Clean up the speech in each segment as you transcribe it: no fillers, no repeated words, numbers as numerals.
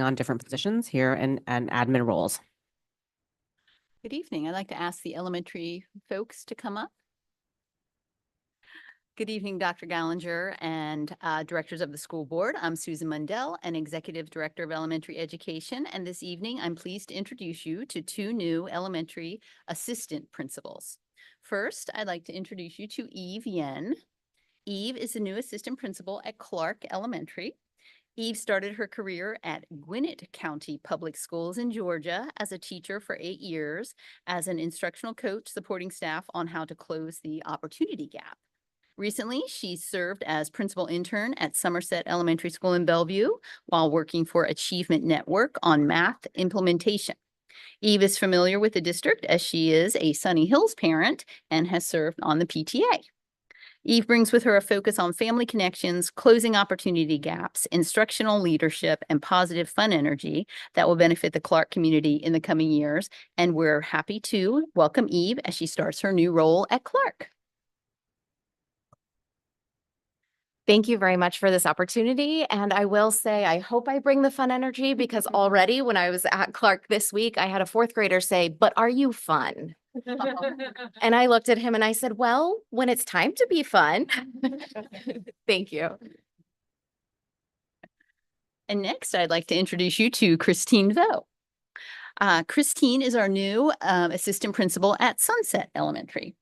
on different positions here and admin roles. Good evening. I'd like to ask the elementary folks to come up. Good evening, Dr. Gallinger and directors of the school board. I'm Susan Mundell, an executive director of elementary education. And this evening, I'm pleased to introduce you to two new elementary assistant principals. First, I'd like to introduce you to Eve Yen. Eve is the new assistant principal at Clark Elementary. Eve started her career at Gwinnett County Public Schools in Georgia as a teacher for 8 years, as an instructional coach supporting staff on how to close the opportunity gap. Recently, she served as principal intern at Somerset Elementary School in Bellevue while working for Achievement Network on math implementation. Eve is familiar with the district as she is a Sunny Hills parent and has served on the PTA. Eve brings with her a focus on family connections, closing opportunity gaps, instructional leadership, and positive fun energy that will benefit the Clark community in the coming years. And we're happy to welcome Eve as she starts her new role at Clark. Thank you very much for this opportunity. And I will say, I hope I bring the fun energy because already when I was at Clark this week, I had a fourth grader say, "But are you fun?" And I looked at him and I said, "Well, when it's time to be fun." Thank you. And next, I'd like to introduce you to Christine Vo. Christine is our new assistant principal at Sunset Elementary.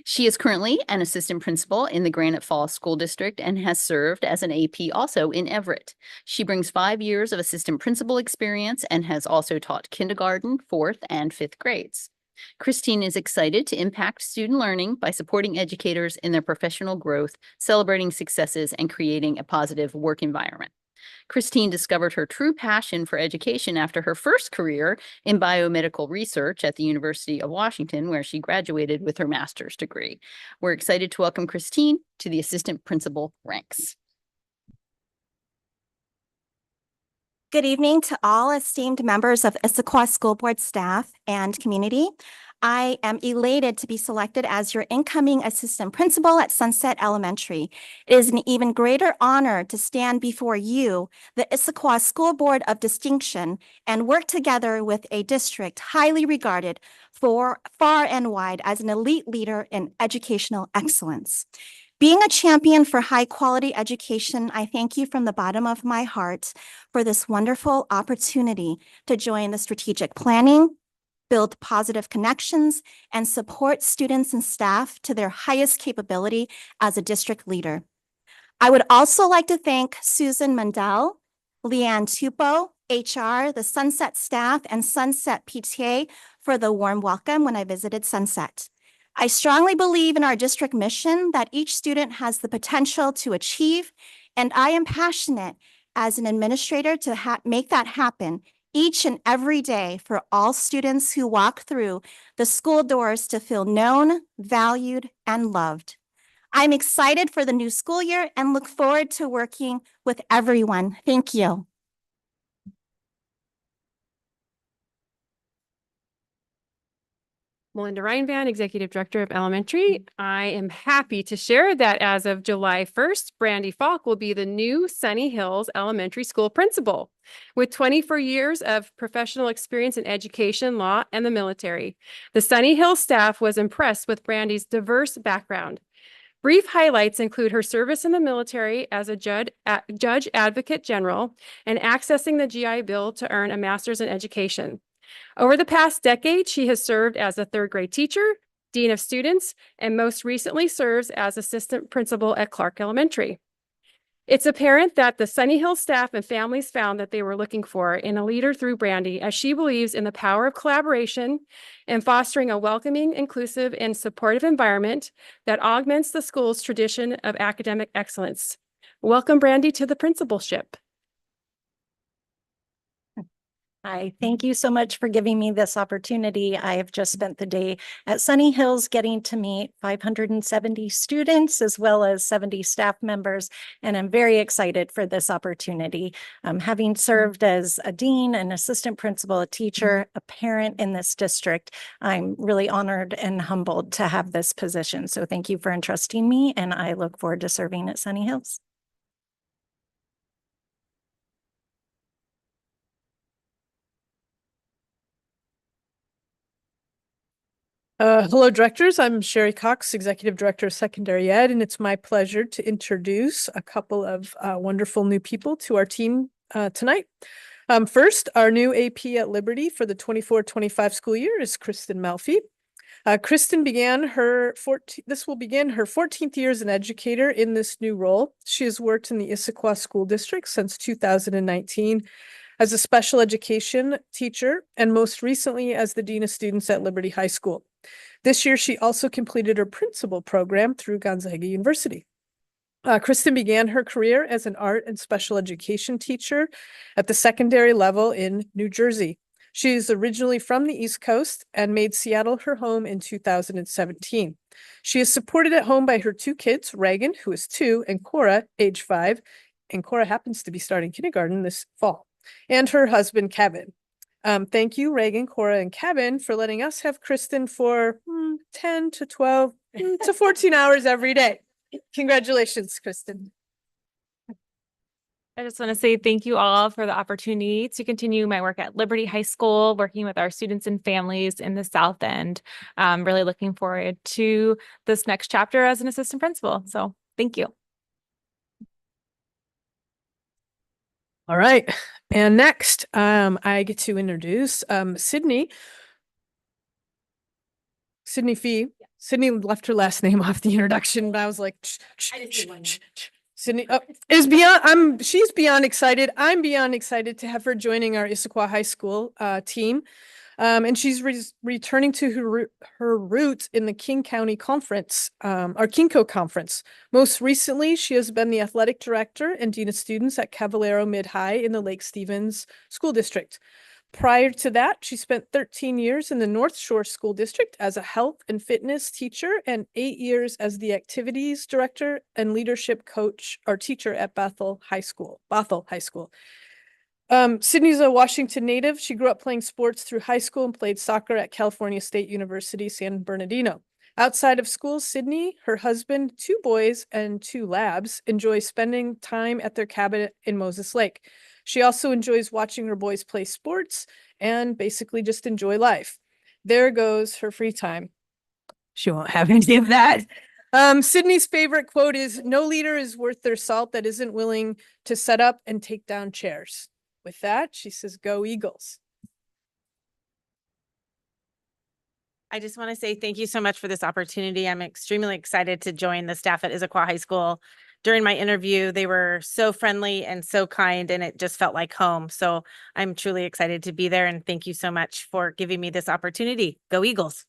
She is currently an assistant principal in the Granite Falls School District and has served as an AP also in Everett. She brings 5 years of assistant principal experience and has also taught kindergarten, 4th, and 5th grades. Christine is excited to impact student learning by supporting educators in their professional growth, celebrating successes, and creating a positive work environment. Christine discovered her true passion for education after her first career in biomedical research at the University of Washington, where she graduated with her master's degree. We're excited to welcome Christine to the assistant principal ranks. Good evening to all esteemed members of Issaquah School Board staff and community. I am elated to be selected as your incoming assistant principal at Sunset Elementary. It is an even greater honor to stand before you, the Issaquah School Board of Distinction, and work together with a district highly regarded for far and wide as an elite leader in educational excellence. Being a champion for high-quality education, I thank you from the bottom of my heart for this wonderful opportunity to join the strategic planning, build positive connections, and support students and staff to their highest capability as a district leader. I would also like to thank Susan Mundell, Leanne Tupo, HR, the Sunset staff, and Sunset PTA for the warm welcome when I visited Sunset. I strongly believe in our district mission that each student has the potential to achieve, and I am passionate as an administrator to make that happen each and every day for all students who walk through the school doors to feel known, valued, and loved. I'm excited for the new school year and look forward to working with everyone. Thank you. Melinda Reinvan, Executive Director of Elementary. I am happy to share that as of July 1st, Brandy Falk will be the new Sunny Hills Elementary School principal with 24 years of professional experience in education, law, and the military. The Sunny Hills staff was impressed with Brandy's diverse background. Brief highlights include her service in the military as a judge advocate general and accessing the GI Bill to earn a master's in education. Over the past decade, she has served as a 3rd grade teacher, dean of students, and most recently serves as assistant principal at Clark Elementary. It's apparent that the Sunny Hills staff and families found that they were looking for in a leader through Brandy, as she believes in the power of collaboration and fostering a welcoming, inclusive, and supportive environment that augments the school's tradition of academic excellence. Welcome, Brandy, to the principalship. Hi, thank you so much for giving me this opportunity. I have just spent the day at Sunny Hills getting to meet 570 students as well as 70 staff members, and I'm very excited for this opportunity. Having served as a dean, an assistant principal, a teacher, a parent in this district, I'm really honored and humbled to have this position. So thank you for entrusting me, and I look forward to serving at Sunny Hills. Hello, directors. I'm Sherry Cox, Executive Director of Secondary Ed, and it's my pleasure to introduce a couple of wonderful new people to our team tonight. First, our new AP at Liberty for the 24-25 school year is Kristen Melfi. Kristen this will begin her 14th year as an educator in this new role. She has worked in the Issaquah School District since 2019 as a special education teacher and most recently as the Dean of Students at Liberty High School. This year, she also completed her principal program through Gonzaga University. Kristen began her career as an art and special education teacher at the secondary level in New Jersey. She is originally from the East Coast and made Seattle her home in 2017. She is supported at home by her two kids, Reagan, who is 2, and Cora, age 5, and Cora happens to be starting kindergarten this fall, and her husband, Kevin. Thank you, Reagan, Cora, and Kevin, for letting us have Kristen for 10 to 12 to 14 hours every day. Congratulations, Kristen. I just want to say thank you all for the opportunity to continue my work at Liberty High School, working with our students and families in the South End. Really looking forward to this next chapter as an assistant principal. So thank you. All right. And next, I get to introduce Sydney Fee. Sydney left her last name off the introduction, but I was like, Sydney she's beyond excited. I'm beyond excited to have her joining our Issaquah High School team. And she's returning to her roots in the King County Conference, our KingCo Conference. Most recently, she has been the athletic director and dean of students at Cavallero Mid-High in the Lake Stevens School District. Prior to that, she spent 13 years in the North Shore School District as a health and fitness teacher and 8 years as the activities director and leadership coach or teacher at Bothell High School. Sydney's a Washington native. She grew up playing sports through high school and played soccer at California State University, San Bernardino. Outside of school, Sydney, her husband, 2 boys, and 2 labs enjoy spending time at their cabin in Moses Lake. She also enjoys watching her boys play sports and basically just enjoy life. There goes her free time. She won't have any of that. Sydney's favorite quote is, "No leader is worth their salt that isn't willing to set up and take down chairs." With that, she says, "Go Eagles." I just want to say thank you so much for this opportunity. I'm extremely excited to join the staff at Issaquah High School. During my interview, they were so friendly and so kind, and it just felt like home. So I'm truly excited to be there, and thank you so much for giving me this opportunity. Go Eagles.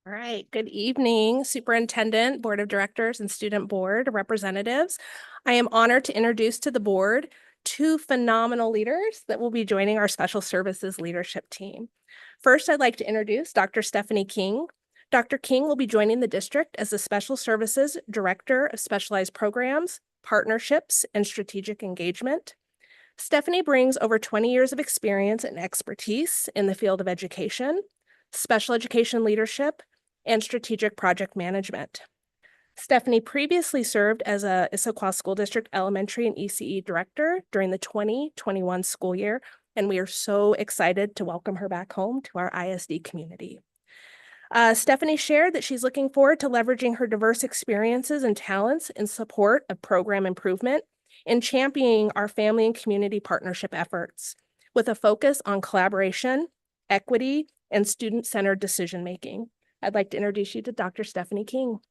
All right, good evening, Superintendent, Board of Directors, and Student Board representatives. I am honored to introduce to the board 2 phenomenal leaders that will be joining our Special Services leadership team. First, I'd like to introduce Dr. Stephanie King. Dr. King will be joining the district as the Special Services Director of Specialized Programs, Partnerships, and Strategic Engagement. Stephanie brings over 20 years of experience and expertise in the field of education, special education leadership, and strategic project management. Stephanie previously served as a Issaquah School District Elementary and ECE Director during the 2021 school year, and we are so excited to welcome her back home to our ISD community. Stephanie shared that she's looking forward to leveraging her diverse experiences and talents in support of program improvement and championing our family and community partnership efforts with a focus on collaboration, equity, and student-centered decision-making. I'd like to introduce you to Dr. Stephanie King.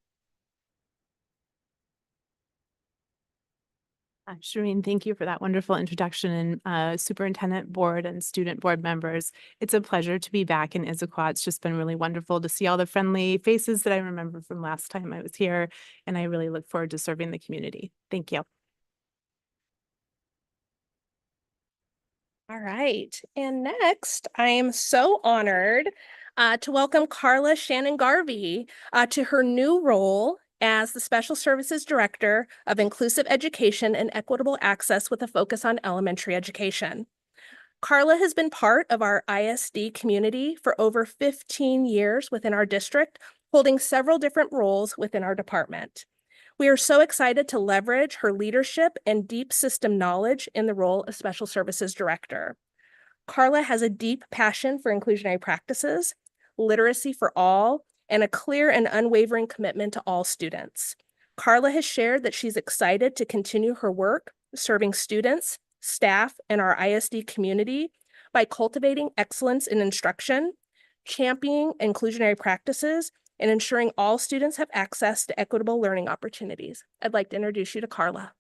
Shireen, thank you for that wonderful introduction, and superintendent board and student board members. It's a pleasure to be back in Issaquah. It's just been really wonderful to see all the friendly faces that I remember from last time I was here, and I really look forward to serving the community. Thank you. All right, and next, I am so honored to welcome Carla Shannon Garvey to her new role as the Special Services Director of Inclusive Education and Equitable Access with a focus on elementary education. Carla has been part of our ISD community for over 15 years within our district, holding several different roles within our department. We are so excited to leverage her leadership and deep system knowledge in the role of Special Services Director. Carla has a deep passion for inclusionary practices, literacy for all, and a clear and unwavering commitment to all students. Carla has shared that she's excited to continue her work serving students, staff, and our ISD community by cultivating excellence in instruction, championing inclusionary practices, and ensuring all students have access to equitable learning opportunities. I'd like to introduce you to Carla.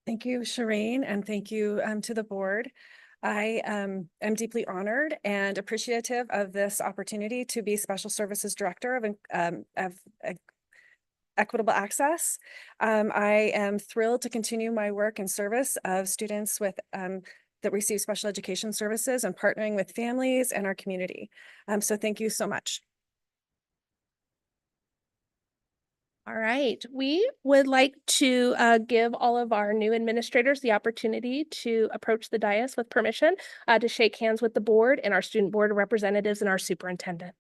Thank you, Shireen, and thank you to the board. I am deeply honored and appreciative of this opportunity to be Special Services Director of Equitable Access. I am thrilled to continue my work in service of students with that receive special education services and partnering with families and our community. So thank you so much. All right, we would like to give all of our new administrators the opportunity to approach the dais with permission to shake hands with the board and our student board of representatives and our superintendent.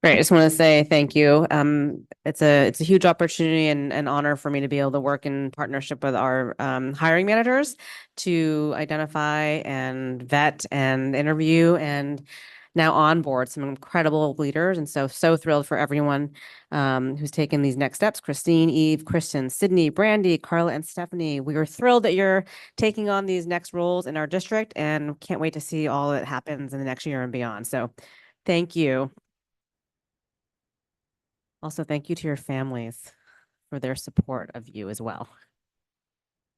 Great. I just want to say thank you. It's a huge opportunity and an honor for me to be able to work in partnership with our hiring managers to identify and vet and interview and now onboard some incredible leaders. And so thrilled for everyone who's taken these next steps. Christine, Eve, Kristen, Sydney, Brandy, Carla, and Stephanie. We are thrilled that you're taking on these next roles in our district and can't wait to see all that happens in the next year and beyond. So thank you. Also, thank you to your families for their support of you as well.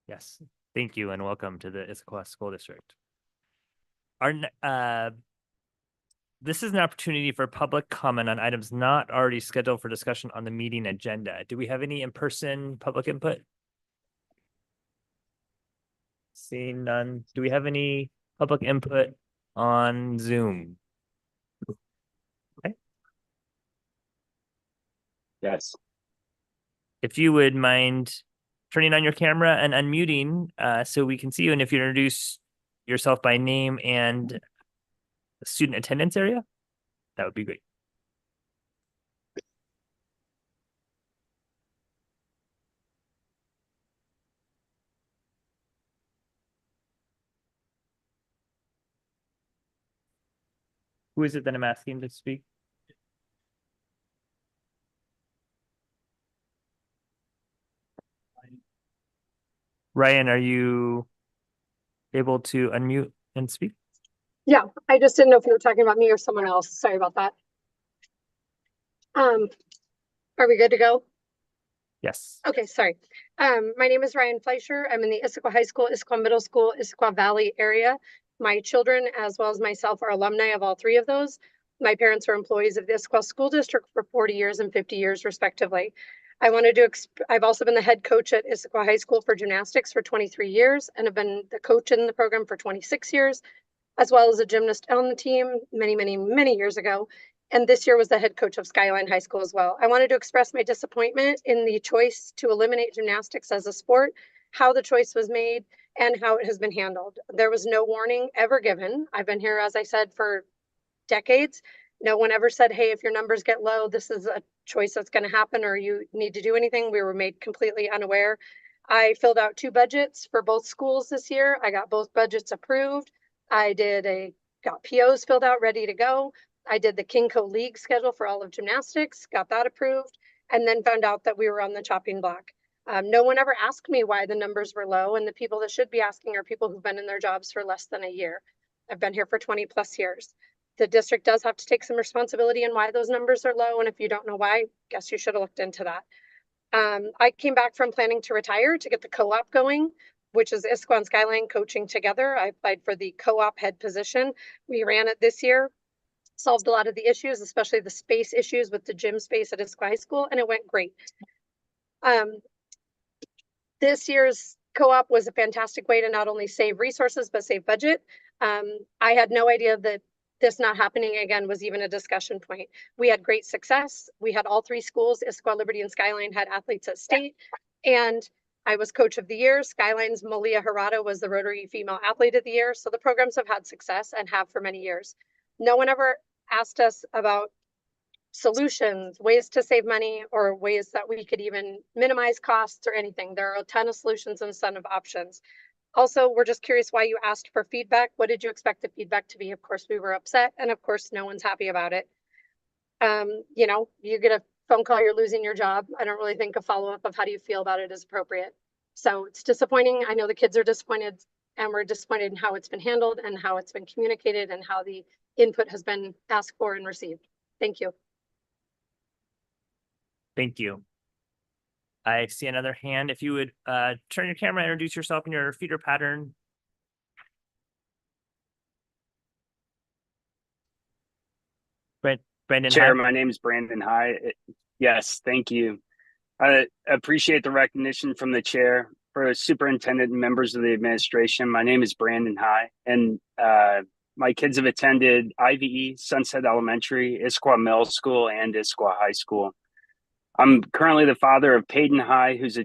Yes, thank you and welcome to the Issaquah School District. This is an opportunity for public comment on items not already scheduled for discussion on the meeting agenda. Do we have any in-person public input? Seeing none. Do we have any public input on Zoom? Okay. Yes. If you would mind turning on your camera and unmuting so we can see you, and if you introduce yourself by name and the student attendance area, that would be great. Who is it that I'm asking to speak? Ryan, are you able to unmute and speak? Yeah, I just didn't know if you were talking about me or someone else. Sorry about that. Are we good to go? Yes. Okay, sorry. My name is Ryan Fleischer. I'm in the Issaquah High School, Issaquah Middle School, Issaquah Valley area. My children, as well as myself, are alumni of all three of those. My parents are employees of the Issaquah School District for 40 years and 50 years, respectively. I've also been the head coach at Issaquah High School for gymnastics for 23 years and have been the coach in the program for 26 years, as well as a gymnast on the team many years ago. And this year was the head coach of Skyline High School as well. I wanted to express my disappointment in the choice to eliminate gymnastics as a sport, how the choice was made, and how it has been handled. There was no warning ever given. I've been here, as I said, for decades. No one ever said, hey, if your numbers get low, this is a choice that's going to happen or you need to do anything. We were made completely unaware. I filled out 2 budgets for both schools this year. I got both budgets approved. I got POs filled out, ready to go. I did the Kingco League schedule for all of gymnastics, got that approved, and then found out that we were on the chopping block. No one ever asked me why the numbers were low, and the people that should be asking are people who've been in their jobs for less than a year. I've been here for 20 plus years. The district does have to take some responsibility in why those numbers are low, and if you don't know why, guess you should have looked into that. I came back from planning to retire to get the co-op going, which is Issaquah and Skyline coaching together. I applied for the co-op head position. We ran it this year, solved a lot of the issues, especially the space issues with the gym space at Issaquah High School, and it went great. This year's co-op was a fantastic way to not only save resources, but save budget. I had no idea that this not happening again was even a discussion point. We had great success. We had all three schools, Issaquah, Liberty, and Skyline, had athletes at state. And I was coach of the year. Skyline's Malia Harada was the Rotary Female Athlete of the Year. So the programs have had success and have for many years. No one ever asked us about solutions, ways to save money, or ways that we could even minimize costs or anything. There are a ton of solutions and a ton of options. Also, we're just curious why you asked for feedback. What did you expect the feedback to be? Of course, we were upset, and of course, no one's happy about it. You know, you get a phone call, you're losing your job. I don't really think a follow-up of how do you feel about it is appropriate. So it's disappointing. I know the kids are disappointed, and we're disappointed in how it's been handled and how it's been communicated and how the input has been asked for and received. Thank you. Thank you. I see another hand. If you would turn your camera, introduce yourself in your feeder pattern. Brandon. Chair, Hi. my name is Brandon High. Yes, thank you. I appreciate the recognition from the chair. For the superintendent and members of the administration, my name is Brandon High, and my kids have attended IVE, Sunset Elementary, Issaquah Middle School, and Issaquah High School. I'm currently the father of Peyton High, who's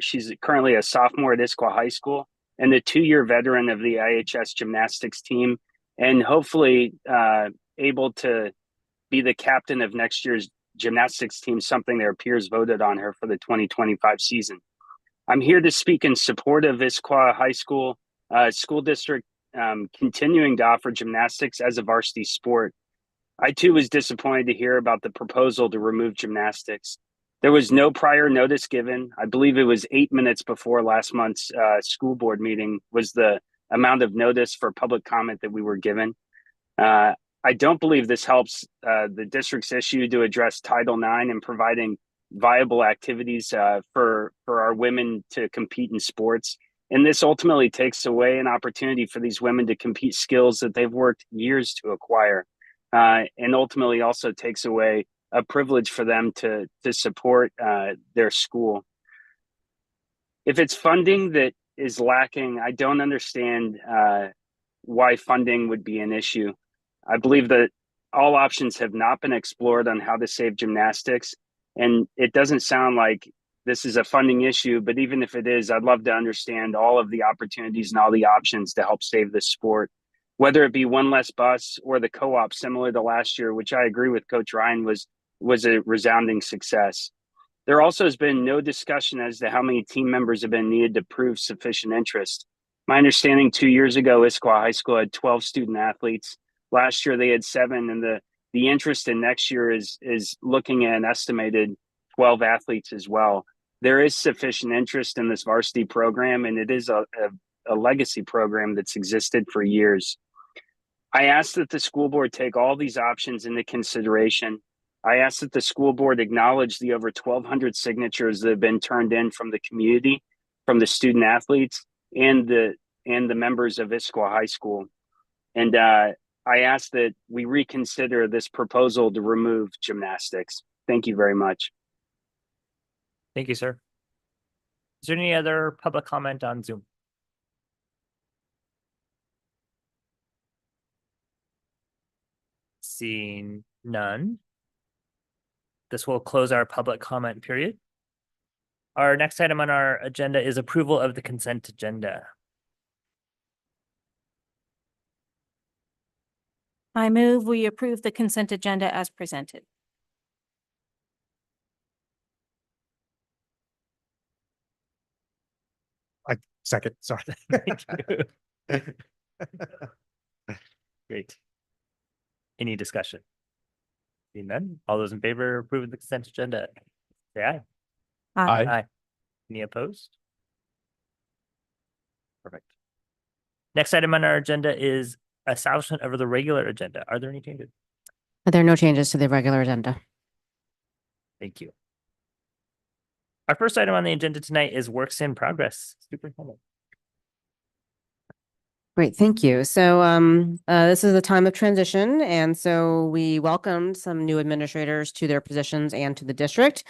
she's currently a sophomore at Issaquah High School, and a 2-year veteran of the IHS gymnastics team, and hopefully able to be the captain of next year's gymnastics team, something their peers voted on her for the 2025 season. I'm here to speak in support of Issaquah High School school district continuing to offer gymnastics as a varsity sport. I too was disappointed to hear about the proposal to remove gymnastics. There was no prior notice given. I believe it was 8 minutes before last month's school board meeting was the amount of notice for public comment that we were given. I don't believe this helps the district's issue to address Title IX and providing viable activities for our women to compete in sports. And this ultimately takes away an opportunity for these women to compete skills that they've worked years to acquire. And ultimately also takes away a privilege for them to support their school. If it's funding that is lacking, I don't understand why funding would be an issue. I believe that all options have not been explored on how to save gymnastics, and it doesn't sound like this is a funding issue, but even if it is, I'd love to understand all of the opportunities and all the options to help save this sport, whether it be one less bus or the co-op similar to last year, which I agree with Coach Ryan was a resounding success. There also has been no discussion as to how many team members have been needed to prove sufficient interest. My understanding 2 years ago, Issaquah High School had 12 student athletes. Last year they had 7, and the interest in next year is looking at an estimated 12 athletes as well. There is sufficient interest in this varsity program, and it is a legacy program that's existed for years. I ask that the school board take all these options into consideration. I ask that the school board acknowledge the over 1,200 signatures that have been turned in from the community, from the student athletes, and the members of Issaquah High School. And I ask that we reconsider this proposal to remove gymnastics. Thank you very much. Thank you, sir. Is there any other public comment on Zoom? Seeing none, this will close our public comment period. Our next item on our agenda is approval of the consent agenda. I move we approve the consent agenda as presented. Second, sorry. Great. Any discussion? Seeing none, all those in favor of approving the consent agenda, say aye. Aye. Aye. Any opposed? Perfect. Next item on our agenda is establishment of the regular agenda. Are there any changes? There are no changes to the regular agenda. Thank you. Our first item on the agenda tonight is works in progress. Superintendent. Great, thank you. So this is a time of transition, and so we welcomed some new administrators to their positions and to the district.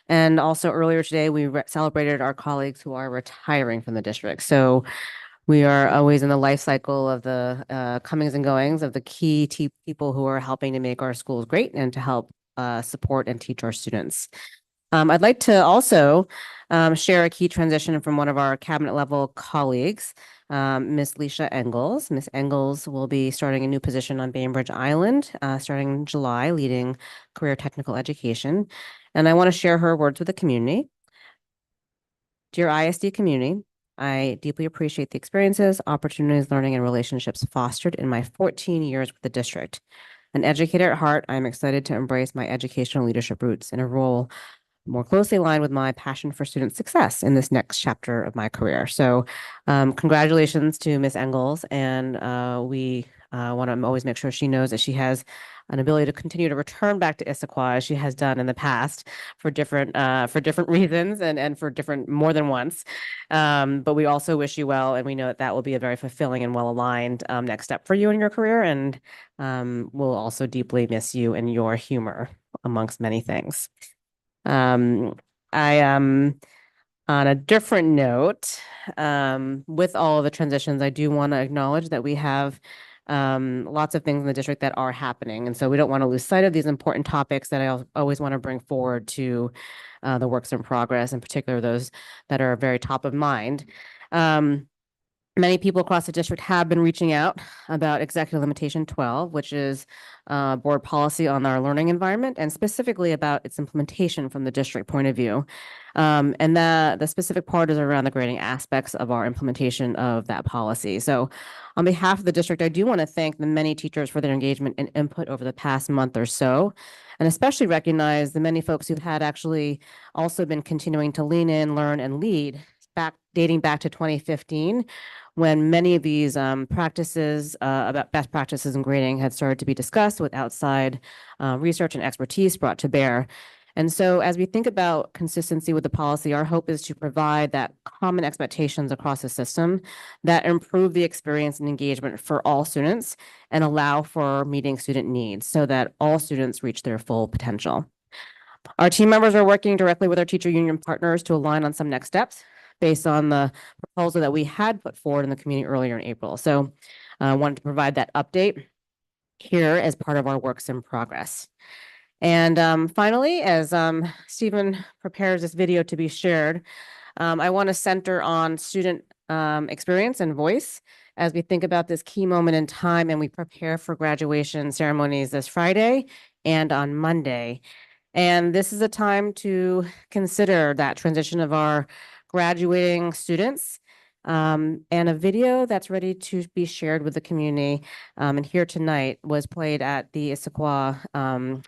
And also earlier today, we celebrated our colleagues who are retiring from the district. So we are always in the life cycle of the comings and goings of the key people who are helping to make our schools great and to help support and teach our students. I'd like to also share a key transition from one of our cabinet level colleagues, Miss Leisha Engels. Miss Engels will be starting a new position on Bainbridge Island starting in July, leading career technical education. And I want to share her words with the community. Dear ISD community, I deeply appreciate the experiences, opportunities, learning, and relationships fostered in my 14 years with the district. An educator at heart, I'm excited to embrace my educational leadership roots in a role more closely aligned with my passion for student success in this next chapter of my career. So congratulations to Miss Engels. And we want to always make sure she knows that she has an ability to continue to return back to Issaquah as she has done in the past for different reasons and for different more than once. But we also wish you well, and we know that that will be a very fulfilling and well-aligned next step for you in your career. And we'll also deeply miss you and your humor amongst many things. I on a different note, with all of the transitions, I do want to acknowledge that we have lots of things in the district that are happening. And so we don't want to lose sight of these important topics that I always want to bring forward to the works in progress, in particular those that are very top of mind. Many people across the district have been reaching out about Executive Limitation 12, which is board policy on our learning environment, and specifically about its implementation from the district point of view. And the specific part is around the grading aspects of our implementation of that policy. So on behalf of the district, I do want to thank the many teachers for their engagement and input over the past month or so, and especially recognize the many folks who've had actually also been continuing to lean in, learn, and lead dating back to 2015, when many of these practices about best practices in grading had started to be discussed with outside research and expertise brought to bear. And so as we think about consistency with the policy, our hope is to provide that common expectations across the system that improve the experience and engagement for all students and allow for meeting student needs so that all students reach their full potential. Our team members are working directly with our teacher union partners to align on some next steps based on the proposal that we had put forward in the community earlier in April. So I wanted to provide that update here as part of our works in progress. And finally, as Stephen prepares this video to be shared, I want to center on student experience and voice as we think about this key moment in time and we prepare for graduation ceremonies this Friday and on Monday. And this is a time to consider that transition of our graduating students, and a video that's ready to be shared with the community and here tonight was played at the Issaquah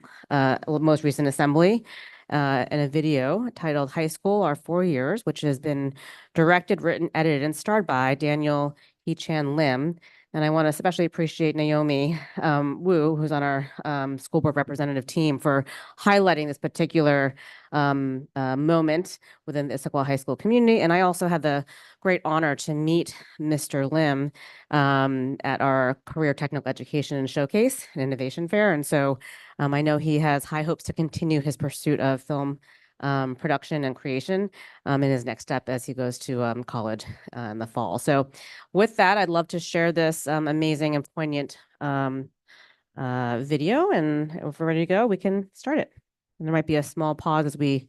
most recent assembly in a video titled High School, Our 4 Years, which has been directed, written, edited, and starred by Daniel He-Chan Lim. And I want to especially appreciate Naomi Wu, who's on our school board representative team, for highlighting this particular moment within the Issaquah High School community. And I also had the great honor to meet Mr. Lim at our Career Technical Education Showcase and Innovation Fair. And so I know he has high hopes to continue his pursuit of film production and creation in his next step as he goes to college in the fall. So with that, I'd love to share this amazing and poignant video. And if we're ready to go, we can start it. And there might be a small pause as we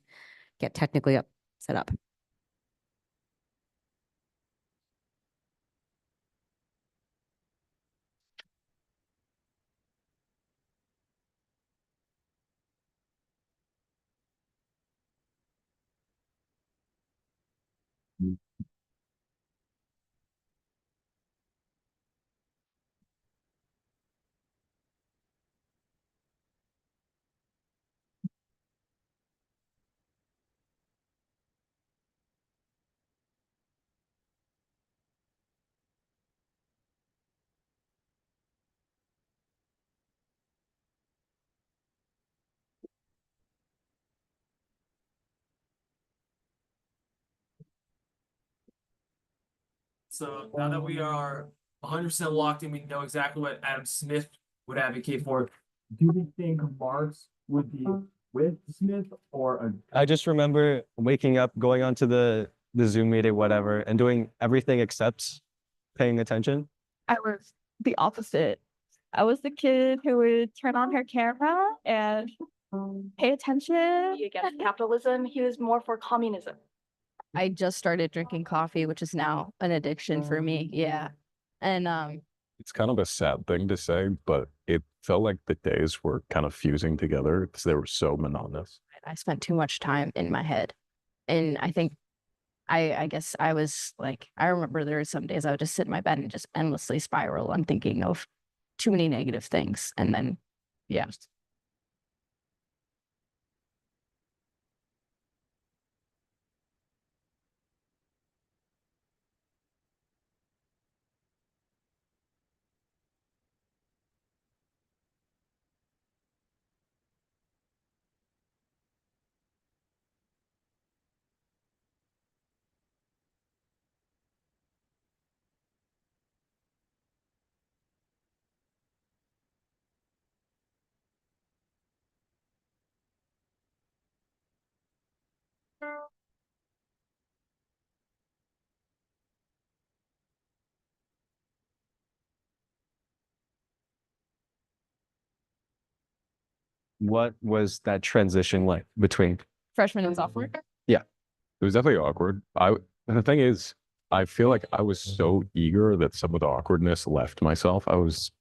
get technically set up. So now that we are 100% locked in, we know exactly what Adam Smith would advocate for. Do you think Marks would be with Smith or I just remember waking up, going onto the Zoom meeting, whatever, and doing everything except paying attention. I was the opposite. I was the kid who would turn on her camera and pay attention. He against capitalism, he was more for communism. I just started drinking coffee, which is now an addiction for me. Yeah. And It's kind of a sad thing to say, but it felt like the days were kind of fusing together because they were so monotonous. I spent too much time in my head. And I think I guess I was like, I remember there were some days I would just sit in my bed and just endlessly spiral on thinking of too many negative things. And then, yeah. What was that transition like between? Freshman and sophomore. Yeah, it was definitely awkward. And the thing is, I feel like I was so eager that some of the awkwardness left myself. I was,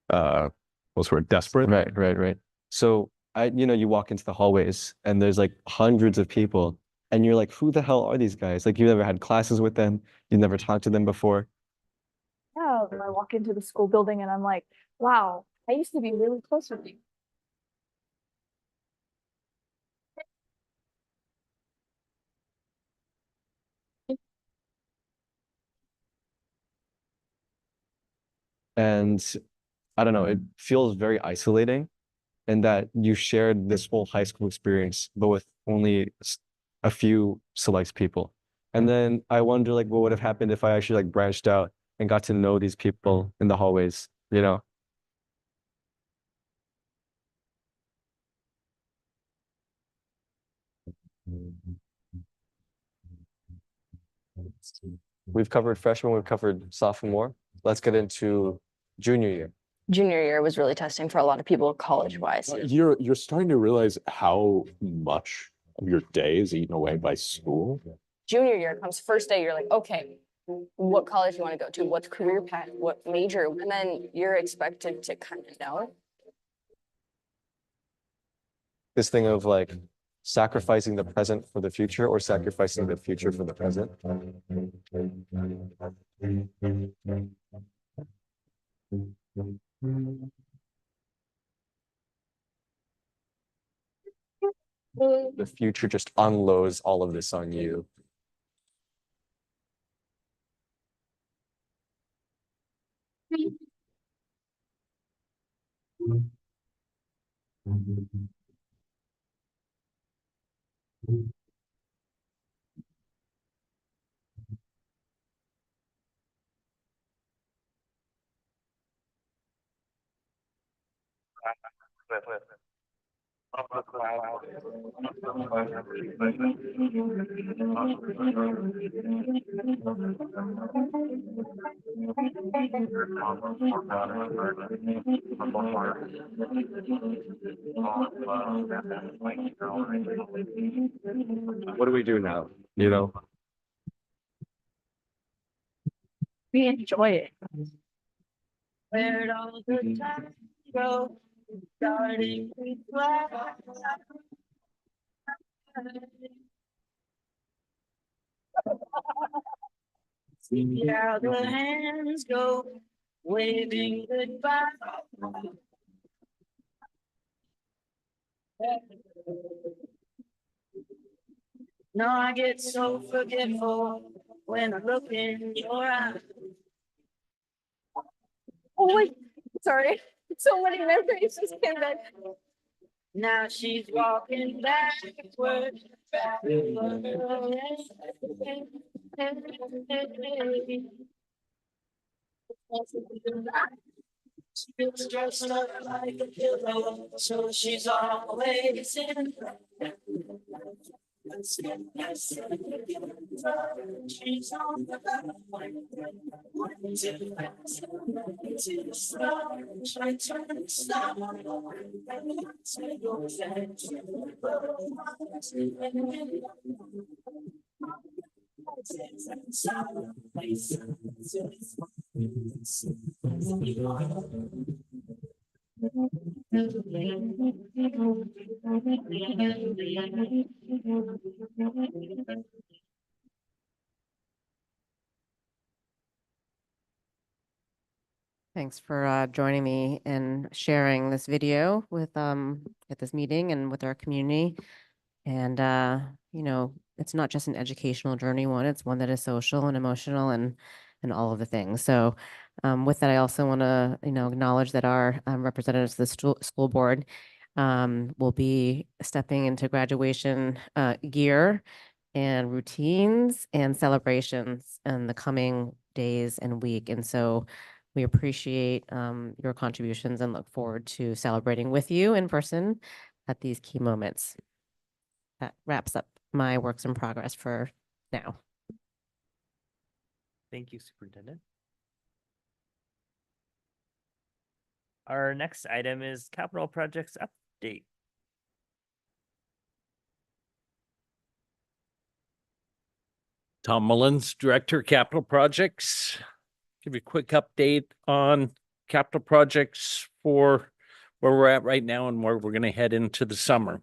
what's the word, desperate. Right. So you walk into the hallways and there's like hundreds of people and you're like, who the hell are these guys? Like, you've never had classes with them. You've never talked to them before. Yeah. And I walk into the school building and I'm like, wow, I used to be really close with you. And I don't know, it feels very isolating in that you shared this whole high school experience, but with only a few select people. And then I wonder like what would have happened if I actually like branched out and got to know these people in the hallways, you know? We've covered freshman, we've covered sophomore. Let's get into junior year. Junior year was really testing for a lot of people college-wise. You're starting to realize how much of your day is eaten away by school. Junior year comes first day, you're like, okay, what college you want to go to, what's career path, what major, and then you're expected to kind of know. This thing of like sacrificing the present for the future or sacrificing the future for the present. The future just unloads all of this on you. What do we do now? You know? We enjoy it. Where'd all the time go? Starting with black. See how the hands go, waving goodbye. No, I get so forgetful when I look in your eyes. Oh wait, sorry. So many memories just came back. Now she's walking backwards. She's dressed up like a pillow, so she's always in. She's on the Thanks for joining me and sharing this video with at this meeting and with our community. And you know, it's not just an educational journey one, it's one that is social and emotional and all of the things. So with that, I also want to, you know, acknowledge that our representatives of the school board will be stepping into graduation gear and routines and celebrations in the coming days and week. And so we appreciate your contributions and look forward to celebrating with you in person at these key moments. That wraps up my works in progress for now. Thank you, Superintendent. Our next item is capital projects update. Tom Mullins, Director, Capital Projects. Give you a quick update on capital projects for where we're at right now and where we're going to head into the summer.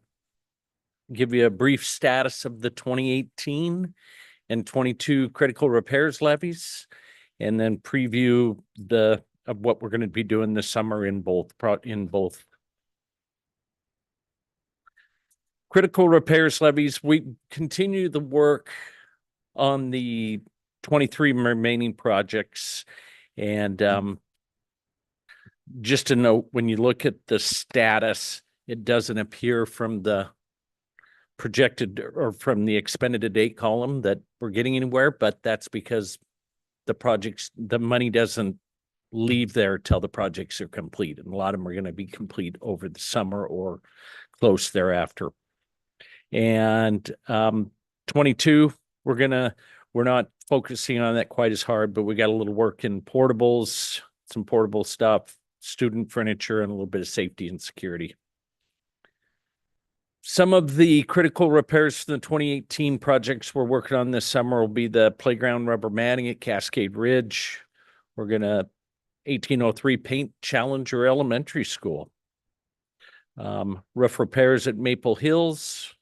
Give you a brief status of the 2018 and 22 critical repairs levies, and then preview of what we're going to be doing this summer in both critical repairs levies. We continue the work on the 23 remaining projects. And just to note, when you look at the status, it doesn't appear from the projected or from the expended to date column that we're getting anywhere, but that's because the money doesn't leave there till the projects are complete. And a lot of them are going to be complete over the summer or close thereafter. And 22, we're not focusing on that quite as hard, but we got a little work in portables, some portable stuff, student furniture, and a little bit of safety and security. Some of the critical repairs for the 2018 projects we're working on this summer will be the playground rubber matting at Cascade Ridge. We're going to 1803 paint Challenger Elementary School. Roof repairs at Maple Hills.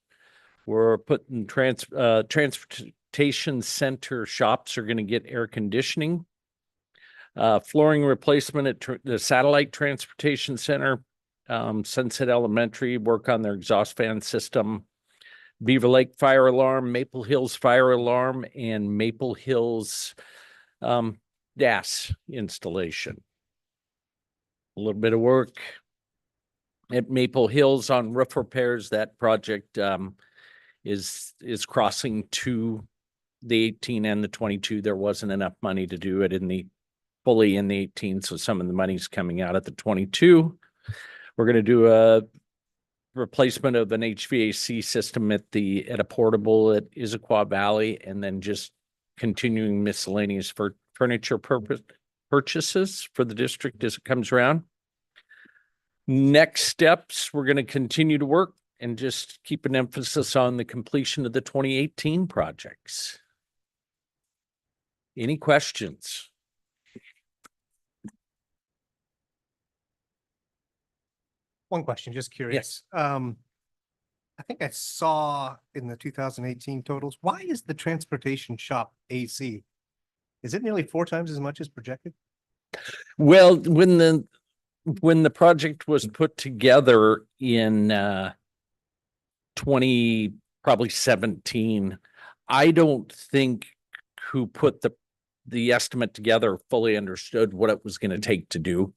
We're putting transportation center shops are going to get air conditioning. Flooring replacement at the Satellite Transportation Center. Sunset Elementary, work on their exhaust fan system. Beaver Lake fire alarm, Maple Hills fire alarm, and Maple Hills gas installation. A little bit of work at Maple Hills on roof repairs. That project is crossing to the 18 and the 22. There wasn't enough money to do it fully in the 18, so some of the money's coming out at the 22. We're going to do a replacement of an HVAC system at a portable at Issaquah Valley, and then just continuing miscellaneous furniture purchases for the district as it comes around. Next steps, we're going to continue to work and just keep an emphasis on the completion of the 2018 projects. Any questions? One question, just curious. I think I saw in the 2018 totals, why is the transportation shop AC? Is it nearly 4 times as much as projected? Well, when the project was put together in 2017, I don't think who put the estimate together fully understood what it was going to take to do.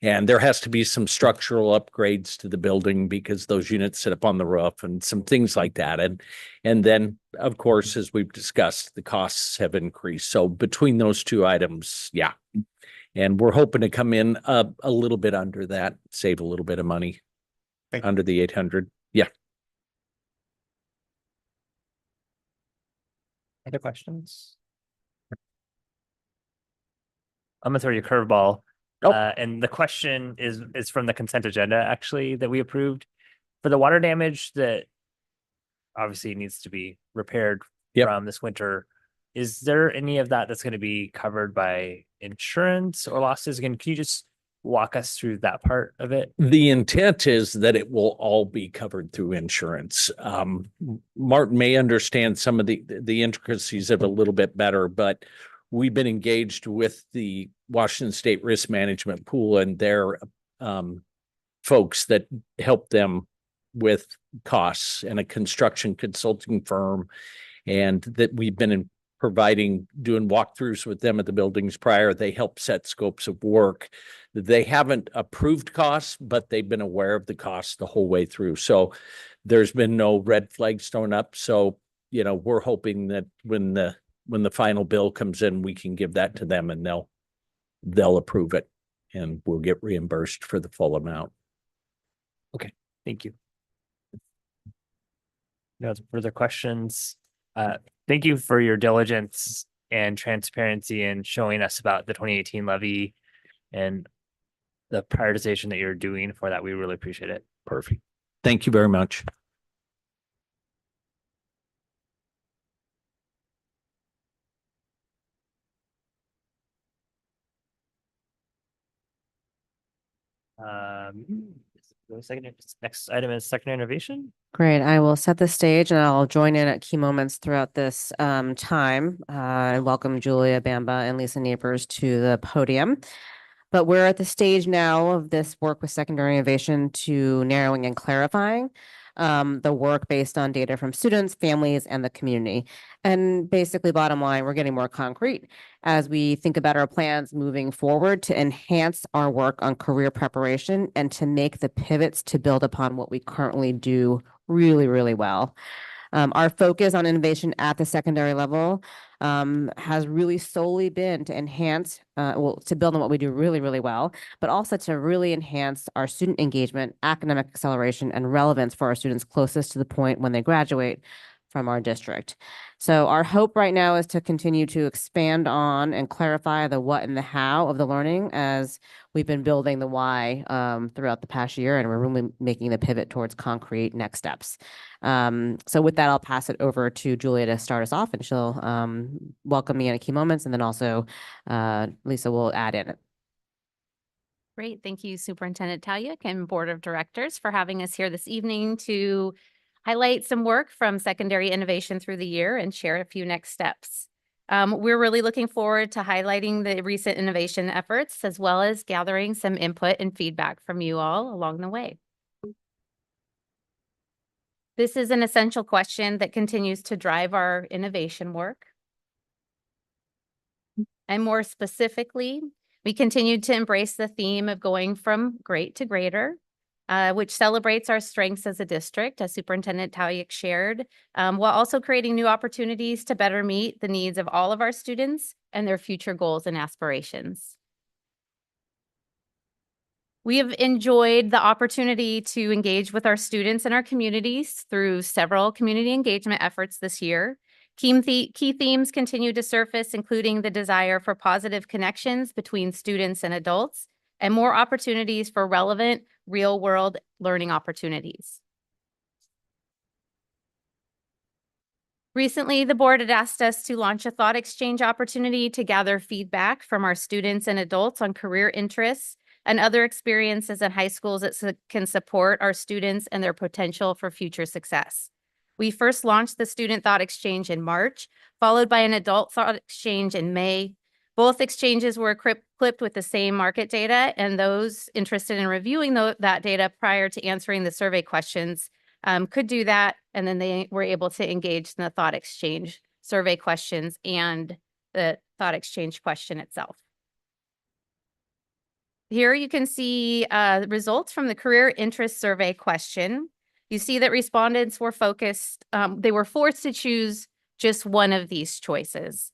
And there has to be some structural upgrades to the building because those units sit up on the roof and some things like that. And then, of course, as we've discussed, the costs have increased. So between those two items, yeah. And we're hoping to come in a little bit under that, save a little bit of money under the 800. Yeah. Other questions? I'm gonna throw you a curveball. And the question is from the consent agenda, actually, that we approved. For the water damage that obviously needs to be repaired from this winter, is there any of that that's going to be covered by insurance or losses? Again, can you just walk us through that part of it? The intent is that it will all be covered through insurance. Martin may understand some of the intricacies of it a little bit better, but we've been engaged with the Washington State Risk Management Pool and their folks that help them with costs, and a construction consulting firm, and that we've been doing walkthroughs with them at the buildings prior. They help set scopes of work. They haven't approved costs, but they've been aware of the costs the whole way through. So there's been no red flags thrown up. So, you know, we're hoping that when the final bill comes in, we can give that to them and they'll approve it and we'll get reimbursed for the full amount. Okay, thank you. No further questions. Thank you for your diligence and transparency in showing us about the 2018 levy and the prioritization that you're doing for that. We really appreciate it. Perfect. Thank you very much. Next item is secondary innovation. Great. I will set the stage and I'll join in at key moments throughout this time. I welcome Julia Bamba and Lisa Neighbors to the podium. But we're at the stage now of this work with secondary innovation to narrowing and clarifying the work based on data from students, families, and the community. And basically, bottom line, we're getting more concrete as we think about our plans moving forward to enhance our work on career preparation and to make the pivots to build upon what we currently do really, really well. Our focus on innovation at the secondary level has really solely been to enhance, to build on what we do really, really well, but also to really enhance our student engagement, academic acceleration, and relevance for our students closest to the point when they graduate from our district. So our hope right now is to continue to expand on and clarify the what and the how of the learning as we've been building the why throughout the past year, and we're really making the pivot towards concrete next steps. So with that, I'll pass it over to Julia to start us off, and she'll welcome me in at key moments, and then also Lisa will add in. Great. Thank you, Superintendent Talyuk and Board of Directors, for having us here this evening to highlight some work from secondary innovation through the year and share a few next steps. We're really looking forward to highlighting the recent innovation efforts, as well as gathering some input and feedback from you all along the way. This is an essential question that continues to drive our innovation work. And more specifically, we continue to embrace the theme of going from great to greater, which celebrates our strengths as a district, as Superintendent Talyuk shared, while also creating new opportunities to better meet the needs of all of our students and their future goals and aspirations. We have enjoyed the opportunity to engage with our students and our communities through several community engagement efforts this year. Key themes continue to surface, including the desire for positive connections between students and adults, and more opportunities for relevant real-world learning opportunities. Recently, the board had asked us to launch a thought exchange opportunity to gather feedback from our students and adults on career interests and other experiences in high schools that can support our students and their potential for future success. We first launched the student thought exchange in March, followed by an adult thought exchange in May. Both exchanges were equipped with the same market data, and those interested in reviewing that data prior to answering the survey questions could do that, and then they were able to engage in the thought exchange survey questions and the thought exchange question itself. Here you can see the results from the career interest survey question. You see that respondents were focused, they were forced to choose just one of these choices.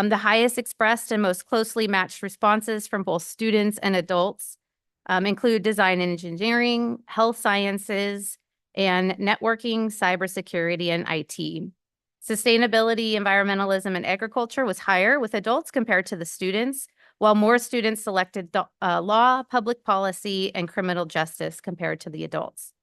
The highest expressed and most closely matched responses from both students and adults include design and engineering, health sciences, and networking, cybersecurity, and IT. Sustainability, environmentalism, and agriculture was higher with adults compared to the students, while more students selected law, public policy, and criminal justice compared to the adults.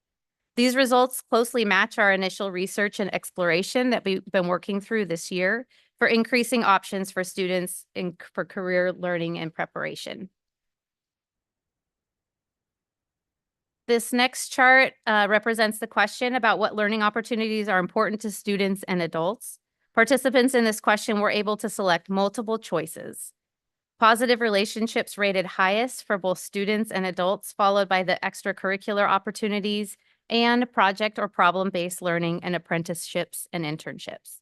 These results closely match our initial research and exploration that we've been working through this year for increasing options for students for career learning and preparation. This next chart represents the question about what learning opportunities are important to students and adults. Participants in this question were able to select multiple choices. Positive relationships rated highest for both students and adults, followed by the extracurricular opportunities and project or problem-based learning and apprenticeships and internships.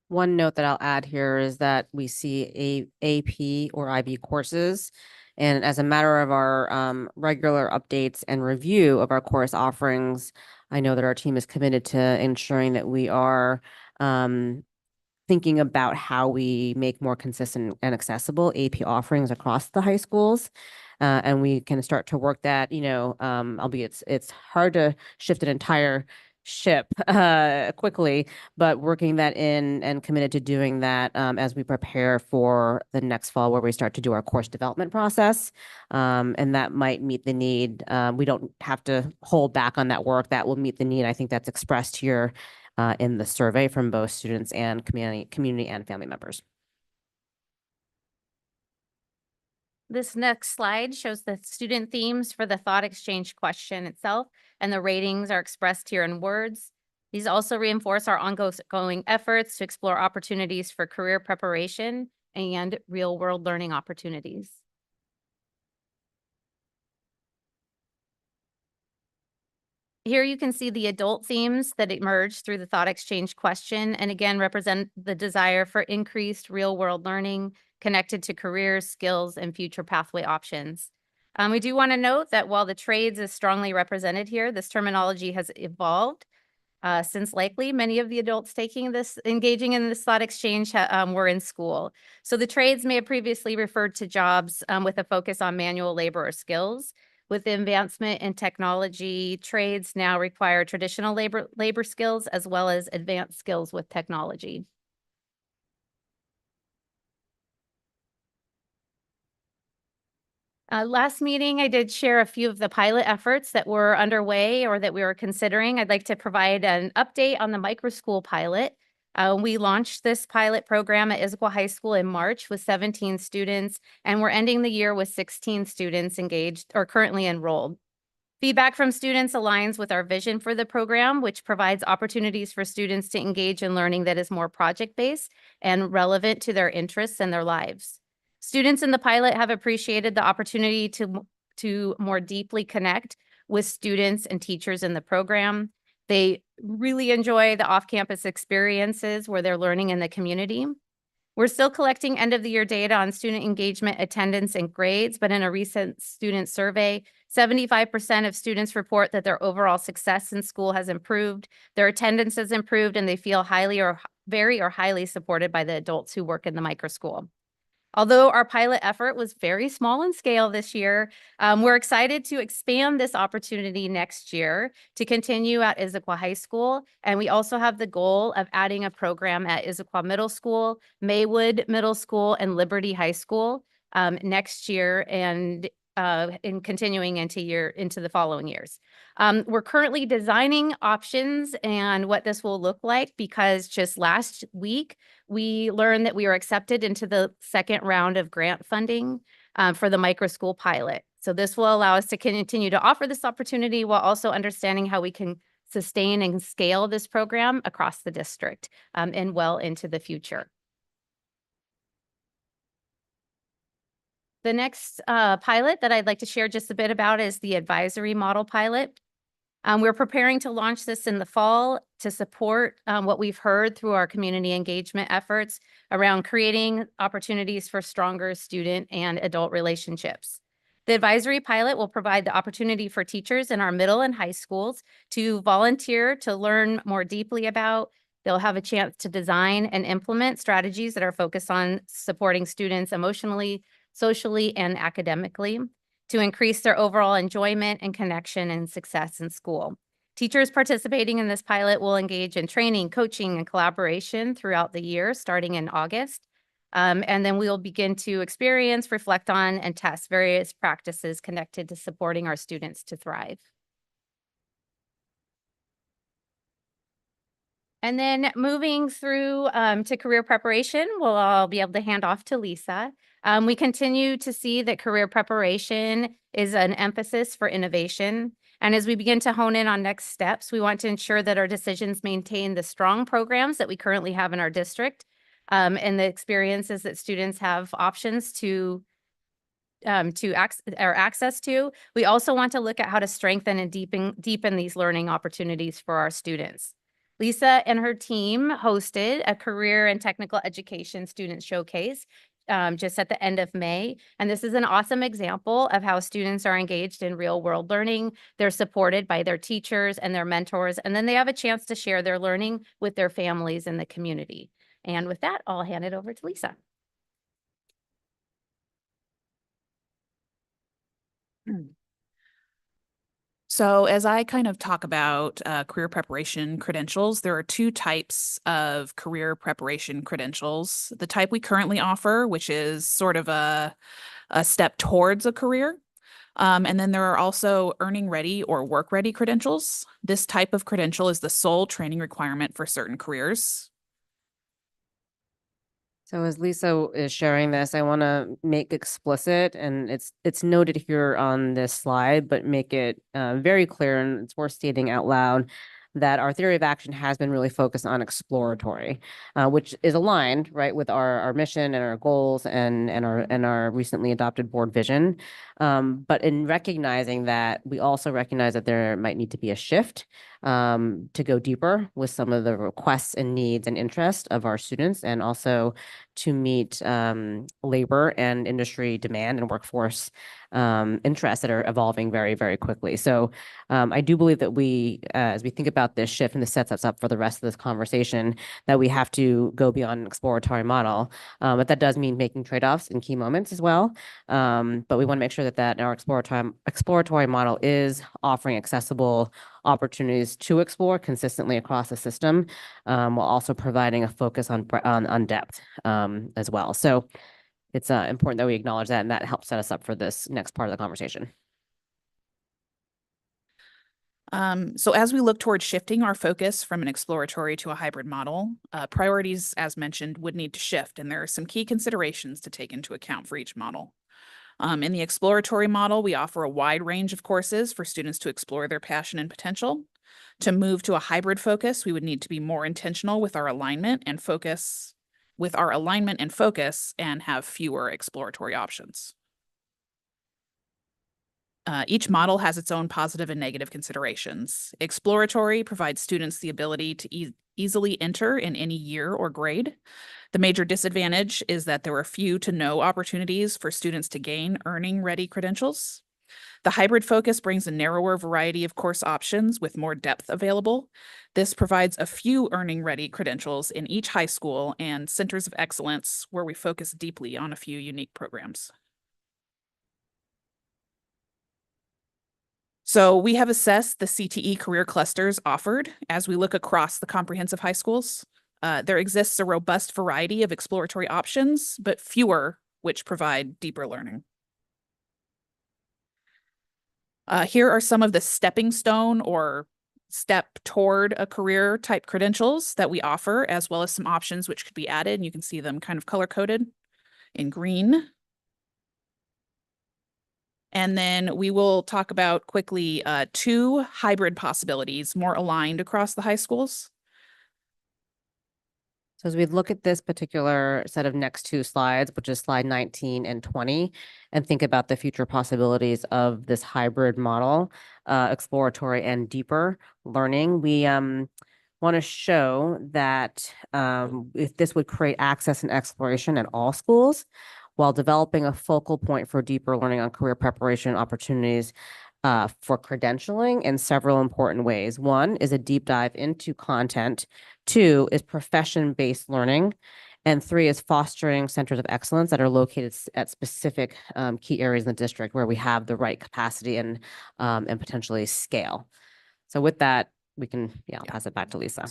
One note that I'll add here is that we see AP or IB courses. And as a matter of our regular updates and review of our course offerings, I know that our team is committed to ensuring that we are thinking about how we make more consistent and accessible AP offerings across the high schools. And we can start to work that, albeit it's hard to shift an entire ship quickly, but working that in and committed to doing that as we prepare for the next fall where we start to do our course development process. And that might meet the need. We don't have to hold back on that work. That will meet the need. I think that's expressed here in the survey from both students and community and family members. This next slide shows the student themes for the thought exchange question itself, and the ratings are expressed here in words. These also reinforce our ongoing efforts to explore opportunities for career preparation and real-world learning opportunities. Here you can see the adult themes that emerged through the thought exchange question, and again represent the desire for increased real-world learning connected to careers, skills, and future pathway options. We do want to note that while the trades is strongly represented here, this terminology has evolved since likely many of the adults engaging in this thought exchange were in school. So the trades may have previously referred to jobs with a focus on manual labor or skills. With the advancement in technology, trades now require traditional labor skills as well as advanced skills with technology. Last meeting, I did share a few of the pilot efforts that were underway or that we were considering. I'd like to provide an update on the microschool pilot. We launched this pilot program at Issaquah High School in March with 17 students, and we're ending the year with 16 students engaged or currently enrolled. Feedback from students aligns with our vision for the program, which provides opportunities for students to engage in learning that is more project-based and relevant to their interests and their lives. Students in the pilot have appreciated the opportunity to more deeply connect with students and teachers in the program. They really enjoy the off-campus experiences where they're learning in the community. We're still collecting end-of-the-year data on student engagement, attendance, and grades, but in a recent student survey, 75% of students report that their overall success in school has improved, their attendance has improved, and they feel very highly supported by the adults who work in the microschool. Although our pilot effort was very small in scale this year, we're excited to expand this opportunity next year to continue at Issaquah High School. And we also have the goal of adding a program at Issaquah Middle School, Maywood Middle School, and Liberty High School next year and continuing into the following years. We're currently designing options and what this will look like because just last week, we learned that we were accepted into the second round of grant funding for the microschool pilot. So this will allow us to continue to offer this opportunity while also understanding how we can sustain and scale this program across the district and well into the future. The next pilot that I'd like to share just a bit about is the advisory model pilot. We're preparing to launch this in the fall to support what we've heard through our community engagement efforts around creating opportunities for stronger student and adult relationships. The advisory pilot will provide the opportunity for teachers in our middle and high schools to volunteer to learn more deeply about They'll have a chance to design and implement strategies that are focused on supporting students emotionally, socially, and academically to increase their overall enjoyment and connection and success in school. Teachers participating in this pilot will engage in training, coaching, and collaboration throughout the year, starting in August. And then we'll begin to experience, reflect on, and test various practices connected to supporting our students to thrive. And then moving through to career preparation, I'll be able to hand off to Lisa. We continue to see that career preparation is an emphasis for innovation. And as we begin to hone in on next steps, we want to ensure that our decisions maintain the strong programs that we currently have in our district and the experiences that students have options to access to. We also want to look at how to strengthen and deepen these learning opportunities for our students. Lisa and her team hosted a career and technical education student showcase just at the end of May. And this is an awesome example of how students are engaged in real world learning. They're supported by their teachers and their mentors, and then they have a chance to share their learning with their families and the community. And with that, I'll hand it over to Lisa. So as I kind of talk about career preparation credentials, there are two types of career preparation credentials. The type we currently offer, which is sort of a step towards a career. And then there are also earning ready or work ready credentials. This type of credential is the sole training requirement for certain careers. So as Lisa is sharing this, I want to make explicit, and it's noted here on this slide, but make it very clear, and it's worth stating out loud, that our theory of action has been really focused on exploratory, which is aligned, right, with our mission and our goals and our recently adopted board vision. But in recognizing that, we also recognize that there might need to be a shift to go deeper with some of the requests and needs and interests of our students, and also to meet labor and industry demand and workforce interests that are evolving very, very quickly. So I do believe that we, as we think about this shift, and this sets us up for the rest of this conversation, that we have to go beyond an exploratory model. But that does mean making trade-offs in key moments as well. But we want to make sure that our exploratory model is offering accessible opportunities to explore consistently across the system, while also providing a focus on depth as well. So it's important that we acknowledge that, and that helps set us up for this next part of the conversation. So as we look towards shifting our focus from an exploratory to a hybrid model, priorities, as mentioned, would need to shift, and there are some key considerations to take into account for each model. In the exploratory model, we offer a wide range of courses for students to explore their passion and potential. To move to a hybrid focus, we would need to be more intentional with our alignment and focus, and have fewer exploratory options. Each model has its own positive and negative considerations. Exploratory provides students the ability to easily enter in any year or grade. The major disadvantage is that there are few to no opportunities for students to gain earning ready credentials. The hybrid focus brings a narrower variety of course options with more depth available. This provides a few earning ready credentials in each high school and centers of excellence where we focus deeply on a few unique programs. So we have assessed the CTE career clusters offered as we look across the comprehensive high schools. There exists a robust variety of exploratory options, but fewer which provide deeper learning. Here are some of the stepping stone or step toward a career type credentials that we offer, as well as some options which could be added. And you can see them kind of color coded in green. And then we will talk about quickly two hybrid possibilities more aligned across the high schools. So as we look at this particular set of next two slides, which is slide 19 and 20, and think about the future possibilities of this hybrid model, exploratory and deeper learning, we want to show that if this would create access and exploration at all schools, while developing a focal point for deeper learning on career preparation opportunities for credentialing in several important ways. One is a deep dive into content. Two is profession-based learning. And three is fostering centers of excellence that are located at specific key areas in the district where we have the right capacity and potentially scale. So with that, we can, I'll pass it back to Lisa.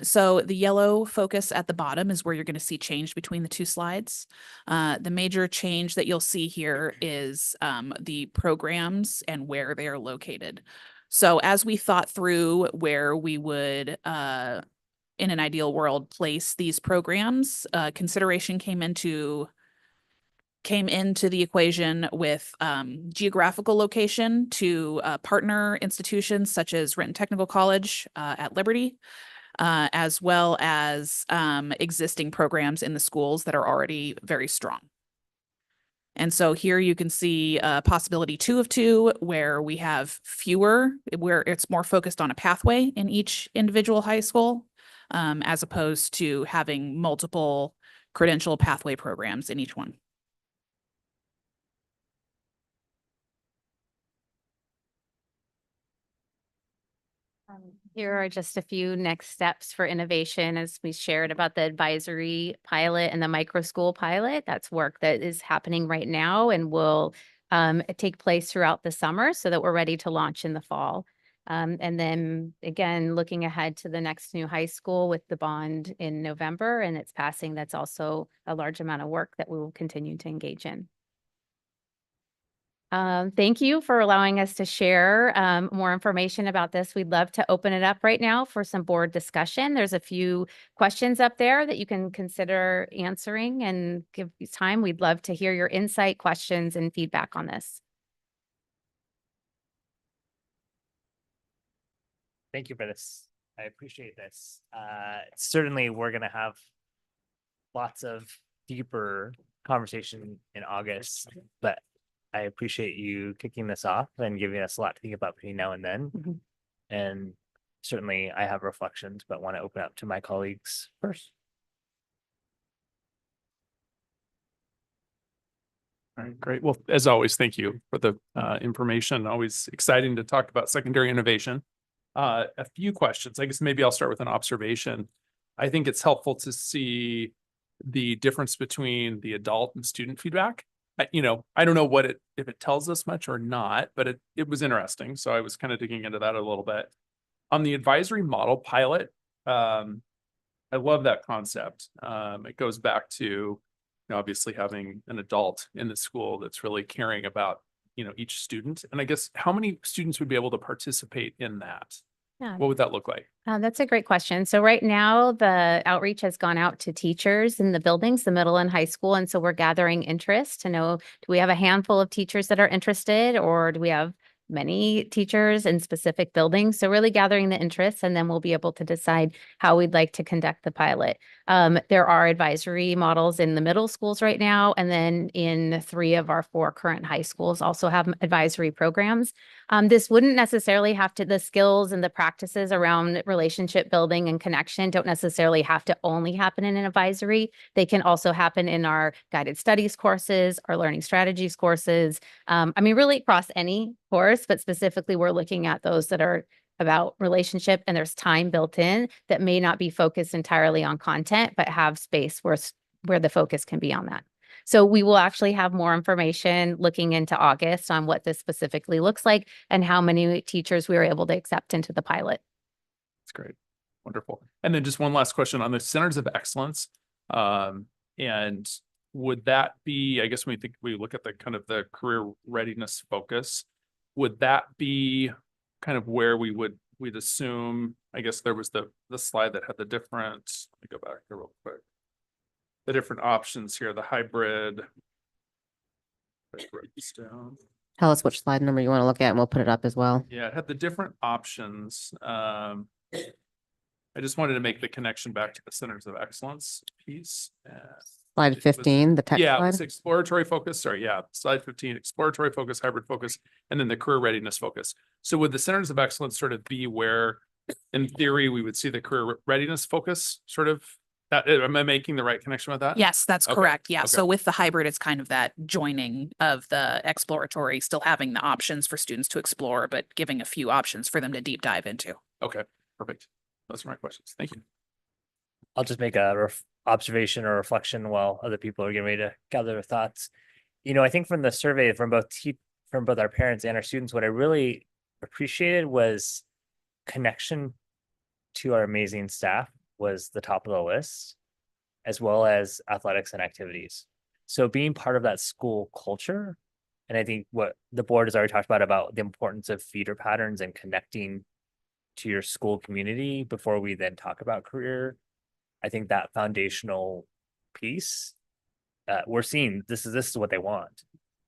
So the yellow focus at the bottom is where you're going to see change between the two slides. The major change that you'll see here is the programs and where they are located. So as we thought through where we would, in an ideal world, place these programs, consideration came into the equation with geographical location to partner institutions such as Renton Technical College at Liberty, as well as existing programs in the schools that are already very strong. And so here you can see possibility 2 of 2, where we have fewer, where it's more focused on a pathway in each individual high school, as opposed to having multiple credential pathway programs in each one. Here are just a few next steps for innovation as we shared about the advisory pilot and the micro school pilot. That's work that is happening right now and will take place throughout the summer so that we're ready to launch in the fall. And then again, looking ahead to the next new high school with the bond in November and its passing, that's also a large amount of work that we will continue to engage in. Thank you for allowing us to share more information about this. We'd love to open it up right now for some board discussion. There's a few questions up there that you can consider answering and give you time. We'd love to hear your insight, questions, and feedback on this. Thank you for this. I appreciate this. Certainly, we're going to have lots of deeper conversation in August, but I appreciate you kicking this off and giving us a lot to think about between now and then. Mm-hmm. And certainly I have reflections, but want to open up to my colleagues first. All right, great. Well, as always, thank you for the information. Always exciting to talk about secondary innovation. A few questions. I guess maybe I'll start with an observation. I think it's helpful to see the difference between the adult and student feedback. I don't know if it tells us much or not, but it was interesting. So I was kind of digging into that a little bit. On the advisory model pilot, I love that concept. It goes back to obviously having an adult in the school that's really caring about each student. And I guess how many students would be able to participate in that? Yeah. What would that look like? That's a great question. So right now, the outreach has gone out to teachers in the buildings, the middle and high school. And so we're gathering interest to know, do we have a handful of teachers that are interested, or do we have many teachers in specific buildings? So really gathering the interest, and then we'll be able to decide how we'd like to conduct the pilot. There are advisory models in the middle schools right now, and then in 3 of our 4 current high schools also have advisory programs. This wouldn't necessarily have to, the skills and the practices around relationship building and connection don't necessarily have to only happen in an advisory. They can also happen in our guided studies courses, our learning strategies courses. Really across any course, but specifically we're looking at those that are about relationship, and there's time built in that may not be focused entirely on content, but have space where the focus can be on that. So we will actually have more information looking into August on what this specifically looks like and how many teachers we were able to accept into the pilot. That's great. Wonderful. And then just one last question on the centers of excellence. And would that be, I guess when we look at the kind of the career readiness focus, would that be kind of where we'd assume, I guess there was the slide that had the different, let me go back here real quick. The different options here, the hybrid. Tell us which slide number you want to look at and we'll put it up as well. Yeah, it had the different options. I just wanted to make the connection back to the centers of excellence piece. Slide 15, the text slide. slide. It's exploratory focus. Sorry, yeah. Slide 15, exploratory focus, hybrid focus, and then the career readiness focus. So would the centers of excellence sort of be where, in theory, we would see the career readiness focus sort of Am I making the right connection with that? Yes, that's Okay, correct. Yeah. okay. So with the hybrid, it's kind of that joining of the exploratory, still having the options for students to explore, but giving a few options for them to deep dive into. Okay, perfect. Those are my questions. Thank you. I'll just make a observation or reflection while other people are getting ready to gather their thoughts. You know, I think from the survey from both our parents and our students, what I really appreciated was connection to our amazing staff was the top of the list, as well as athletics and activities. So being part of that school culture, and I think what the board has already talked about the importance of feeder patterns and connecting to your school community before we then talk about career. I think that foundational piece, we're seeing this is what they want.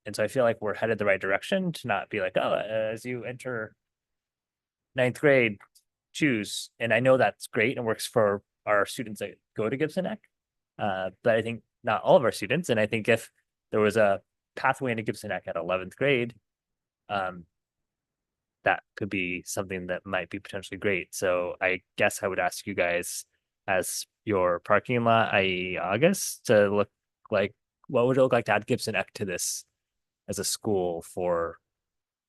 And so I feel like we're headed the right direction to not be like, oh, as you enter ninth grade, choose. And I know that's great and works for our students that go to Gibson Neck. But I think not all of our students. And I think if there was a pathway into Gibson Neck at 11th grade, that could be something that might be potentially great. So I guess I would ask you guys as your parking lot, i.e. August, to look like, what would it look like to add Gibson Neck to this as a school for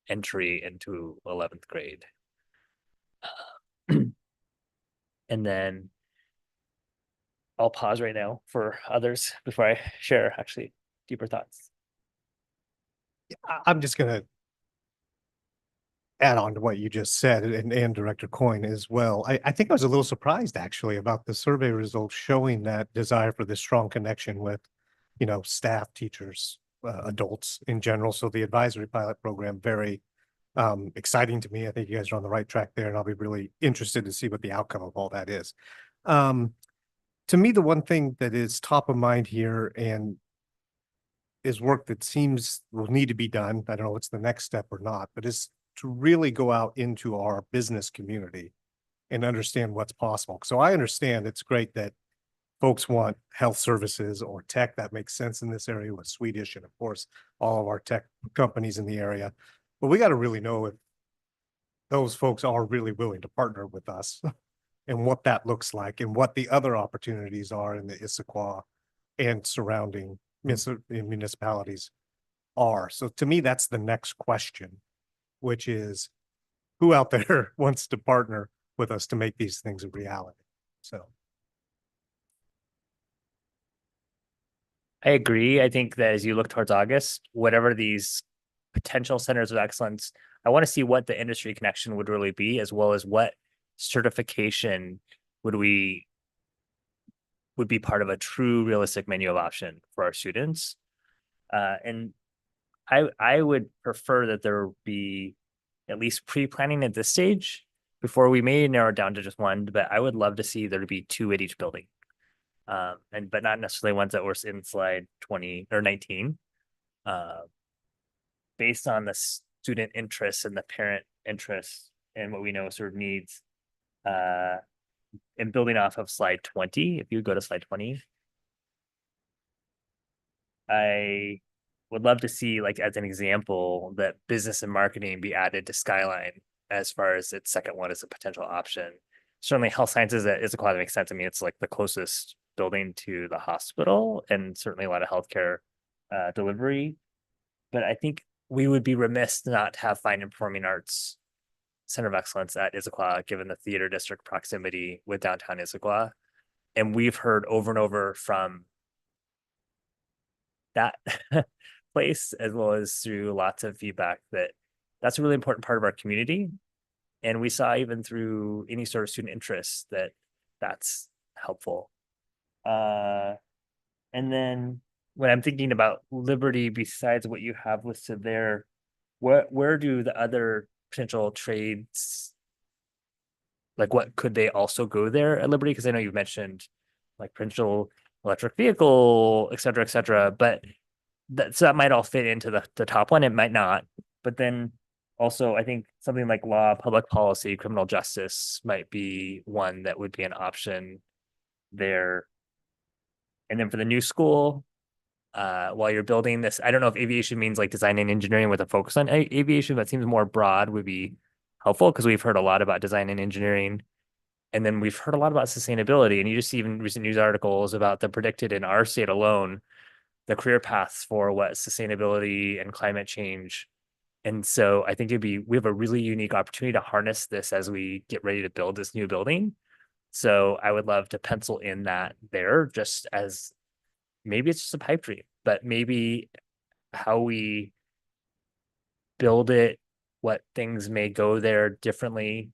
entry into 11th grade? And then I'll pause right now for others before I share actually deeper thoughts. I'm just gonna add on to what you just said and Director Coyne as well. I think I was a little surprised actually about the survey results showing that desire for this strong connection with, you know, staff, teachers, adults in general. So the advisory pilot program, very exciting to me. I think you guys are on the right track there, and I'll be really interested to see what the outcome of all that is. To me, the one thing that is top of mind here and is work that seems will need to be done, I don't know what's the next step or not, but is to really go out into our business community and understand what's possible. So I understand it's great that folks want health services or tech. That makes sense in this area with Swedish and of course, all of our tech companies in the area. But we got to really know if those folks are really willing to partner with us and what that looks like and what the other opportunities are in the Issaquah and surrounding municipalities are. So to me, that's the next question, which is who out there wants to partner with us to make these things a reality? So. I agree. I think that as you look towards August, whatever these potential centers of excellence, I want to see what the industry connection would really be, as well as what certification would be part of a true realistic menu of option for our students. And I would prefer that there be at least pre-planning at this stage before we may narrow it down to just one, but I would love to see there to be 2 at each building. But not necessarily ones that were in slide 20 or 19. Based on the student interests and the parent interests and what we know sort of needs, and building off of slide 20, if you go to slide 20, I would love to see, like, as an example, that business and marketing be added to Skyline as far as its second one as a potential option. Certainly health sciences at Issaquah makes sense. I mean, it's like the closest building to the hospital and certainly a lot of healthcare delivery. But I think we would be remiss not to have fine and performing arts center of excellence at Issaquah, given the theater district proximity with downtown Issaquah. And we've heard over and over from that place, as well as through lots of feedback, that that's a really important part of our community. And we saw even through any sort of student interest that that's helpful. And then when I'm thinking about Liberty, besides what you have listed there, where do the other potential trades, like what could they also go there at Liberty? Because I know you've mentioned like potential electric vehicle, et cetera, but that might all fit into the top one. It might not, but then also I think something like law, public policy, criminal justice might be one that would be an option there. And then for the new school, while you're building this, I don't know if aviation means like design and engineering with a focus on aviation, but seems more broad would be helpful, because we've heard a lot about design and engineering. And then we've heard a lot about sustainability, and you just see even recent news articles about the predicted in our state alone, the career paths for what sustainability and climate change. And so I think we have a really unique opportunity to harness this as we get ready to build this new building. So I would love to pencil in that there, just as maybe it's just a pipe dream, but maybe how we build it, what things may go there differently,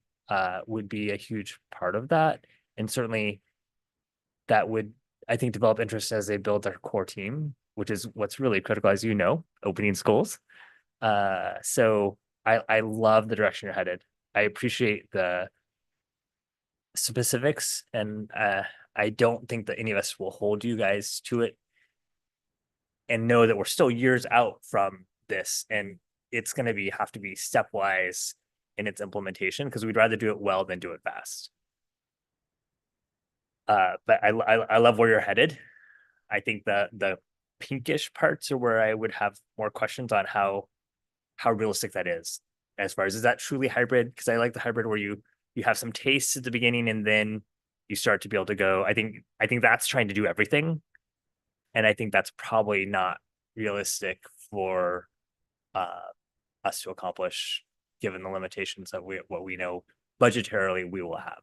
would be a huge part of that. And certainly that would, I think, develop interest as they build their core team, which is what's really critical, as you know, opening schools. So I love the direction you're headed. I appreciate the specifics, and I don't think that any of us will hold you guys to it, and know that we're still years out from this, and it's going to have to be stepwise in its implementation, because we'd rather do it well than do it fast. But I love where you're headed. I think the pinkish parts are where I would have more questions on how realistic that is. As far as, is that truly hybrid? Because I like the hybrid where you have some tastes at the beginning and then you start to be able to go. I think that's trying to do everything, and I think that's probably not realistic for us to accomplish, given the limitations of what we know budgetarily we will have.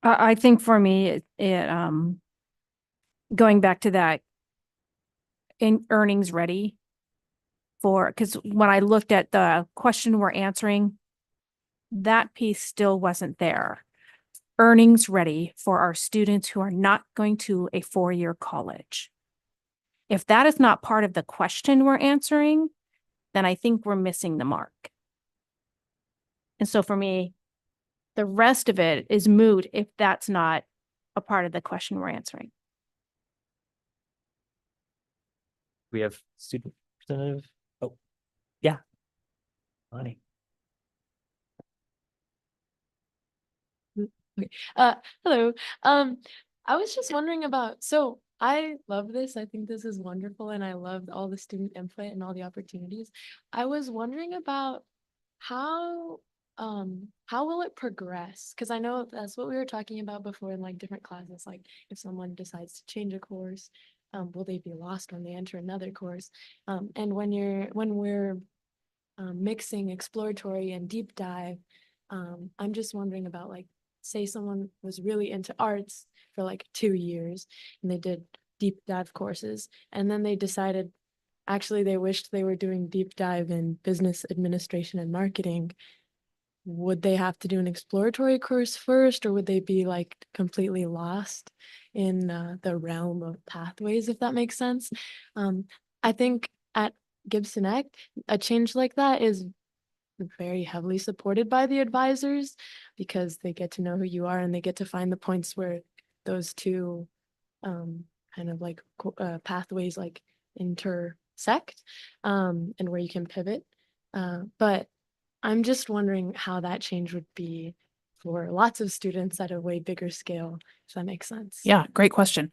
I think for me, going back to that in earnings ready because when I looked at the question we're answering, that piece still wasn't there. Earnings ready for our students who are not going to a 4-year college. If that is not part of the question we're answering, then I think we're missing the mark. And so for me, the rest of it is moot if that's not a part of the question we're answering. We have student representative. Oh, yeah. Lonnie. Okay. Hello. I was just wondering about, so I love this. I think this is wonderful, and I loved all the student input and all the opportunities. I was wondering about how will it progress? Because I know that's what we were talking about before in like different classes. Like if someone decides to change a course, will they be lost when they enter another course? And when we're mixing exploratory and deep dive, I'm just wondering about, like, say someone was really into arts for like 2 years and they did deep dive courses, and then they decided actually they wished they were doing deep dive in business administration and marketing. Would they have to do an exploratory course first, or would they be like completely lost in the realm of pathways, if that makes sense? I think at Gibson Eck, a change like that is very heavily supported by the advisors, because they get to know who you are and they get to find the points where those two kind of like pathways like intersect, and where you can pivot. But I'm just wondering how that change would be for lots of students at a way bigger scale, if that makes sense. Yeah, great question.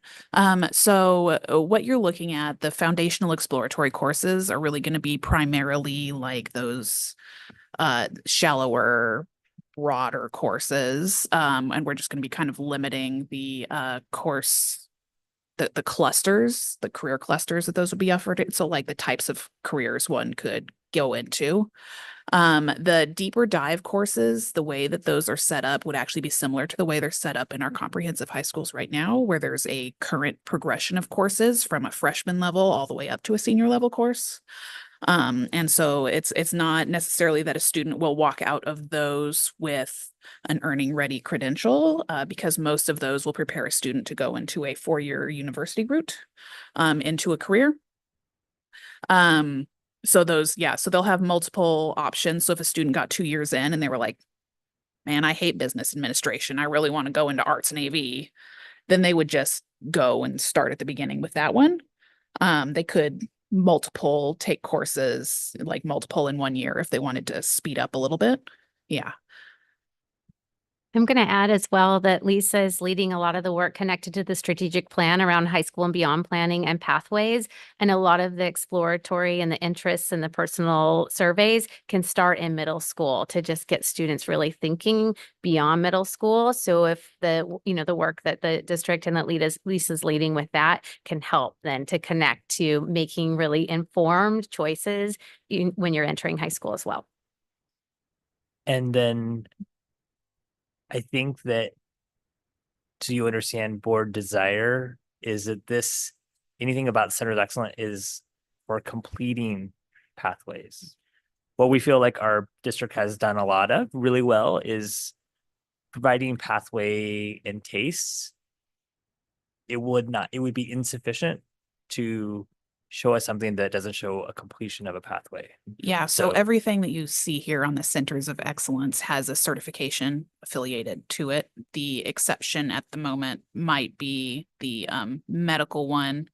So what you're looking at, the foundational exploratory courses are really going to be primarily like those shallower, broader courses. And we're just going to be kind of limiting the course, the clusters, the career clusters that those would be offered. So like the types of careers one could go into. The deeper dive courses, the way that those are set up would actually be similar to the way they're set up in our comprehensive high schools right now, where there's a current progression of courses from a freshman level all the way up to a senior level course. And so it's not necessarily that a student will walk out of those with an earning ready credential, because most of those will prepare a student to go into a 4-year university route, into a career. So they'll have multiple options. So if a student got 2 years in and they were like, man, I hate business administration, I really want to go into arts and AV, then they would just go and start at the beginning with that one. They could take courses, like multiple in 1 year, if they wanted to speed up a little bit. Yeah. I'm going to add as well that Lisa is leading a lot of the work connected to the strategic plan around high school and beyond planning and pathways. And a lot of the exploratory and the interests and the personal surveys can start in middle school to just get students really thinking beyond middle school. So if the work that the district and that Lisa's leading with that can help then to connect to making really informed choices when you're entering high school as well. And then I think that, so you understand board desire is that anything about Center of Excellence is for completing pathways. What we feel like our district has done a lot of really well is providing pathway and tastes. It would be insufficient to show us something that doesn't show a completion of a pathway. Yeah, so everything that you see here on the Centers of Excellence has a certification affiliated to it. The exception at the moment might be the medical one,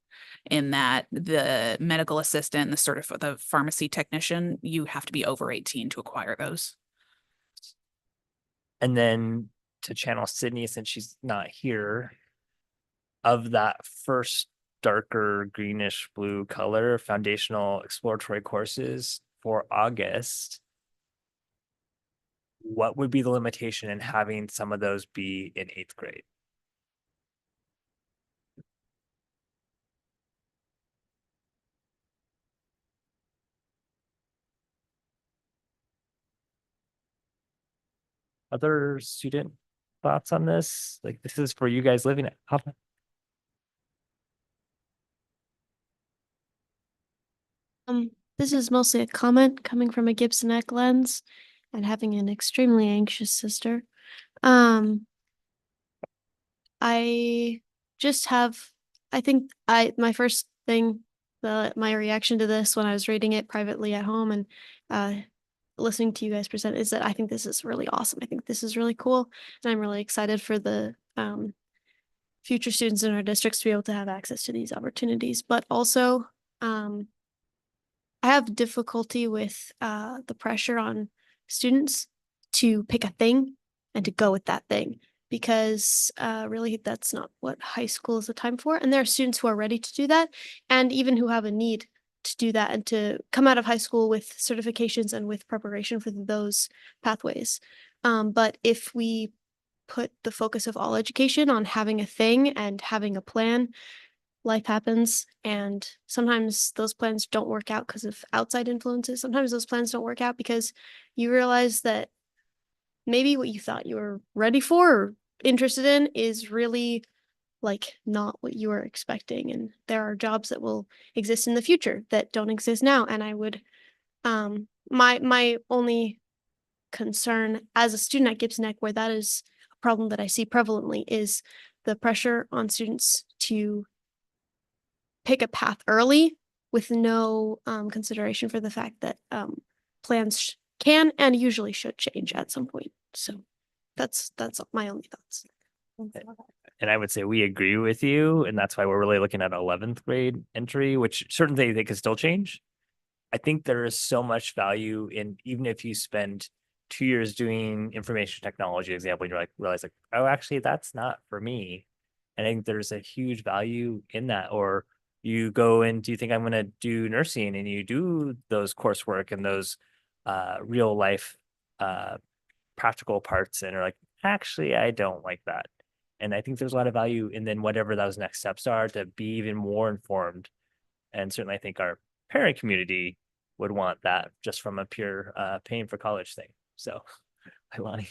in that the medical assistant, the pharmacy technician, you have to be over 18 to acquire those. And then to channel Sydney, since she's not here, of that first darker greenish blue color, foundational exploratory courses for August, what would be the limitation in having some of those be in 8th grade? Other student thoughts on this? Like, this is for you guys living it. This is mostly a comment coming from a Gibson Eck lens and having an extremely anxious sister. I just have, I think my first thing, my reaction to this when I was reading it privately at home and listening to you guys present is that I think this is really awesome. I think this is really cool. And I'm really excited for the future students in our districts to be able to have access to these opportunities. But also, I have difficulty with the pressure on students to pick a thing and to go with that thing, because really that's not what high school is the time for. And there are students who are ready to do that, and even who have a need to do that and to come out of high school with certifications and with preparation for those pathways. But if we put the focus of all education on having a thing and having a plan, life happens, and sometimes those plans don't work out because of outside influences. Sometimes those plans don't work out because you realize that maybe what you thought you were ready for or interested in is really like not what you were expecting. And there are jobs that will exist in the future that don't exist now. And I would, my only concern as a student at Gibson Eck, where that is a problem that I see prevalently, is the pressure on students to pick a path early with no consideration for the fact that plans can and usually should change at some point. So that's my only thoughts. And I would say we agree with you, and that's why we're really looking at 11th grade entry, which certainly they could still change. I think there is so much value in, even if you spend 2 years doing information technology example, and you're like, realize like, oh, actually, that's not for me. And I think there's a huge value in that. Or you go and do you think I'm going to do nursing, and you do those coursework and those real life practical parts, and are like, actually, I don't like that. And I think there's a lot of value in then whatever those next steps are to be even more informed. And certainly I think our parent community would want that just from a pure paying for college thing. So, hi, Lonnie.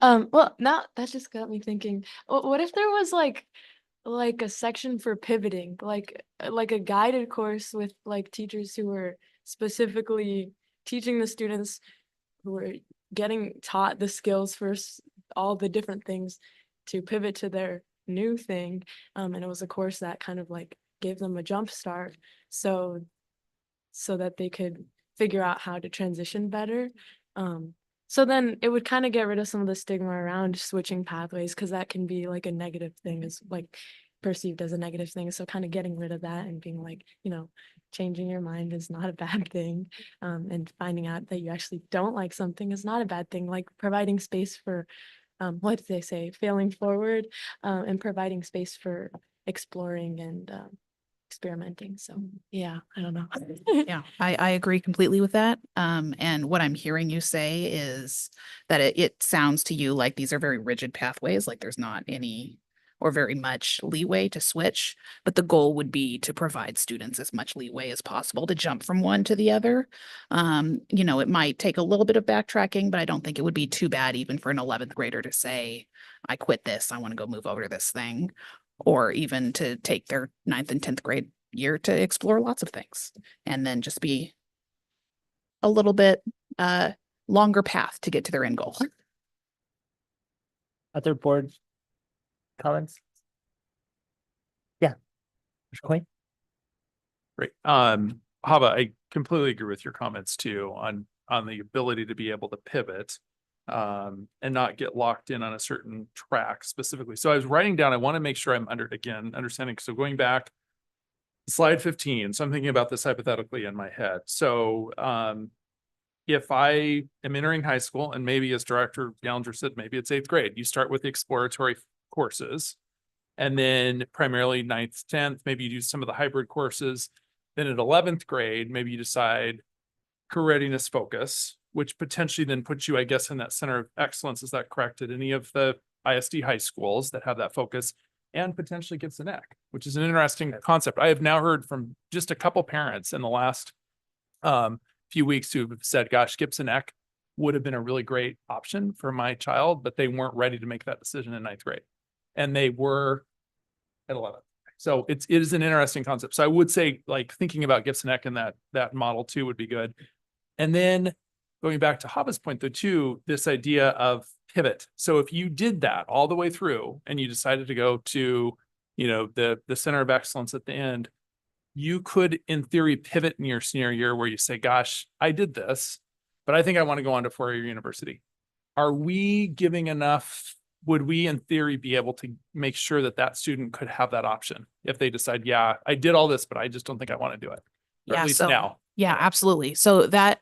Well, now that just got me thinking, what if there was like a section for pivoting, like a guided course with like teachers who were specifically teaching the students who were getting taught the skills for all the different things to pivot to their new thing. And it was a course that kind of like gave them a jump start so that they could figure out how to transition better. So then it would kind of get rid of some of the stigma around switching pathways, because that can be like a negative thing, is like perceived as a negative thing. So kind of getting rid of that and being like, changing your mind is not a bad thing. And finding out that you actually don't like something is not a bad thing. Like providing space for, what did they say? Failing forward, and providing space for exploring and experimenting. So yeah, I don't know. Yeah, I agree completely with that. And what I'm hearing you say is that it sounds to you like these are very rigid pathways, like there's not any or very much leeway to switch, but the goal would be to provide students as much leeway as possible to jump from one to the other. It might take a little bit of backtracking, but I don't think it would be too bad even for an 11th grader to say, I quit this, I want to go move over to this thing, or even to take their 9th and 10th grade year to explore lots of things and then just be a little bit longer path to get to their end goal. Other board comments? Yeah. Mr. Coyne? Great. Hava, I completely agree with your comments too on the ability to be able to pivot and not get locked in on a certain track specifically. So I was writing down, I want to make sure I'm understanding. So going back slide 15. So I'm thinking about this hypothetically in my head. So if I am entering high school, and maybe as Director Gallinger said, maybe it's 8th grade, you start with the exploratory courses, and then primarily 9th, 10th, maybe you do some of the hybrid courses. Then at 11th grade, maybe you decide career readiness focus, which potentially then puts you, I guess, in that center of excellence. Is that correct? At any of the ISD high schools that have that focus, and potentially gets an EC, which is an interesting concept. I have now heard from just a couple parents in the last few weeks who have said, gosh, Gibson EC would have been a really great option for my child, but they weren't ready to make that decision in 9th grade. And they were at 11th. So it is an interesting concept. So I would say, like, thinking about Gibson EC and that model too would be good. And then going back to Hava's point though, too, this idea of pivot. So if you did that all the way through and you decided to go to, the center of excellence at the end, you could, in theory, pivot in your senior year where you say, gosh, I did this, but I think I want to go on to four-year university. Are we giving enough? Would we, in theory, be able to make sure that that student could have that option if they decide, yeah, I did all this, but I just don't think I want to do it? Or at least now. Yeah, absolutely. So that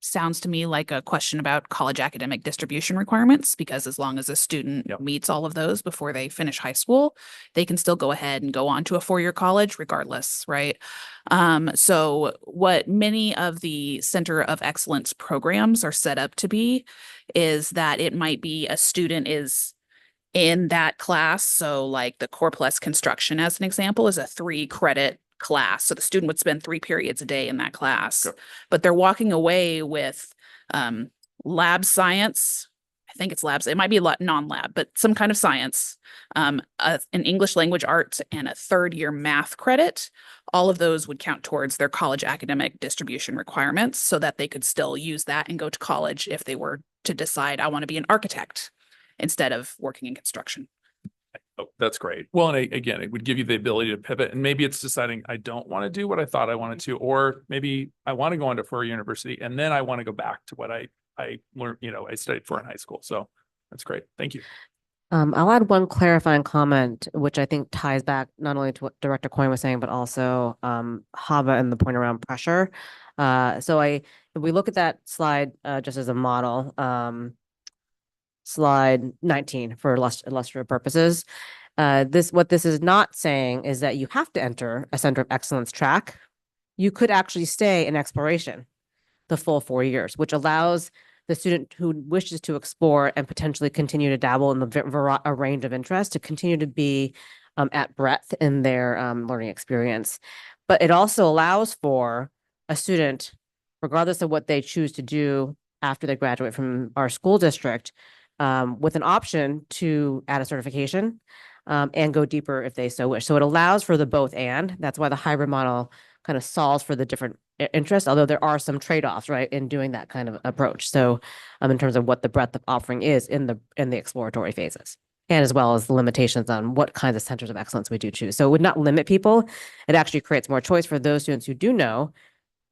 sounds to me like a question about college academic distribution requirements, because as long as a student meets all of those before they finish high school, they can still go ahead and go on to a four-year college regardless, right? So what many of the Center of Excellence programs are set up to be is that it might be a student is in that class. So like the Core Plus construction, as an example, is a 3-credit class. So the student would spend 3 periods a day in that class, but they're walking away with lab science. I think it's labs. It might be non-lab, but some kind of science, an English language arts, and a 3rd-year math credit. All of those would count towards their college academic distribution requirements so that they could still use that and go to college if they were to decide, I want to be an architect instead of working in construction. Oh, that's great. Well, and again, it would give you the ability to pivot, and maybe it's deciding I don't want to do what I thought I wanted to, or maybe I want to go on to four-year university and then I want to go back to what I learned, I studied for in high school. So that's great. Thank you. I'll add one clarifying comment, which I think ties back not only to what Director Coyne was saying, but also Hava and the point around pressure. If we look at that slide just as a model, slide 19 for illustrative purposes. What this is not saying is that you have to enter a center of excellence track. You could actually stay in exploration the full 4 years, which allows the student who wishes to explore and potentially continue to dabble in a range of interest to continue to be at breadth in their learning experience. But it also allows for a student, regardless of what they choose to do after they graduate from our school district, with an option to add a certification and go deeper if they so wish. So it allows for the both and. That's why the hybrid model kind of solves for the different interests, although there are some trade-offs, right, in doing that kind of approach. So in terms of what the breadth of offering is in the exploratory phases, and as well as the limitations on what kinds of centers of excellence we do choose. So it would not limit people. It actually creates more choice for those students who do know.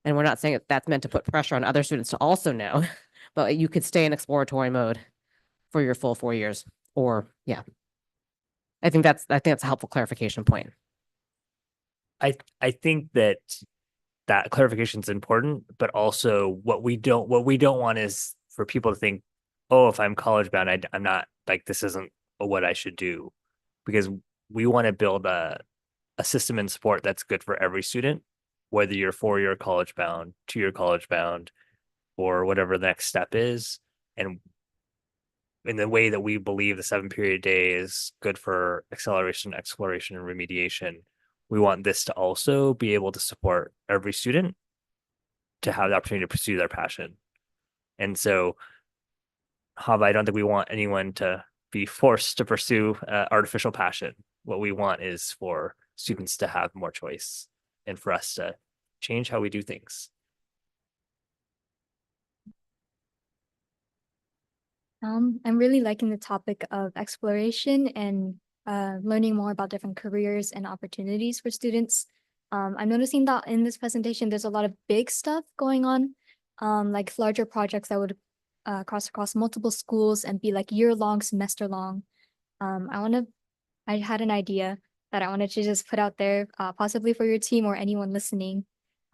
And we're not saying that that's meant to put pressure on other students to also know, but you could stay in exploratory mode for your full 4 years, or yeah. I think that's a helpful clarification point. I think that clarification is important, but also what we don't want is for people to think, oh, if I'm college bound, I'm not, like, this isn't what I should do, because we want to build a system and support that's good for every student, whether you're 4-year college bound, 2-year college bound, or whatever the next step is. And in the way that we believe the 7-period day is good for acceleration, exploration, and remediation, we want this to also be able to support every student to have the opportunity to pursue their passion. And so, I don't think we want anyone to be forced to pursue artificial passion. What we want is for students to have more choice and for us to change how we do things. I'm really liking the topic of exploration and learning more about different careers and opportunities for students. I'm noticing that in this presentation, there's a lot of big stuff going on, like larger projects that would cross across multiple schools and be like year-long, semester-long. I had an idea that I wanted to just put out there, possibly for your team or anyone listening.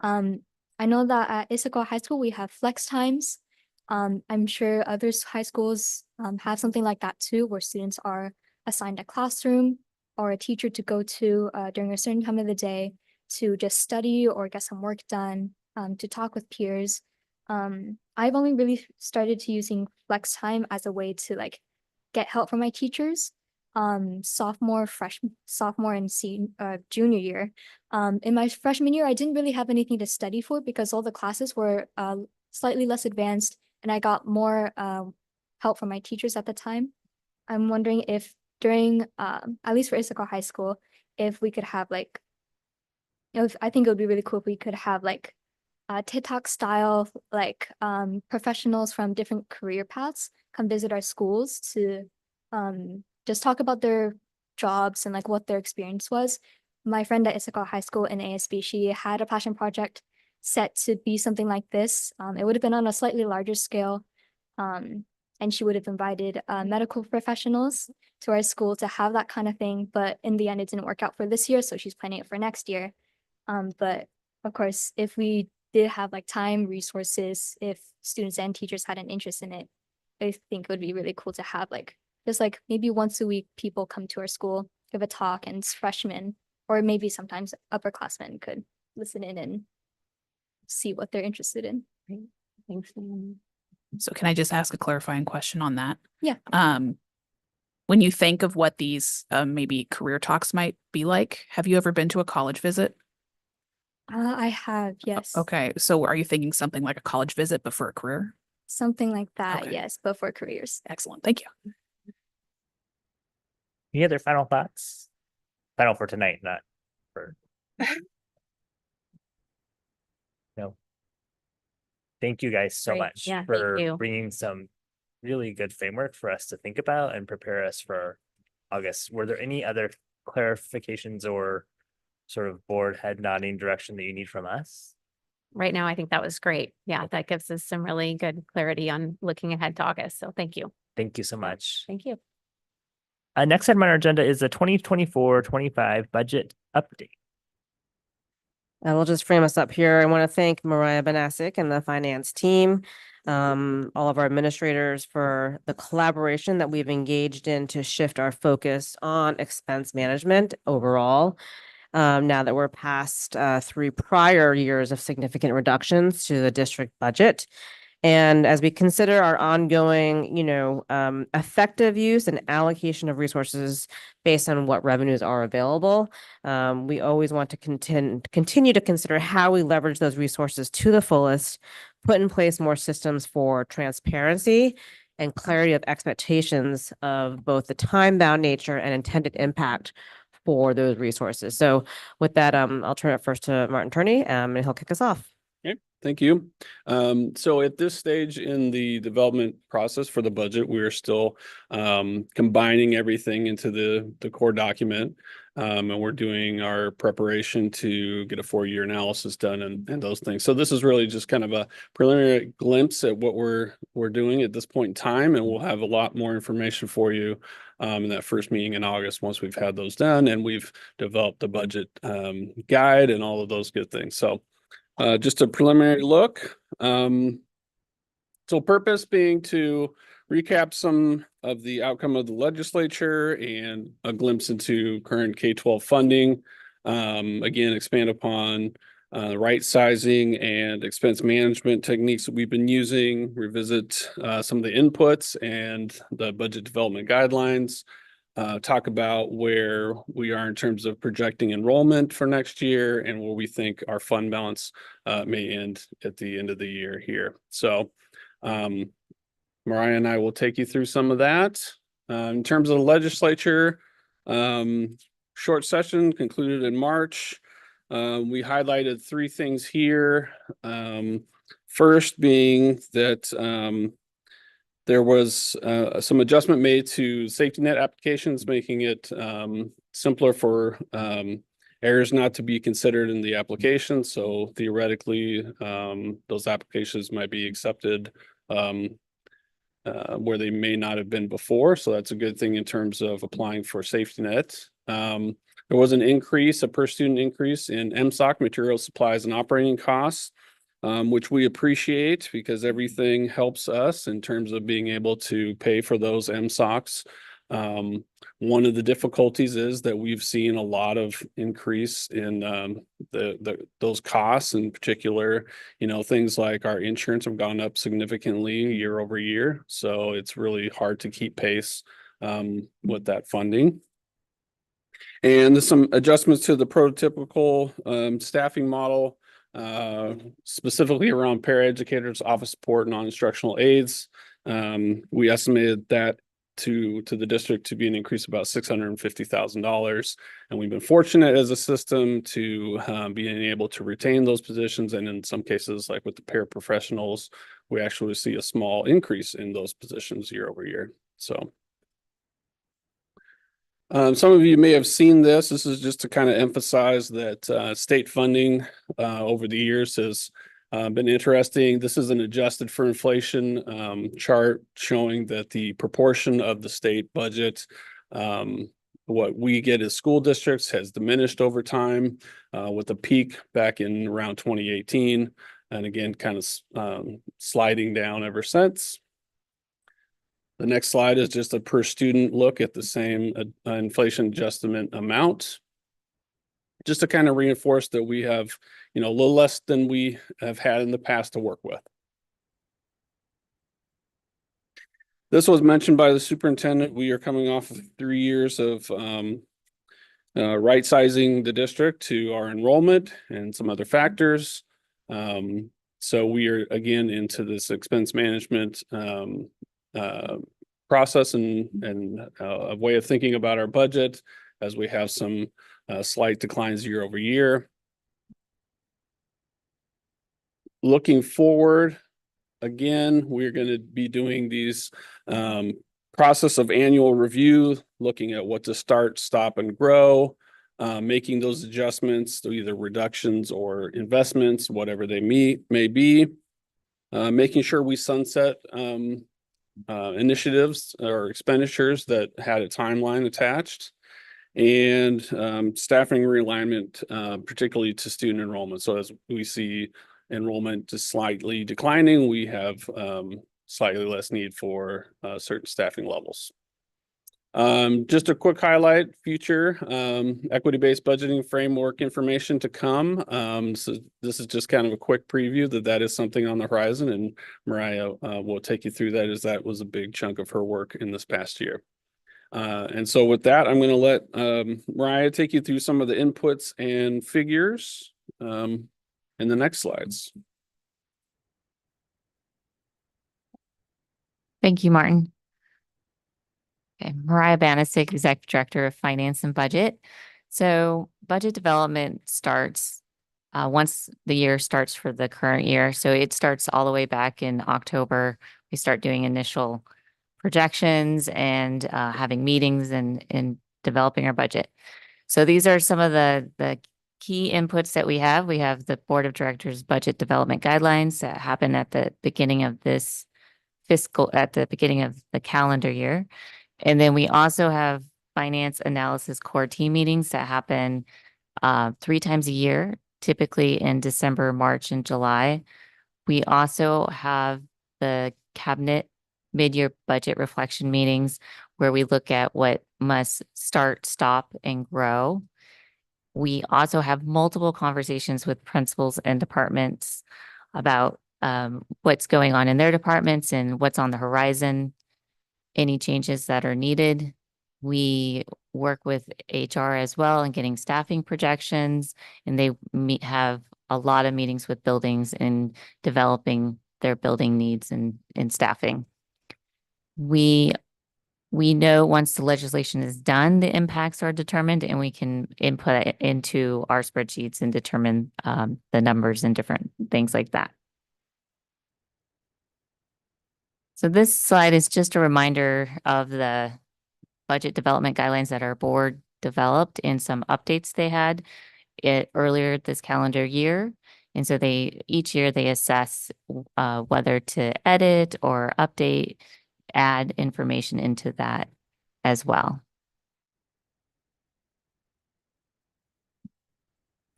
I know that at Issaquah High School, we have flex times. I'm sure other high schools have something like that too, where students are assigned a classroom or a teacher to go to during a certain time of the day to just study or get some work done, to talk with peers. I've only really started to using flex time as a way to like get help from my teachers. Sophomore and junior year. In my freshman year, I didn't really have anything to study for because all the classes were slightly less advanced, and I got more help from my teachers at the time. I'm wondering if during, at least for Issaquah High School, if we could have like, I think it would be really cool if we could have like TikTok style, like professionals from different career paths come visit our schools to just talk about their jobs and like what their experience was. My friend at Issaquah High School in ASB, she had a passion project set to be something like this. It would have been on a slightly larger scale. And she would have invited medical professionals to our school to have that kind of thing. But in the end, it didn't work out for this year. So she's planning it for next year. But of course, if we did have like time, resources, if students and teachers had an interest in it, I think it would be really cool to have like, just like maybe once a week, people come to our school, give a talk, and freshmen, or maybe sometimes upperclassmen could listen in and see what they're interested in. Right. Thanks. So can I just ask a clarifying question on that? Yeah. When you think of what these maybe career talks might be like, have you ever been to a college visit? I have, yes. Okay, so are you thinking something like a college visit, but for a career? Something like that, Okay. yes, but for careers. Excellent, thank you. Any other final thoughts? Final for tonight, not for. No. Thank you guys so Great. much Yeah, for thank you. bringing some really good framework for us to think about and prepare us for August. Were there any other clarifications or sort of board head nodding direction that you need from us? Right now, I think that was great. Yeah, that gives us some really good clarity on looking ahead to August. So thank you. Thank you so much. Thank you. Next item on our agenda is the 2024-25 budget update. And we'll just frame us up here. I want to thank Mariah Banasic and the finance team, all of our administrators for the collaboration that we've engaged in to shift our focus on expense management overall. Now that we're past 3 prior years of significant reductions to the district budget. And as we consider our ongoing, effective use and allocation of resources based on what revenues are available, we always want to continue to consider how we leverage those resources to the fullest, put in place more systems for transparency and clarity of expectations of both the time-bound nature and intended impact for those resources. So with that, I'll turn it first to Martin Turney, and he'll kick us off. Okay, thank you. So at this stage in the development process for the budget, we are still combining everything into the core document. And we're doing our preparation to get a 4-year analysis done and those things. So this is really just kind of a preliminary glimpse at what we're doing at this point in time, and we'll have a lot more information for you in that first meeting in August, once we've had those done and we've developed the budget guide and all of those good things. So just a preliminary look. So purpose being to recap some of the outcome of the legislature and a glimpse into current K-12 funding. Again, expand upon right sizing and expense management techniques that we've been using, revisit some of the inputs and the budget development guidelines, talk about where we are in terms of projecting enrollment for next year and where we think our fund balance may end at the end of the year here. So Mariah and I will take you through some of that. In terms of the legislature, short session concluded in March. We highlighted three things here. First being that there was some adjustment made to safety net applications, making it simpler for errors not to be considered in the application. So theoretically, those applications might be accepted where they may not have been before. So that's a good thing in terms of applying for safety net. There was an increase, a per student increase in MSOC, material supplies and operating costs, which we appreciate because everything helps us in terms of being able to pay for those MSOCs. One of the difficulties is that we've seen a lot of increase in those costs, in particular, things like our insurance have gone up significantly year over year. So it's really hard to keep pace with that funding. And there's some adjustments to the prototypical staffing model, specifically around paraeducators, office support, non-instructional aides. We estimated that to the district to be an increase of about $650,000. And we've been fortunate as a system to being able to retain those positions. And in some cases, like with the paraprofessionals, we actually see a small increase in those positions year over year. So some of you may have seen this. This is just to kind of emphasize that state funding over the years has been interesting. This is an adjusted for inflation chart showing that the proportion of the state budget, what we get as school districts, has diminished over time with a peak back in around 2018. And again, kind of sliding down ever since. The next slide is just a per student look at the same inflation adjustment amount. Just to kind of reinforce that we have, a little less than we have had in the past to work with. This was mentioned by the superintendent. We are coming off of 3 years of right sizing the district to our enrollment and some other factors. So we are again into this expense management process and a way of thinking about our budget as we have some slight declines year over year. Looking forward, again, we're going to be doing these process of annual review, looking at what to start, stop, and grow, making those adjustments to either reductions or investments, whatever they may be, making sure we sunset initiatives or expenditures that had a timeline attached, and staffing realignment, particularly to student enrollment. So as we see enrollment just slightly declining, we have slightly less need for certain staffing levels. Just a quick highlight, future equity-based budgeting framework information to come. So this is just kind of a quick preview that is something on the horizon, and Mariah will take you through that, as that was a big chunk of her work in this past year. And so with that, I'm going to let Mariah take you through some of the inputs and figures in the next slides. Thank you, Martin. Okay, Mariah Banasik, Executive Director of Finance and Budget. So budget development starts once the year starts for the current year. So it starts all the way back in October. We start doing initial projections and having meetings and developing our budget. So these are some of the key inputs that we have. We have the Board of Directors Budget Development Guidelines that happen at the beginning of this at the beginning of the calendar year. And then we also have finance analysis core team meetings that happen 3 times a year, typically in December, March, and July. We also have the cabinet mid-year budget reflection meetings where we look at what must start, stop, and grow. We also have multiple conversations with principals and departments about what's going on in their departments and what's on the horizon, any changes that are needed. We work with HR as well in getting staffing projections, and they have a lot of meetings with buildings in developing their building needs and staffing. We know once the legislation is done, the impacts are determined, and we can input it into our spreadsheets and determine the numbers and different things like that. So this slide is just a reminder of the budget development guidelines that our board developed and some updates they had earlier this calendar year. And so each year they assess whether to edit or update, add information into that as well.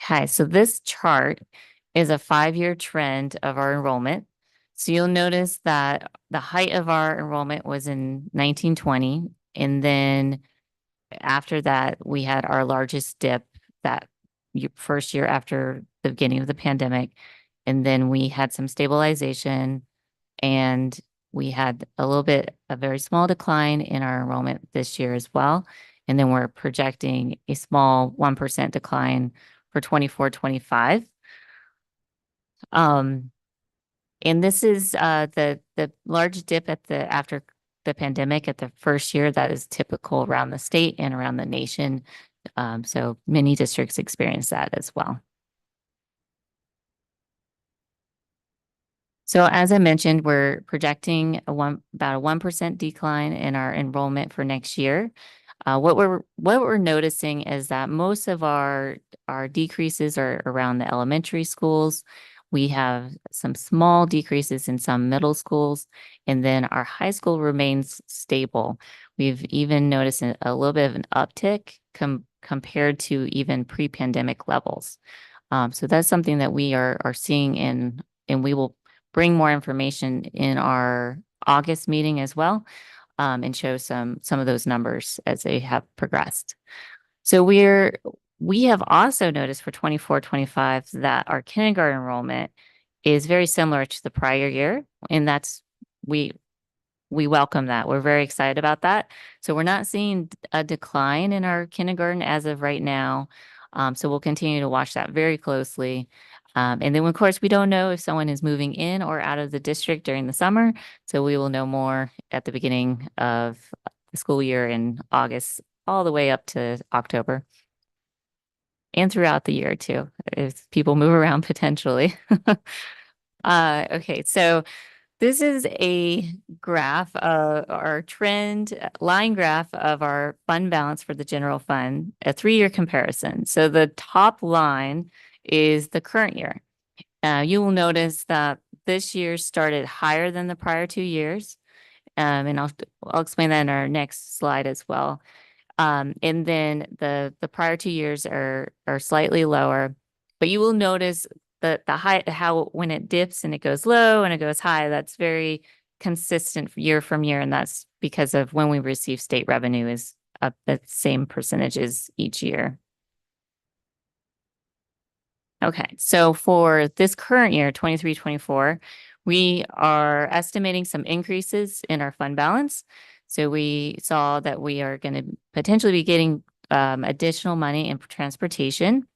Okay, so this chart is a 5-year trend of our enrollment. So you'll notice that the height of our enrollment was in 1920. And then after that, we had our largest dip that first year after the beginning of the pandemic. And then we had some stabilization, and we had a very small decline in our enrollment this year as well. And then we're projecting a small 1% decline for 24-25. And this is the large dip after the pandemic at the first year that is typical around the state and around the nation. So many districts experience that as well. So as I mentioned, we're projecting about a 1% decline in our enrollment for next year. What we're noticing is that most of our decreases are around the elementary schools. We have some small decreases in some middle schools, and then our high school remains stable. We've even noticed a little bit of an uptick compared to even pre-pandemic levels. So that's something that we are seeing and we will bring more information in our August meeting as well, and show some of those numbers as they have progressed. So we have also noticed for 24-25 that our kindergarten enrollment is very similar to the prior year, and we welcome that. We're very excited about that. So we're not seeing a decline in our kindergarten as of right now. So we'll continue to watch that very closely. And then, of course, we don't know if someone is moving in or out of the district during the summer. So we will know more at the beginning of the school year in August, all the way up to October. And throughout the year, too, if people move around potentially. Okay, so this is a graph of our trend line graph of our fund balance for the general fund, a 3-year comparison. So the top line is the current year. You will notice that this year started higher than the prior 2 years. And I'll explain that in our next slide as well. And then the prior 2 years are slightly lower, but you will notice that the high, how when it dips and it goes low and it goes high, that's very consistent year from year. And that's because of when we receive state revenue is up the same percentages each year. Okay, so for this current year, 23-24, we are estimating some increases in our fund balance. So we saw that we are going to potentially be getting additional money in transportation.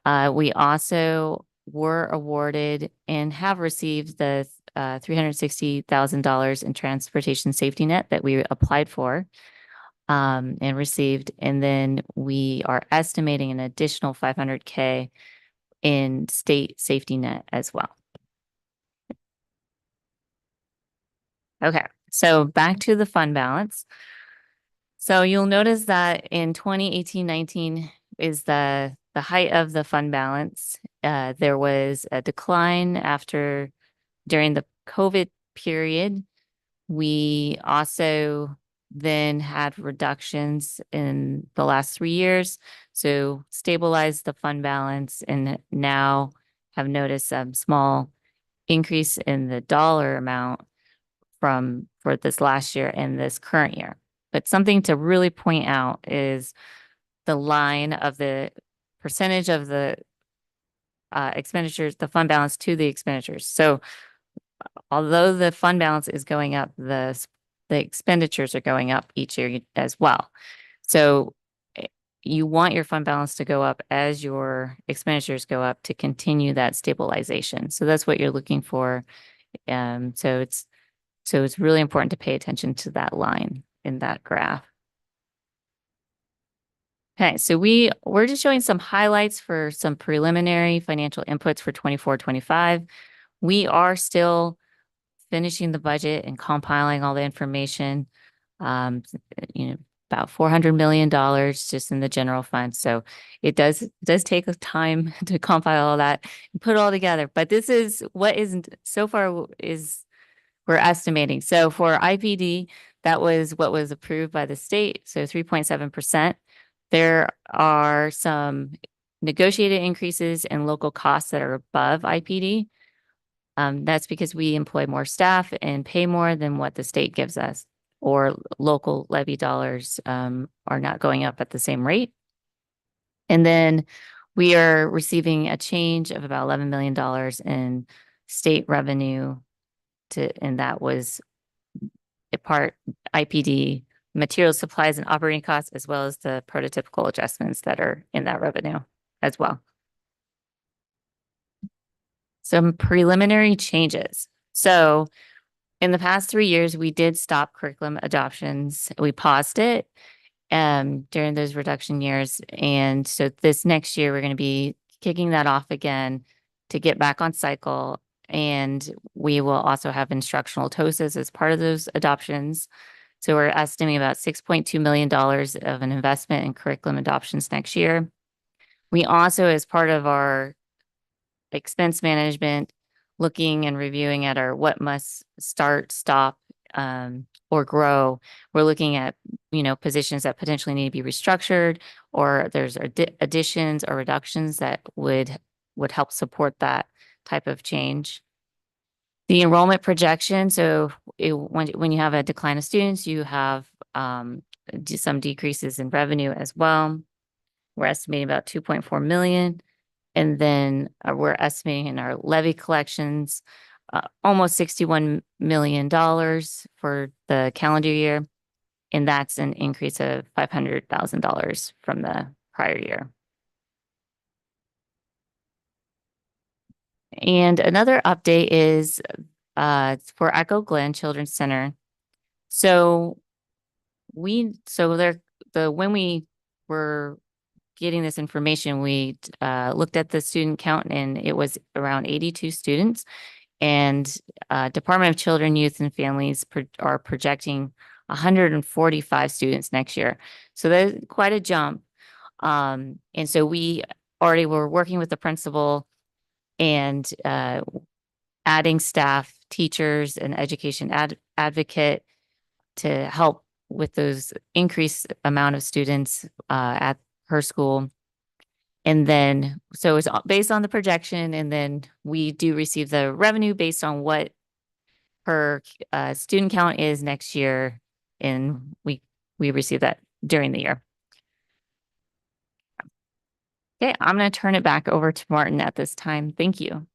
We also were awarded and have received the $360,000 in transportation safety net that we applied for and received. And then we are estimating an additional $500K in state safety net as well. Okay, so back to the fund balance. So you'll notice that in 2018-19 is the height of the fund balance. There was a decline during the COVID period. We also then had reductions in the last 3 years. So stabilized the fund balance and now have noticed some small increase in the dollar amount for this last year and this current year. But something to really point out is the line of the percentage of the expenditures, the fund balance to the expenditures. So although the fund balance is going up, the expenditures are going up each year as well. So you want your fund balance to go up as your expenditures go up to continue that stabilization. So that's what you're looking for. So it's really important to pay attention to that line in that graph. Okay, so we're just showing some highlights for some preliminary financial inputs for 24-25. We are still finishing the budget and compiling all the information. About $400 million just in the general fund. So it does take time to compile all that and put it all together. But this is what isn't so far is we're estimating. So for IPD, that was what was approved by the state. So 3.7%. There are some negotiated increases in local costs that are above IPD. That's because we employ more staff and pay more than what the state gives us, or local levy dollars are not going up at the same rate. And then we are receiving a change of about $11 million in state revenue and that was a part IPD, material supplies and operating costs, as well as the prototypical adjustments that are in that revenue as well. Some preliminary changes. So in the past 3 years, we did stop curriculum adoptions. We paused it during those reduction years. And so this next year, we're going to be kicking that off again to get back on cycle. And we will also have instructional TOSAs as part of those adoptions. So we're estimating about $6.2 million of an investment in curriculum adoptions next year. We also, as part of our expense management, looking and reviewing at our what must start, stop, or grow. We're looking at, positions that potentially need to be restructured, or there's additions or reductions that would help support that type of change. The enrollment projection. So when you have a decline of students, you have some decreases in revenue as well. We're estimating about 2.4 million. And then we're estimating in our levy collections, almost $61 million for the calendar year. And that's an increase of $500,000 from the prior year. And another update is for Echo Glen Children's Center. So when we were getting this information, we looked at the student count and it was around 82 students. And Department of Children, Youth and Families are projecting 145 students next year. So that's quite a jump. And so we already were working with the principal and adding staff, teachers, and education advocate to help with those increased amount of students at her school. And then, so it's based on the projection, and then we do receive the revenue based on what her student count is next year, and we receive that during the year. Okay, I'm going to turn it back over to Martin at this time. Thank you.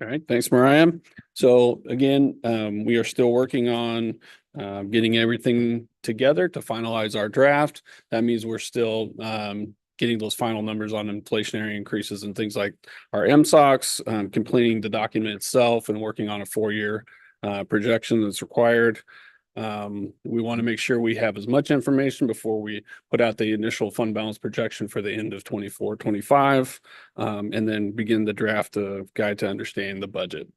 All right, thanks, Mariah. So again, we are still working on getting everything together to finalize our draft. That means we're still getting those final numbers on inflationary increases and things like our MSOCs, completing the document itself and working on a 4-year projection that's required. We want to make sure we have as much information before we put out the initial fund balance projection for the end of 24-25, and then begin the draft of guide to understanding the budget.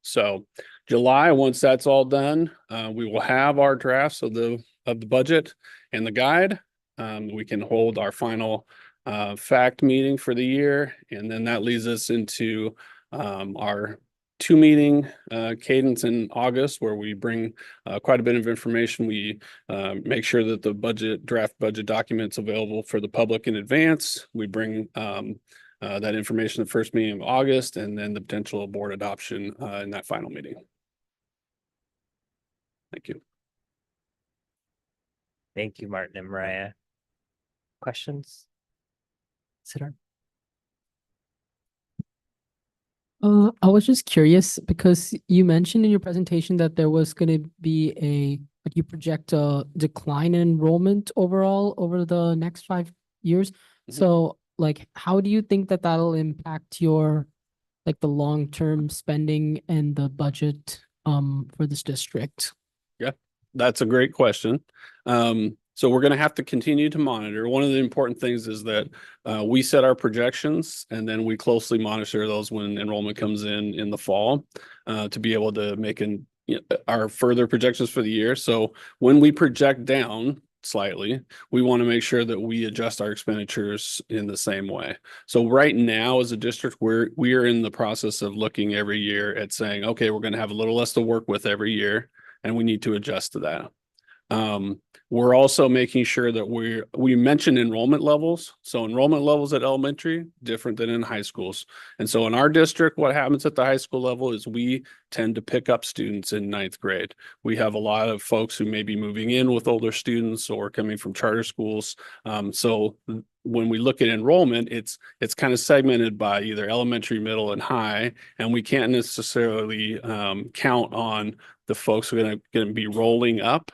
So July, once that's all done, we will have our drafts of the budget and the guide. We can hold our final fact meeting for the year, and then that leads us into our two-meeting cadence in August where we bring quite a bit of information. We make sure that the draft budget document's available for the public in advance. We bring that information the first meeting of August, and then the potential board adoption in that final meeting. Thank you. Thank you, Martin and Mariah. Questions? Sidar? I was just curious because you mentioned in your presentation that there was going to be like you project a decline in enrollment overall over the next 5 years. So like, how do you think that that'll impact your, like the long-term spending and the budget for this district? Yeah, that's a great question. So we're going to have to continue to monitor. One of the important things is that we set our projections and then we closely monitor those when enrollment comes in the fall to be able to make our further projections for the year. So when we project down slightly, we want to make sure that we adjust our expenditures in the same way. So right now as a district, we are in the process of looking every year at saying, okay, we're going to have a little less to work with every year and we need to adjust to that. We're also making sure that we mention enrollment levels. So enrollment levels at elementary, different than in high schools. And so in our district, what happens at the high school level is we tend to pick up students in 9th grade. We have a lot of folks who may be moving in with older students or coming from charter schools. So when we look at enrollment, it's kind of segmented by either elementary, middle, and high, and we can't necessarily count on the folks who are going to be rolling up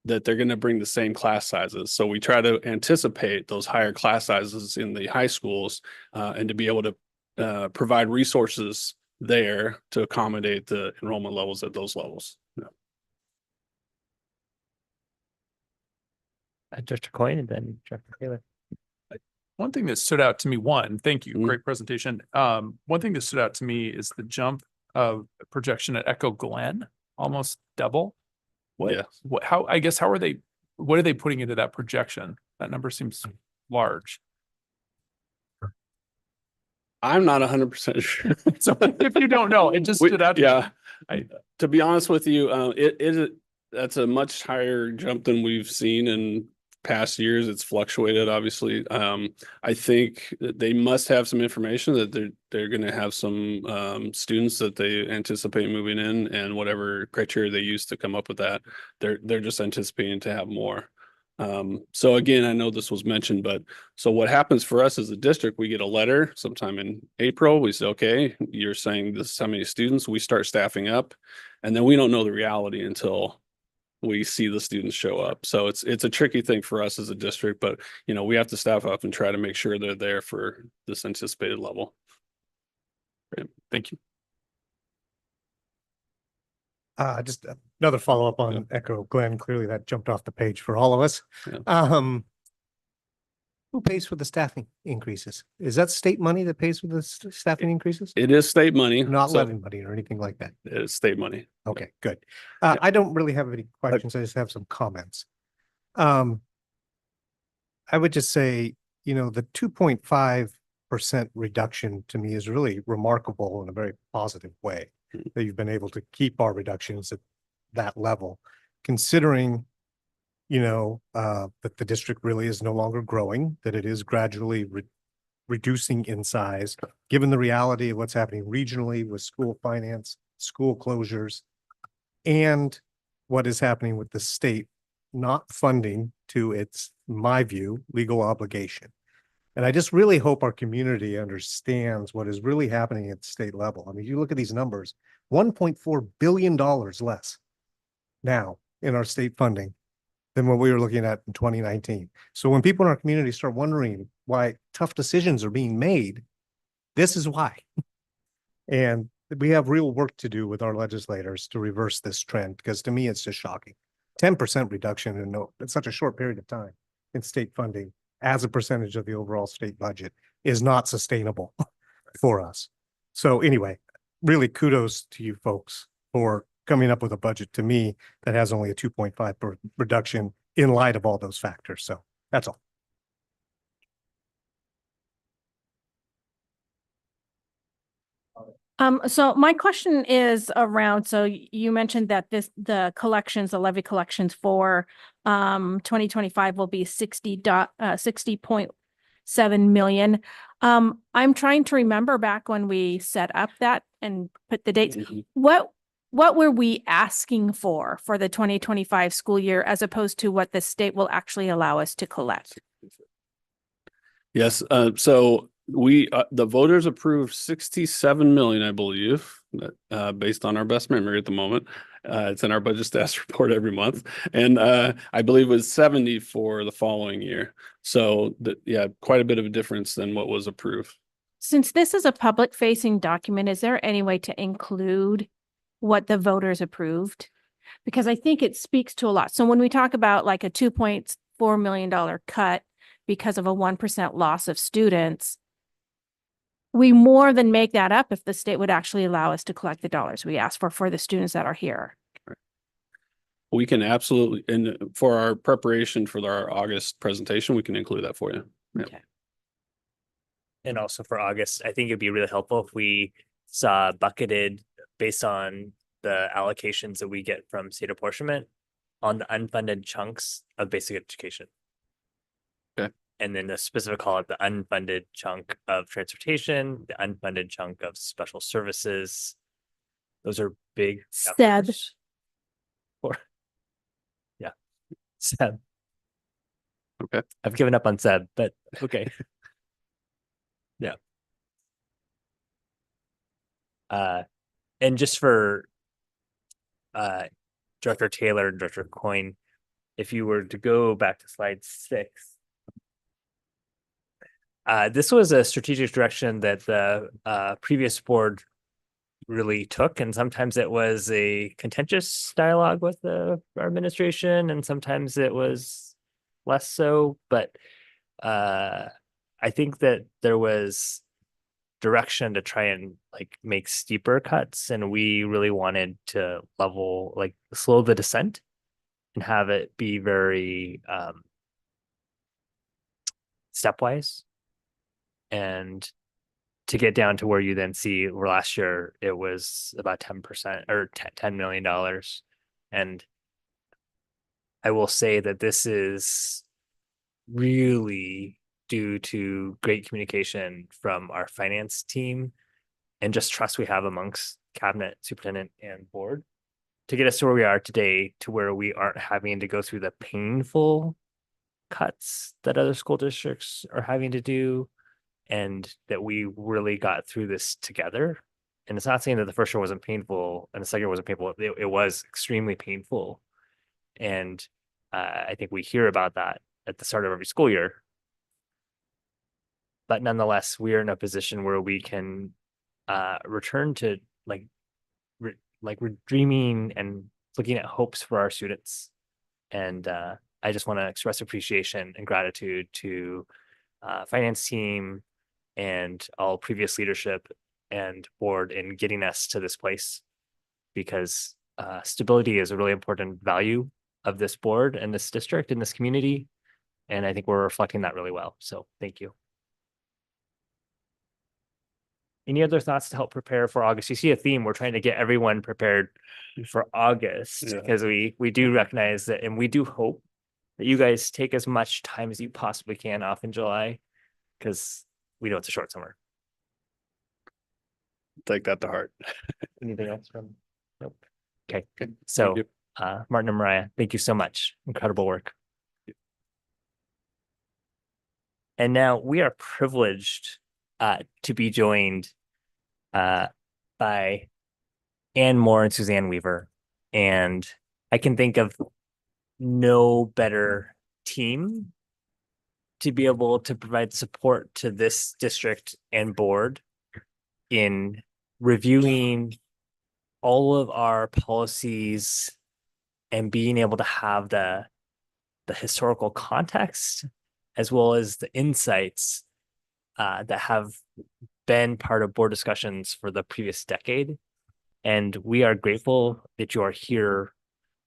that they're going to bring the same class sizes. So we try to anticipate those higher class sizes in the high schools and to be able to provide resources there to accommodate the enrollment levels at those levels. Yeah. Director Coyne and then Director Taylor. One thing that stood out to me, thank you, great presentation. One thing that stood out to me is the jump of projection at Echo Glen, almost double. What are they putting into that projection? That number seems large. I'm not 100% sure. So if you don't know, it just stood out. Yeah. To be honest with you, that's a much higher jump than we've seen in past years. It's fluctuated, obviously. I think that they must have some information that they're going to have some students that they anticipate moving in, and whatever criteria they use to come up with that, they're just anticipating to have more. So again, I know this was mentioned, but so what happens for us as a district, we get a letter sometime in April. We say, okay, you're saying this is how many students. We start staffing up, and then we don't know the reality until we see the students show up. So it's a tricky thing for us as a district, but we have to staff up and try to make sure they're there for this anticipated level. Great. Thank you. Just another follow-up on Echo Glen. Clearly that jumped off the page for all of us. Yeah. Who pays for the staffing increases? Is that state money that pays for the staffing increases? It is state money. Not levy money or anything like that. It is state money. Okay, good. I don't really have any questions. I just have some comments. I would just say, the 2.5% reduction to me is really remarkable in a very positive way that you've been able to keep our reductions at that level, considering that the district really is no longer growing, that it is gradually reducing in size, given the reality of what's happening regionally with school finance, school closures, and what is happening with the state not funding to its, my view, legal obligation. And I just really hope our community understands what is really happening at the state level. I mean, you look at these numbers, $1.4 billion less now in our state funding than what we were looking at in 2019. So when people in our community start wondering why tough decisions are being made, this is why. And we have real work to do with our legislators to reverse this trend, because to me, it's just shocking. 10% reduction in such a short period of time in state funding as a percentage of the overall state budget is not sustainable for us. So anyway, really kudos to you folks for coming up with a budget, to me, that has only a 2.5% reduction in light of all those factors. So that's all. So my question is around, so you mentioned that the collections, the levy collections for 2025 will be 60.7 million. I'm trying to remember back when we set up that and put the dates. What were we asking for the 2025 school year as opposed to what the state will actually allow us to collect? Yes, so the voters approved 67 million, I believe, based on our best memory at the moment. It's in our budget status report every month. And I believe it was 70 for the following year. So yeah, quite a bit of a difference than what was approved. Since this is a public facing document, is there any way to include what the voters approved? Because I think it speaks to a lot. So when we talk about like a $2.4 million cut because of a 1% loss of students, we more than make that up if the state would actually allow us to collect the dollars we asked for the students that are here. We can absolutely, and for our preparation for our August presentation, we can include that for you. Yep. Okay. And also for August, I think it'd be really helpful if we saw bucketed based on the allocations that we get from state apportionment on the unfunded chunks of basic education. Okay. And then the specific call it the unfunded chunk of transportation, the unfunded chunk of special services. Those are big SEB. For yeah, SEB. Okay. I've given up on SEB, but okay. Yeah. And just for Director Taylor and Director Coyne, if you were to go back to slide 6, this was a strategic direction that the previous board really took, and sometimes it was a contentious dialogue with our administration, and sometimes it was less so. But I think that there was direction to try and like make steeper cuts, and we really wanted to slow the descent and have it be very stepwise, and to get down to where you then see where last year it was about 10% or $10 million. And I will say that this is really due to great communication from our finance team and just trust we have amongst cabinet, superintendent, and board to get us to where we are today, to where we aren't having to go through the painful cuts that other school districts are having to do, and that we really got through this together. And it's not saying that the first year wasn't painful and the second year wasn't painful. It was extremely painful. And I think we hear about that at the start of every school year. But nonetheless, we are in a position where we can return to we're dreaming and looking at hopes for our students. And I just want to express appreciation and gratitude to finance team and all previous leadership and board in getting us to this place, because stability is a really important value of this board and this district and this community. And I think we're reflecting that really well. So thank you. Any other thoughts to help prepare for August? You see a theme. We're trying to get everyone prepared for August, because we do recognize that, and we do hope that you guys take as much time as you possibly can off in July, because we know it's a short summer. Take that to heart. Anything else from? Nope. Okay. So Martin and Mariah, thank you so much. Incredible work. And now we are privileged to be joined by Ann Moore and Suzanne Weaver. And I can think of no better team to be able to provide support to this district and board in reviewing all of our policies and being able to have the historical context as well as the insights that have been part of board discussions for the previous decade. And we are grateful that you are here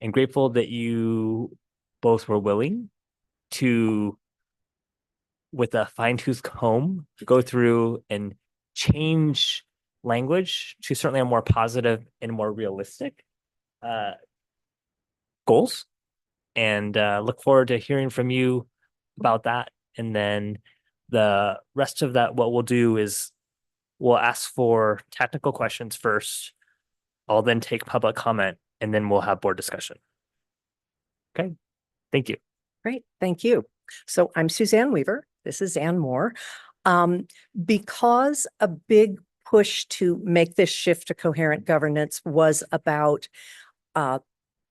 and grateful that you both were willing to, with a fine-tooth comb, go through and change language to certainly a more positive and more realistic goals. And look forward to hearing from you about that. And then the rest of that, what we'll do is we'll ask for technical questions first. I'll then take public comment, and then we'll have board discussion. Okay, thank you. Great, thank you. So I'm Suzanne Weaver. This is Ann Moore. Because a big push to make this shift to coherent governance was about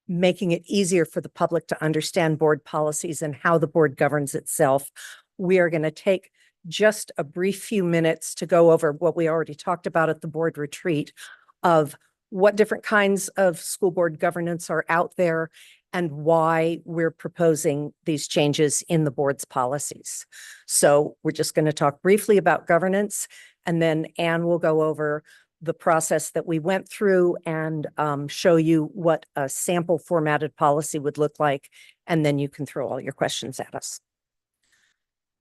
making it easier for the public to understand board policies and how the board governs itself, we are going to take just a brief few minutes to go over what we already talked about at the board retreat of what different kinds of school board governance are out there and why we're proposing these changes in the board's policies. So we're just going to talk briefly about governance, and then Anne will go over the process that we went through and show you what a sample formatted policy would look like, and then you can throw all your questions at us.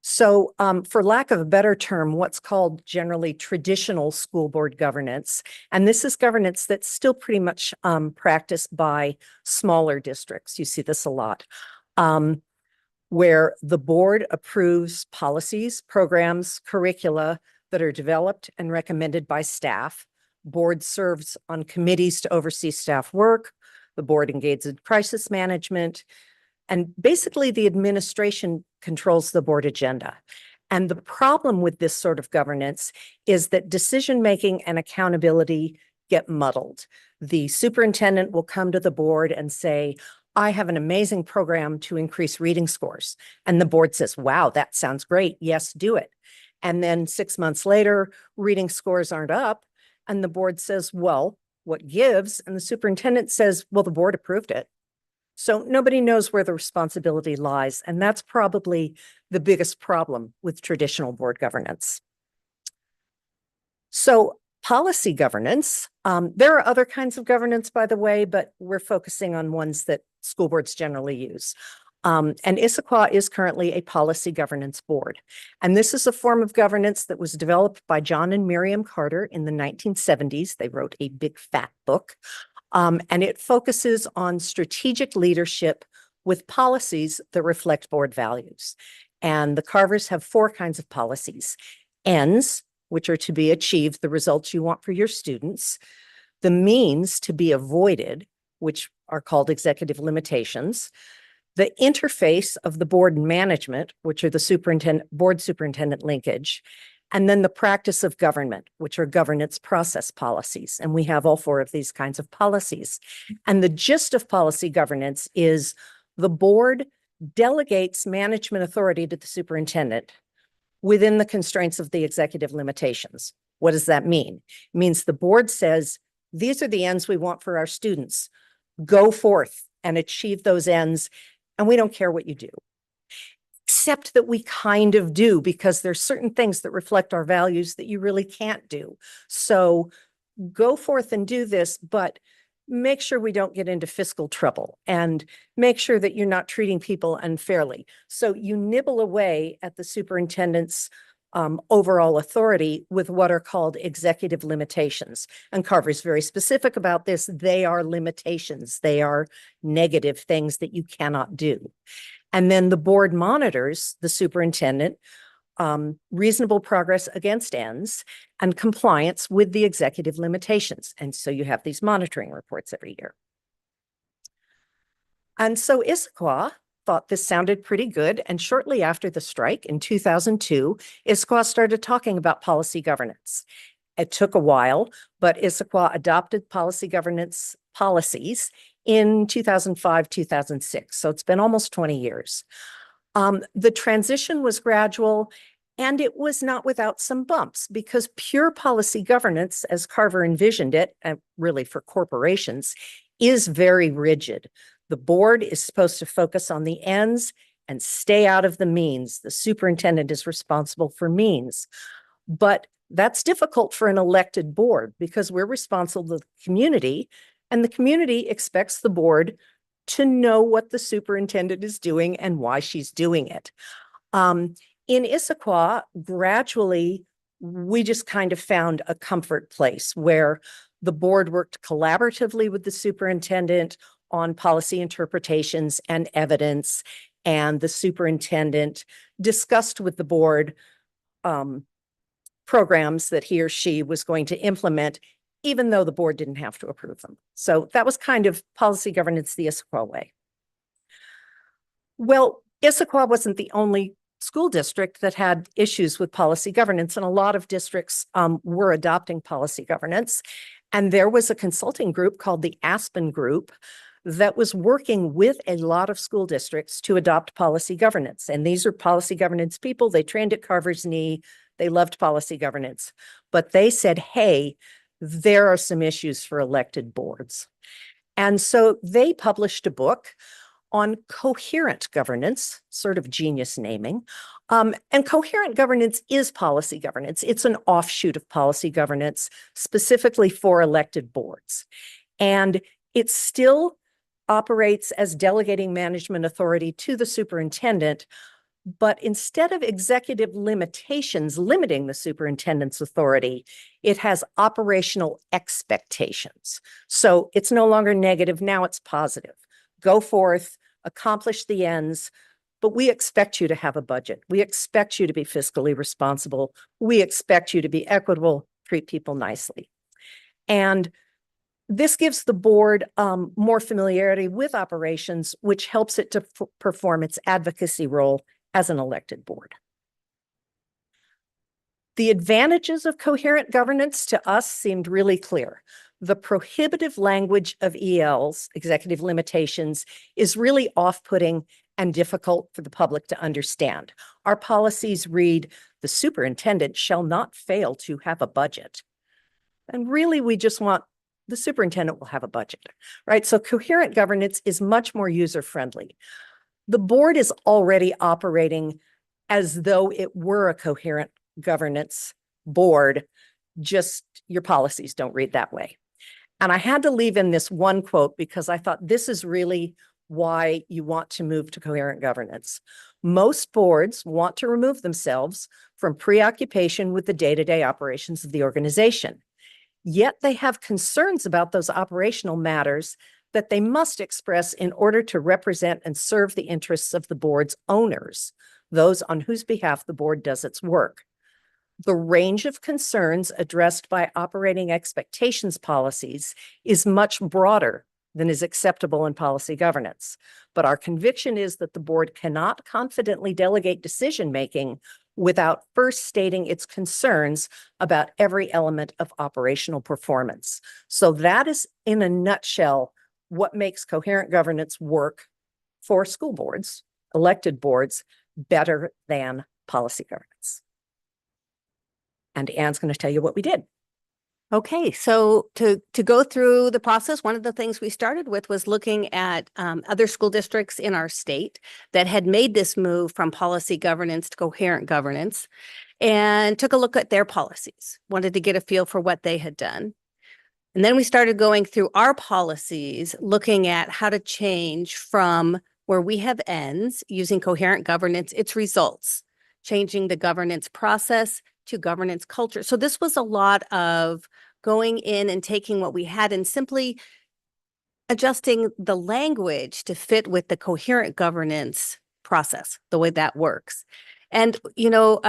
So for lack of a better term, what's called generally traditional school board governance, and this is governance that's still pretty much practiced by smaller districts. You see this a lot, where the board approves policies, programs, curricula that are developed and recommended by staff. Board serves on committees to oversee staff work. The board engages in crisis management. And basically, the administration controls the board agenda. And the problem with this sort of governance is that decision-making and accountability get muddled. The superintendent will come to the board and say, I have an amazing program to increase reading scores. And the board says, wow, that sounds great. Yes, do it. And then 6 months later, reading scores aren't up. And the board says, well, what gives? And the superintendent says, well, the board approved it. So nobody knows where the responsibility lies. And that's probably the biggest problem with traditional board governance. So policy governance, there are other kinds of governance, by the way, but we're focusing on ones that school boards generally use. And Issaquah is currently a policy governance board. And this is a form of governance that was developed by John and Miriam Carter in the 1970s. They wrote a big fat book. And it focuses on strategic leadership with policies that reflect board values. And the Carvers have 4 kinds of policies: ends, which are to be achieved, the results you want for your students; the means to be avoided, which are called executive limitations; the interface of the board and management, which are the board superintendent linkage; and then the practice of government, which are governance process policies. And we have all 4 of these kinds of policies. And the gist of policy governance is the board delegates management authority to the superintendent within the constraints of the executive limitations. What does that mean? It means the board says, these are the ends we want for our students. Go forth and achieve those ends, and we don't care what you do. Except that we kind of do, because there's certain things that reflect our values that you really can't do. So go forth and do this, but make sure we don't get into fiscal trouble, and make sure that you're not treating people unfairly. So you nibble away at the superintendent's overall authority with what are called executive limitations. And Carver is very specific about this. They are limitations. They are negative things that you cannot do. And then the board monitors the superintendent, reasonable progress against ends, and compliance with the executive limitations. And so you have these monitoring reports every year. And so Issaquah thought this sounded pretty good. And shortly after the strike in 2002, Issaquah started talking about policy governance. It took a while, but Issaquah adopted policy governance policies in 2005, 2006. So it's been almost 20 years. The transition was gradual, and it was not without some bumps, because pure policy governance, as Carver envisioned it, really for corporations, is very rigid. The board is supposed to focus on the ends and stay out of the means. The superintendent is responsible for means. But that's difficult for an elected board, because we're responsible to the community, and the community expects the board to know what the superintendent is doing and why she's doing it. In Issaquah, gradually, we just kind of found a comfort place where the board worked collaboratively with the superintendent on policy interpretations and evidence, and the superintendent discussed with the board programs that he or she was going to implement, even though the board didn't have to approve them. So that was kind of policy governance the Issaquah way. Well, Issaquah wasn't the only school district that had issues with policy governance, and a lot of districts were adopting policy governance. And there was a consulting group called the Aspen Group that was working with a lot of school districts to adopt policy governance. And these are policy governance people. They trained at Carver's Knee. They loved policy governance. But they said, hey, there are some issues for elected boards. And so they published a book on coherent governance, sort of genius naming. And coherent governance is policy governance. It's an offshoot of policy governance specifically for elected boards. And it still operates as delegating management authority to the superintendent, but instead of executive limitations limiting the superintendent's authority, it has operational expectations. So it's no longer negative, now it's positive. Go forth, accomplish the ends, but we expect you to have a budget. We expect you to be fiscally responsible. We expect you to be equitable, treat people nicely. And this gives the board more familiarity with operations, which helps it to perform its advocacy role as an elected board. The advantages of coherent governance to us seemed really clear. The prohibitive language of ELs, executive limitations, is really off-putting and difficult for the public to understand. Our policies read, the superintendent shall not fail to have a budget. And really, we just want the superintendent will have a budget, right? So coherent governance is much more user-friendly. The board is already operating as though it were a coherent governance board, just your policies don't read that way. And I had to leave in this one quote because I thought this is really why you want to move to coherent governance. Most boards want to remove themselves from preoccupation with the day-to-day operations of the organization. Yet they have concerns about those operational matters that they must express in order to represent and serve the interests of the board's owners, those on whose behalf the board does its work. The range of concerns addressed by operating expectations policies is much broader than is acceptable in policy governance. But our conviction is that the board cannot confidently delegate decision-making without first stating its concerns about every element of operational performance. So that is, in a nutshell, what makes coherent governance work for school boards, elected boards, better than policy governance. And Anne's going to tell you what we did. Okay, so to go through the process, one of the things we started with was looking at other school districts in our state that had made this move from policy governance to coherent governance, and took a look at their policies, wanted to get a feel for what they had done. And then we started going through our policies, looking at how to change from where we have ends using coherent governance, its results, changing the governance process to governance culture. So this was a lot of going in and taking what we had and simply adjusting the language to fit with the coherent governance process, the way that works. And, you know,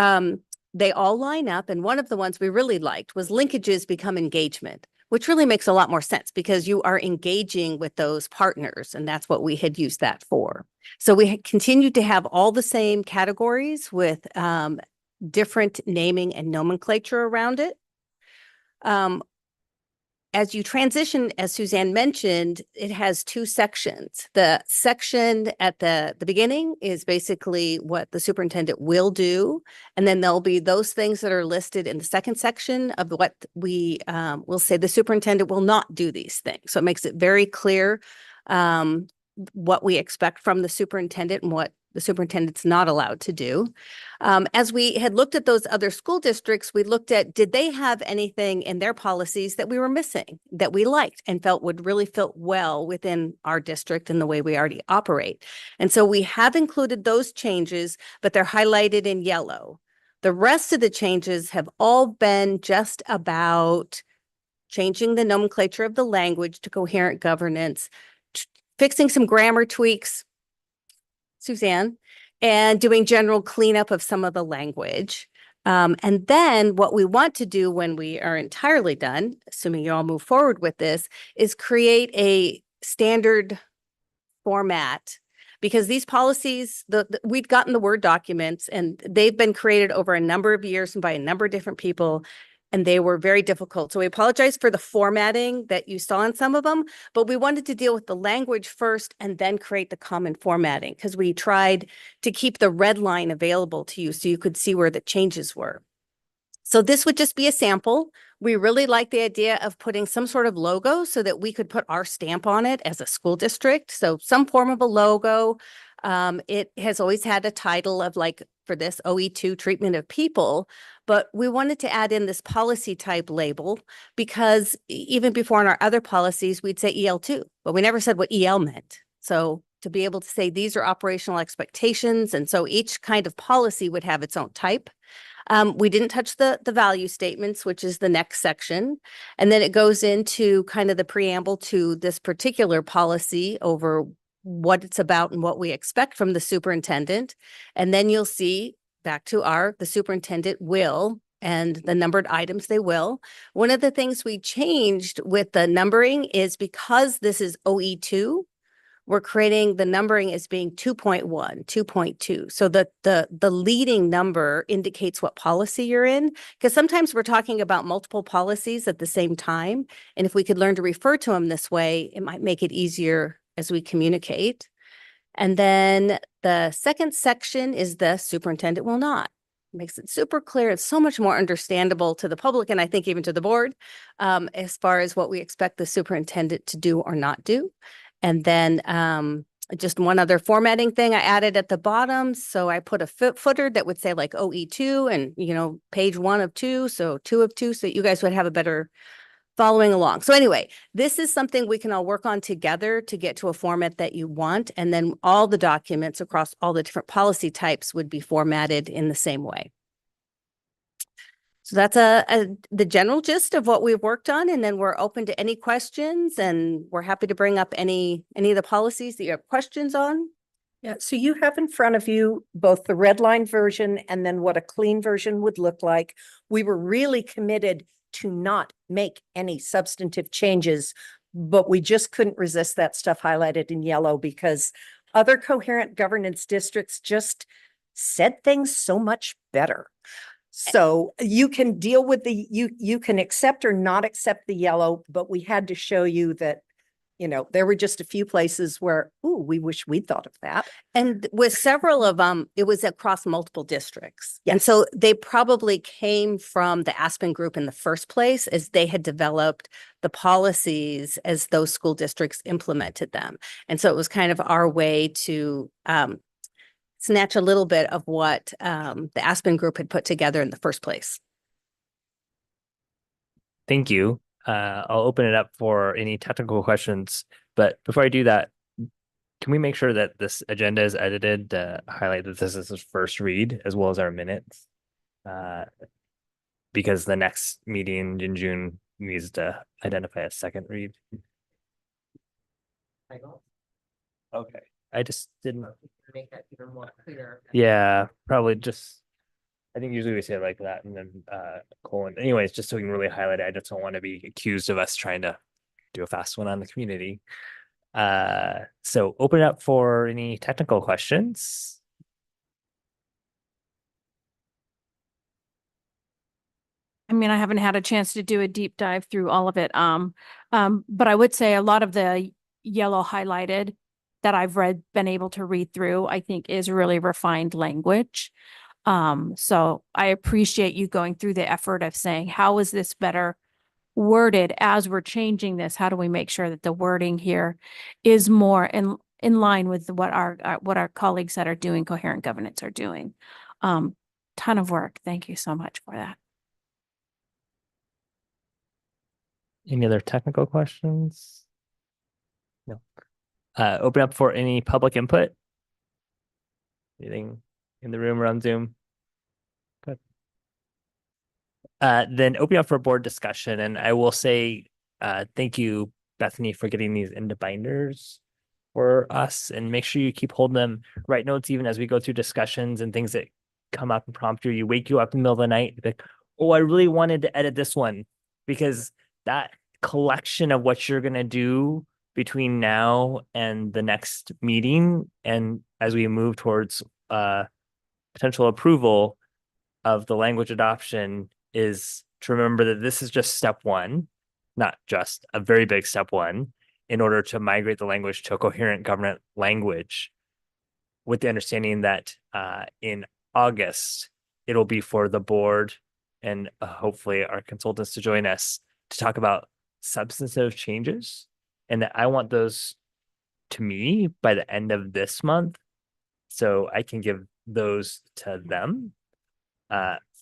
they all line up. And one of the ones we really liked was linkages become engagement, which really makes a lot more sense because you are engaging with those partners. And that's what we had used that for. So we had continued to have all the same categories with different naming and nomenclature around it. As you transition, as Suzanne mentioned, it has two sections. The section at the beginning is basically what the superintendent will do. And then there'll be those things that are listed in the second section of what we will say the superintendent will not do these things. So it makes it very clear what we expect from the superintendent and what the superintendent's not allowed to do. As we had looked at those other school districts, we looked at, did they have anything in their policies that we were missing, that we liked and felt would really fit well within our district and the way we already operate? And so we have included those changes, but they're highlighted in yellow. The rest of the changes have all been just about changing the nomenclature of the language to coherent governance, fixing some grammar tweaks, Suzanne, and doing general cleanup of some of the language. And then what we want to do when we are entirely done, assuming you all move forward with this, is create a standard format, because these policies, we've gotten the Word documents and they've been created over a number of years and by a number of different people, and they were very difficult. So we apologize for the formatting that you saw in some of them, but we wanted to deal with the language first and then create the common formatting, because we tried to keep the red line available to you so you could see where the changes were. So this would just be a sample. We really like the idea of putting some sort of logo so that we could put our stamp on it as a school district. So some form of a logo. It has always had a title of, like, for this, OE2, treatment of people, but we wanted to add in this policy type label because even before in our other policies, we'd say EL2, but we never said what EL meant. So to be able to say these are operational expectations, and so each kind of policy would have its own type. We didn't touch the value statements, which is the next section. And then it goes into kind of the preamble to this particular policy over what it's about and what we expect from the superintendent. And then you'll see back to the superintendent will and the numbered items they will. One of the things we changed with the numbering is because this is OE2, we're creating the numbering as being 2.1, 2.2. So the leading number indicates what policy you're in, because sometimes we're talking about multiple policies at the same time. And if we could learn to refer to them this way, it might make it easier as we communicate. And then the second section is the superintendent will not. Makes it super clear. It's so much more understandable to the public, and I think even to the board, as far as what we expect the superintendent to do or not do. And then just one other formatting thing I added at the bottom. So I put a footer that would say like OE2 and, page 1 of 2. So 2 of 2, so you guys would have a better following along. So anyway, this is something we can all work on together to get to a format that you want. And then all the documents across all the different policy types would be formatted in the same way. So that's the general gist of what we've worked on, and then we're open to any questions, and we're happy to bring up any of the policies that you have questions on. Yeah, so you have in front of you both the red line version and then what a clean version would look like. We were really committed to not make any substantive changes, but we just couldn't resist that stuff highlighted in yellow because other coherent governance districts just said things so much better. So you can deal with you can accept or not accept the yellow, but we had to show you that, there were just a few places where, ooh, we wish we'd thought of that. And with several of them, it was across multiple districts. Yes. And so they probably came from the Aspen group in the first place as they had developed the policies as those school districts implemented them. And so it was kind of our way to snatch a little bit of what the Aspen group had put together in the first place. Thank you. I'll open it up for any technical questions, but before I do that, can we make sure that this agenda is edited to highlight that this is the first read as well as our minutes? Because the next meeting in June needs to identify a second read. Okay. I just didn't make that even more clear. Yeah, probably just, I think usually we say it like that and then colon. Anyways, just so we can really highlight it. I just don't want to be accused of us trying to do a fast one on the community. So open it up for any technical questions. I mean, I haven't had a chance to do a deep dive through all of it. But I would say a lot of the yellow highlighted that I've been able to read through, I think is really refined language. So I appreciate you going through the effort of saying, how is this better worded as we're changing this? How do we make sure that the wording here is more in line with what our colleagues that are doing coherent governance are doing? Ton of work. Thank you so much for that. Any other technical questions? No. Open up for any public input. Anything in the room or on Zoom? Good. Then open up for board discussion, and I will say, thank you, Bethany, for getting these into binders for us, and make sure you keep holding them. Write notes even as we go through discussions and things that come up and prompt you. You wake you up in the middle of the night, like, oh, I really wanted to edit this one, because that collection of what you're gonna do between now and the next meeting, and as we move towards potential approval of the language adoption, is to remember that this is just step one, not just a very big step one, in order to migrate the language to a coherent government language, with the understanding that in August, it'll be for the board and hopefully our consultants to join us to talk about substantive changes. And that I want those to me by the end of this month, so I can give those to them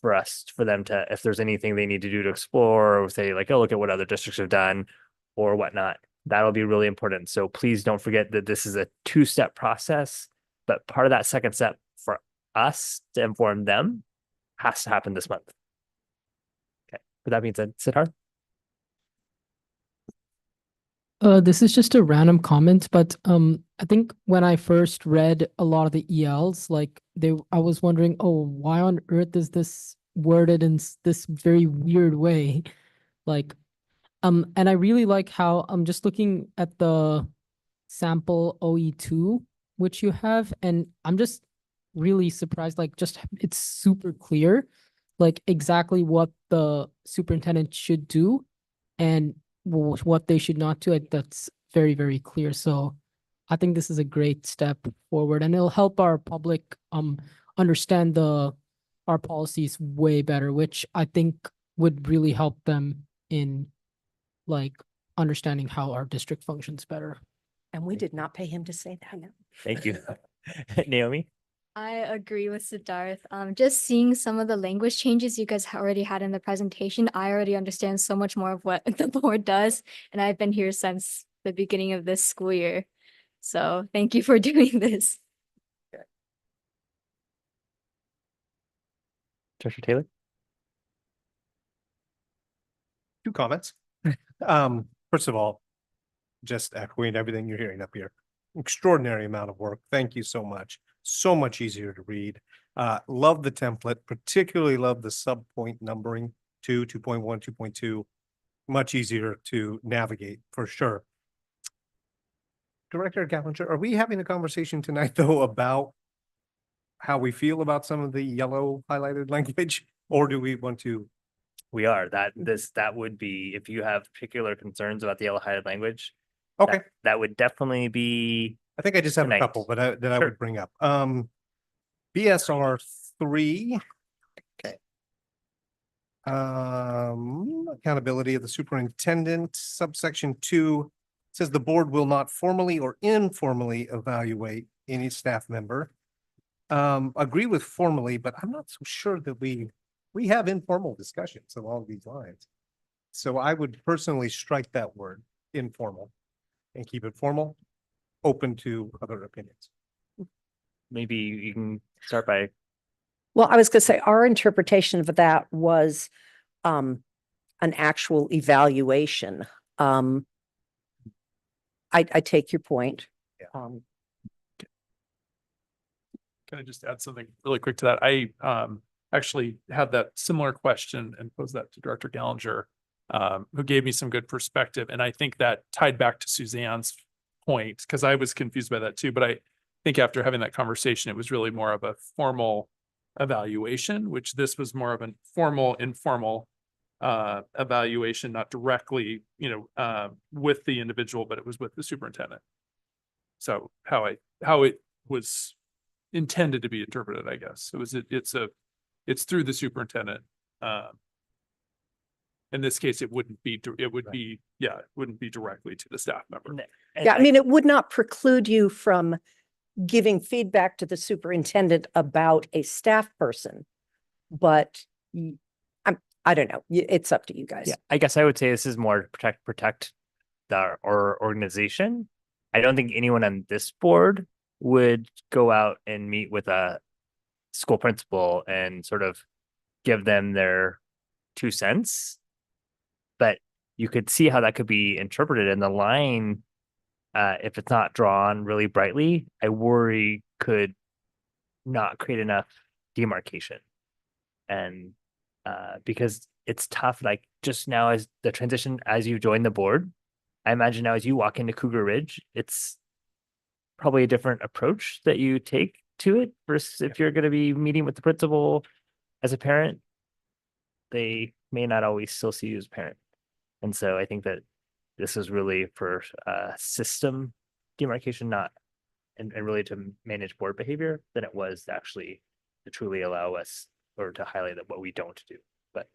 for them to, if there's anything they need to do to explore, or say like, oh, look at what other districts have done or whatnot. That'll be really important. So please don't forget that this is a 2-step process, but part of that second step for us to inform them has to happen this month. Okay. With that being said, Siddharth? This is just a random comment, but I think when I first read a lot of the ELs, like I was wondering, oh, why on earth is this worded in this very weird way? Like, and I really like how I'm just looking at the sample OE2, which you have, and I'm just really surprised, like just it's super clear, like exactly what the superintendent should do and what they should not do. That's very, very clear. So I think this is a great step forward, and it'll help our public understand our policies way better, which I think would really help them in like understanding how our district functions better. And we did not pay him to say that. Thank you. Naomi? I agree with Siddharth. Just seeing some of the language changes you guys already had in the presentation, I already understand so much more of what the board does, and I've been here since the beginning of this school year. So thank you for doing this. Treasurer Taylor? 2 comments. First of all, just echoing everything you're hearing up here. Extraordinary amount of work. Thank you so much. So much easier to read. Love the template, particularly love the sub-point numbering, 2, 2.1, 2.2. Much easier to navigate for sure. Director Gallinger, are we having a conversation tonight though about how we feel about some of the yellow highlighted language, or do we want to? We are. That would be, if you have particular concerns about the yellow highlighted language. Okay. That would definitely be. I think I just have tonight. a couple, but I Sure. would bring up. BSR 3. Okay. Accountability of the superintendent, subsection 2 says the board will not formally or informally evaluate any staff member. Agree with formally, but I'm not so sure that we have informal discussions along these lines. So I would personally strike that word, informal, and keep it formal, open to other opinions. Maybe you can start by. Well, I was going to say our interpretation of that was an actual evaluation. I take your point. Yeah. Can I just add something really quick to that? I actually had that similar question and posed that to Director Gallinger, who gave me some good perspective. And I think that tied back to Suzanne's point, because I was confused by that too. But I think after having that conversation, it was really more of a formal evaluation, which this was more of a formal, informal evaluation, not directly, with the individual, but it was with the superintendent. So how it was intended to be interpreted, I guess. It's through the superintendent. In this case, it wouldn't be directly to the staff member. Yeah, I mean, it would not preclude you from giving feedback to the superintendent about a staff person, but I don't know. It's up to you guys. Yeah, I guess I would say this is more to protect our organization. I don't think anyone on this board would go out and meet with a school principal and sort of give them their 2 cents. But you could see how that could be interpreted, and the line, if it's not drawn really brightly, I worry could not create enough demarcation. And because it's tough, like just now as the transition, as you join the board, I imagine now as you walk into Cougar Ridge, it's probably a different approach that you take to it versus if you're going to be meeting with the principal as a parent, they may not always still see you as a parent. And so I think that this is really for system demarcation, not and really to manage board behavior than it was to actually to truly allow us or to highlight that what we don't do. But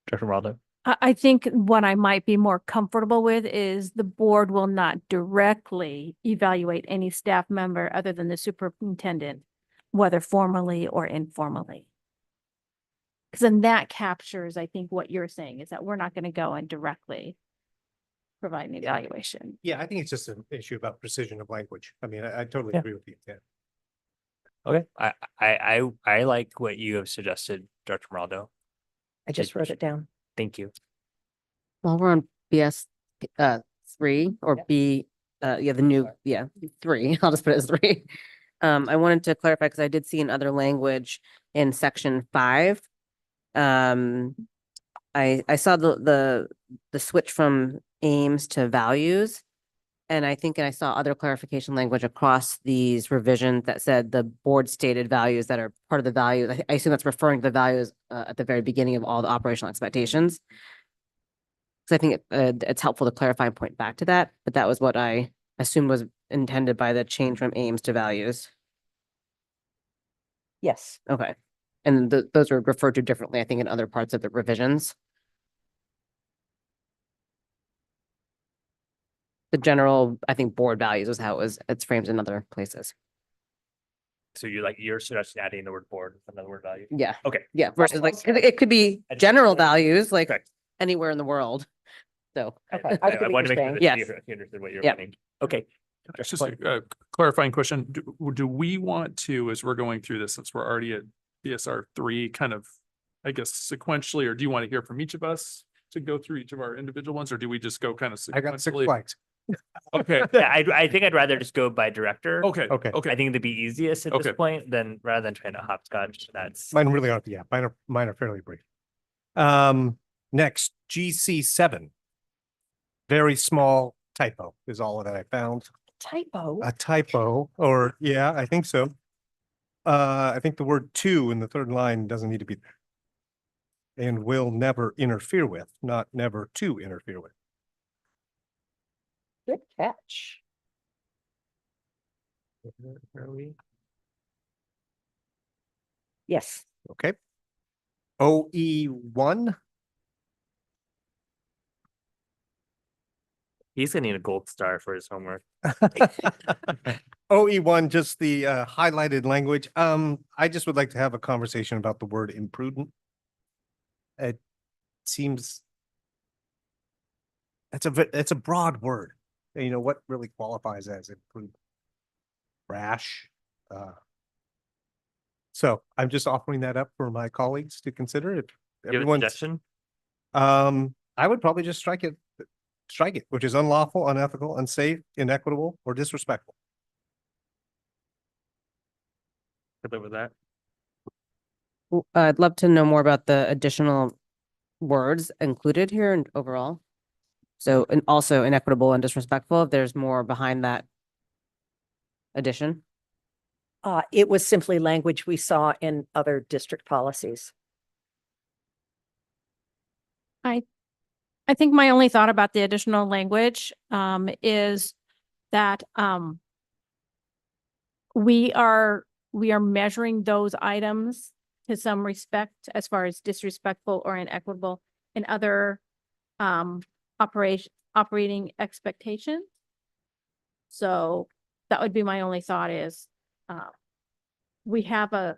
Director Moraldo? I think what I might be more comfortable with is the board will not directly evaluate any staff member other than the superintendent, whether formally or informally. Because then that captures, I think, what you're saying is that we're not going to go and directly provide an evaluation. Yeah, I think it's just an issue about precision of language. I mean, I totally Yeah. agree with you. Yeah. Okay, I like what you have suggested, Director Moraldo. I just wrote it down. Thank you. While we're on BS 3 or B, the new, 3, I'll just put it as 3. I wanted to clarify because I did see in other language in section 5. I saw the switch from aims to values. And I think I saw other clarification language across these revisions that said the board stated values that are part of the values. I assume that's referring to the values at the very beginning of all the operational expectations. So I think it's helpful to clarify and point back to that, but that was what I assumed was intended by the change from aims to values. Yes. Okay. And those were referred to differently, I think, in other parts of the revisions. The general, I think, board values is how it's framed in other places. So you're suggesting adding the word board with another word value? Yeah. Okay. Yeah, versus like, it could be I just- general values, like Correct. anywhere in the world. So. Okay, I wanted to make sure that Yes. you understood what you're Yeah. wanting. Okay. It's just a clarifying question. Do we want to, as we're going through this, since we're already at BSR 3, kind of, I guess, sequentially, or do you want to hear from each of us to go through each of our individual ones, or do we just go kind of sequentially? I got 6 flags. Okay. Yeah, I think I'd rather just go by director. Okay. Okay. Okay. I think it'd be easiest at Okay. this point than rather than trying to hopscotch. That's Mine really aren't, yeah, mine are fairly brief. Next, GC7. Very small typo is all that I found. Typo. A typo, or yeah, I think so. I think the word "to" in the third line doesn't need to be there. And will never interfere with, not never to interfere with. Good catch. where are we? Yes. Okay. OE1. He's gonna need a gold star for his homework. OE1, just the highlighted language. I just would like to have a conversation about the word imprudent. It seems it's a broad word. You know, what really qualifies as imprudent? Rash. So I'm just offering that up for my colleagues to consider. If You have a everyone's, suggestion? I would probably just strike it, which is unlawful, unethical, unsafe, inequitable, or disrespectful. Could live with that. I'd love to know more about the additional words included here and overall. So, and also inequitable and disrespectful, if there's more behind that addition. It was simply language we saw in other district policies. I think my only thought about the additional language is that we are measuring those items to some respect as far as disrespectful or inequitable in other operating expectations. So that would be my only thought is we have a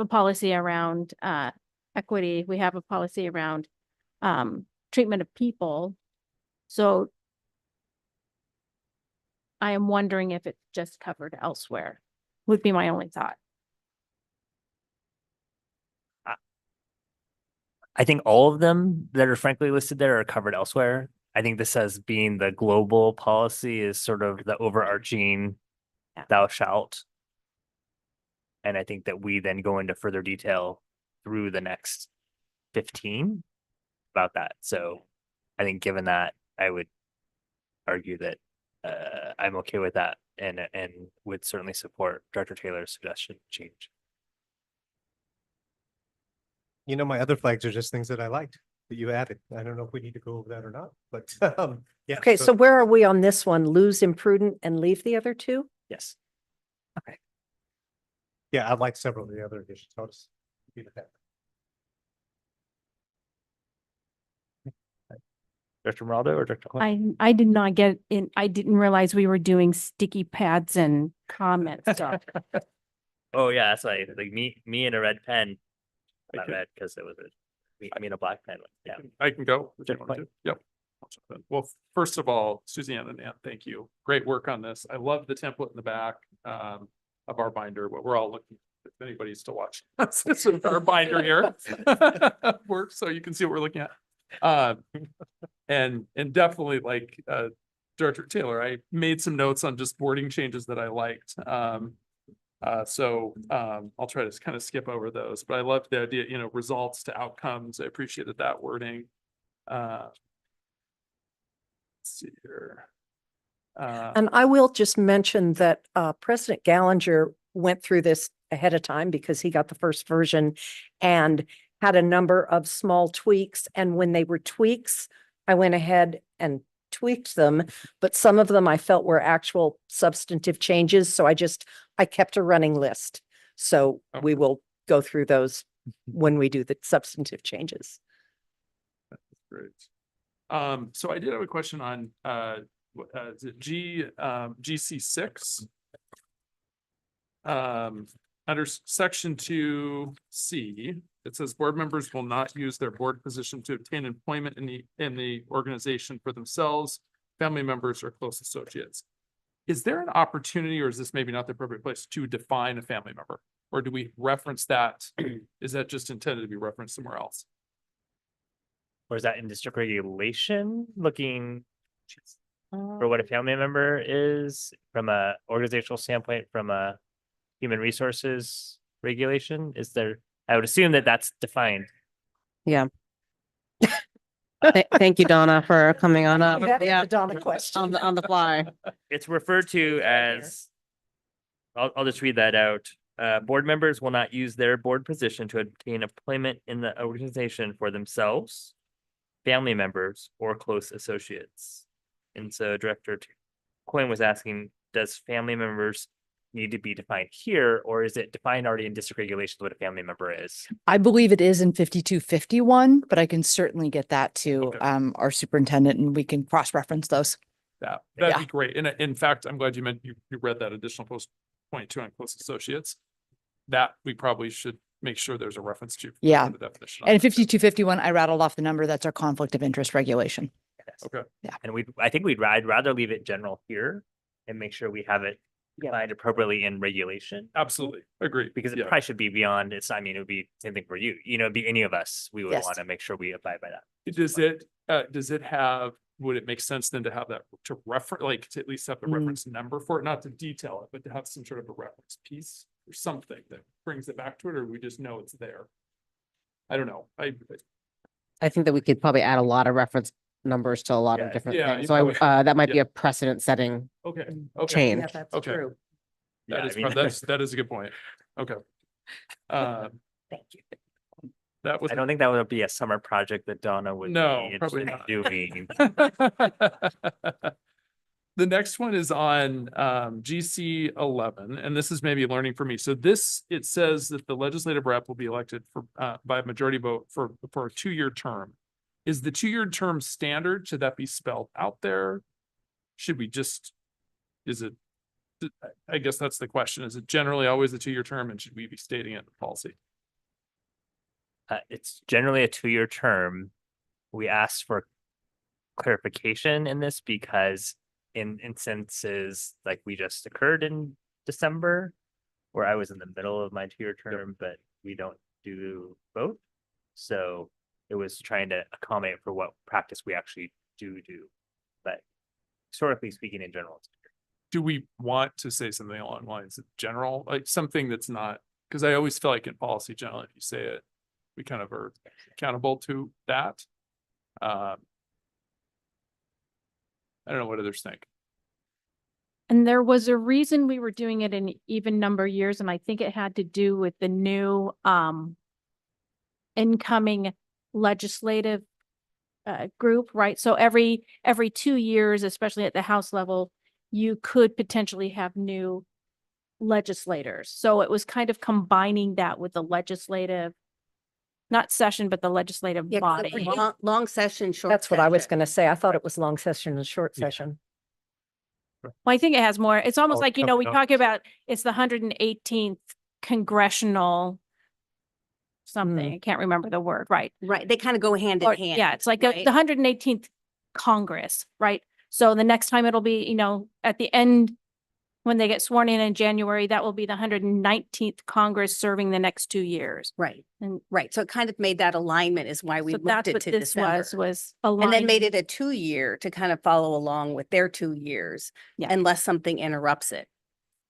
policy around equity. We have a policy around treatment of people. So I am wondering if it's just covered elsewhere, would be my only thought. I think all of them that are frankly listed there are covered elsewhere. I think this as being the global policy is sort of the overarching thou shalt. And I think that we then go into further detail through the next 15 about that. So I think given that, I would argue that I'm okay with that and would certainly support Director Taylor's suggestion change. You know, my other flags are just things that I liked that you added. I don't know if we need to go over that or not, but yeah. Okay, so where are we on this one? Lose imprudent and leave the other two? Yes. Yeah, I like several of the other additions. I'll just leave it at that. Director Moraldo or Director Quinn? I did not get in, I didn't realize we were doing sticky pads and comment stuff. Oh yeah, that's right. Like me and a red pen. Not red because it was a black pen. Yeah. I can go. If you want to. Yep. Well, first of all, Suzanne and Ann, thank you. Great work on this. I love the template in the back of our binder, what we're all looking, if anybody's still watching. This is our binder here. Work, so you can see what we're looking at. And definitely like Director Taylor, I made some notes on just wording changes that I liked. So I'll try to kind of skip over those, but I love the idea, you know, results to outcomes. I appreciated that wording. Let's see here. And I will just mention that President Gallinger went through this ahead of time because he got the first version and had a number of small tweaks. And when they were tweaks, I went ahead and tweaked them, but some of them I felt were actual substantive changes. So I kept a running list. So we will go through those when we do the substantive changes. That's great. So I did have a question on is it GC6? Under section 2C, it says board members will not use their board position to obtain employment in the organization for themselves, family members, or close associates. Is there an opportunity, or is this maybe not the appropriate place to define a family member? Or do we reference that? Is that just intended to be referenced somewhere else? Or is that in district regulation looking for what a family member is from a organizational standpoint, from a human resources regulation? Is there, I would assume that that's defined. Yeah. Thank you, Donna, for coming on up. That is Yeah, a Donna question. on the fly. It's referred to as, I'll just read that out. Board members will not use their board position to obtain employment in the organization for themselves, family members, or close associates. And so Director Quinn was asking, does family members need to be defined here, or is it defined already in district regulations what a family member is? I believe it is in 5251, but I can certainly get that to our superintendent and we can cross-reference those. That'd be great. And in fact, I'm glad you read that additional post 22 on close associates. That we probably should make sure there's a reference to. Yeah. The definition. And in 5251, I rattled off the number. That's our conflict of interest regulation. Okay. Yeah. And I'd rather leave it general here and make sure we have it defined appropriately in regulation. Absolutely. Agree. Because it probably should be beyond, it would be same thing for you, it'd be any of us, we would want to make sure we abide by that. Does it have, would it make sense then to have that to reference, like to at least have the reference number for it, not to detail it, but to have some sort of a reference piece or something that brings it back to it, or we just know it's there? I don't know. I think that we could probably add a lot of reference numbers to a lot of different things. So that might be a precedent setting. Okay. Change. Yeah, that's Okay. true. That is a good point. Okay. Thank you. That was. I don't think that would be a summer project that Donna would be probably interested in not. The next one is on GC 11, and this is maybe learning for me. So it says that the legislative rep will be elected by a majority vote for a 2-year term. Is the 2-year term standard? Should that be spelled out there? Should we just, I guess that's the question. Is it generally always a 2-year term, and should we be stating it in the policy? It's generally a 2-year term. We asked for clarification in this because in instances like we just occurred in December, where I was in the middle of my 2-year term, but we don't do both. So It was trying to accommodate for what practice we actually do. But historically speaking, in general, it's Do we want to say something along the lines of general, like something that's not, because I always feel like in policy generally, if you say it, we kind of are accountable to that. I don't know what others think. And there was a reason we were doing it in even number years, and I think it had to do with the new incoming legislative group, right? So every 2 years, especially at the House level, you could potentially have new legislators. So it was kind of combining that with the legislative, not session, but the legislative Yeah, 'cause body. it's long session, short. That's what I was session. going to say. I thought it was long session and short session. Well, I think it has more. It's almost Oh, like, we coming up. talk about, it's the 118th congressional something. I can't remember the word, right? Right, they kind of go hand in Or, hand. yeah, it's like right? the 118th Congress, right? So the next time it'll be, at the end, when they get sworn in January, that will be the 119th Congress serving the next 2 years. Right, And right. So it kind of made that alignment is why we so moved that's it what to this December. was And then made aligned. it a 2-year to kind of follow along with their 2 years. Yeah. Unless something interrupts it.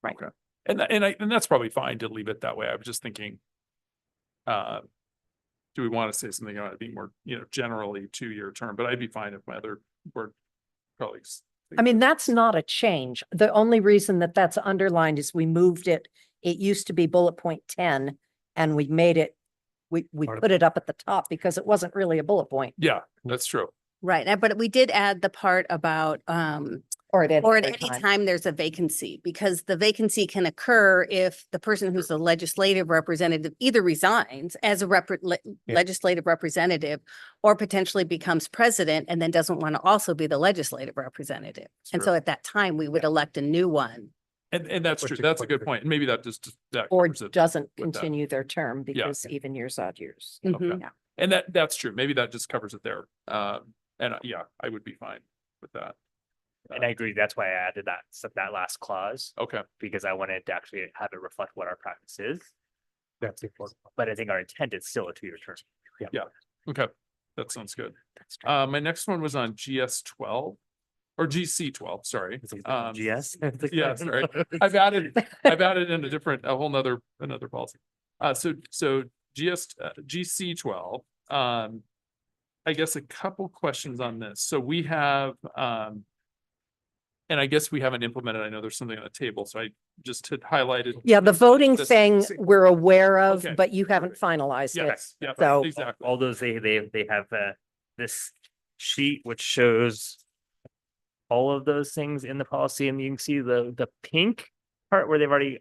Right. Okay. And that's probably fine to leave it that way. I was just thinking, do we want to say something about it being more, generally 2-year term, but I'd be fine if my other board colleagues. I mean, that's not a change. The only reason that that's underlined is we moved it. It used to be bullet point 10 and we made it, we put it up at the top because it wasn't really a bullet point. Yeah, that's true. Right, but we did add the part about, Or at any or at other any time. time there's a vacancy, because the vacancy can occur if the person who's the legislative representative either resigns as a legislative representative or potentially becomes president and then doesn't want to also be the legislative representative. And so at that time, we would elect a new one. And that's true. That's a good point. And maybe that that Or covers it doesn't with that. continue their term because even years, odd years. Mm-hmm. Okay. And that's true. Maybe that just covers it there. Yeah, I would be fine with that. And I agree. That's why I added that last clause. Okay. Because I wanted to actually have it reflect what our practice is. That's important. But I think our intent is still a 2-year term. Yeah. Okay. That sounds good. My next one was on GS 12 or GC 12. Sorry. GS. Yeah, sorry. I've added in another policy. So GC 12. I guess a couple questions on this. So we have, and I guess we haven't implemented, I know there's something on the table, so I just had highlighted. Yeah, the voting this- thing we're aware of, Okay, but you haven't finalized it. Yes, yeah, So exactly. All those, they have this sheet which shows all of those things in the policy, and you can see the pink part where they've already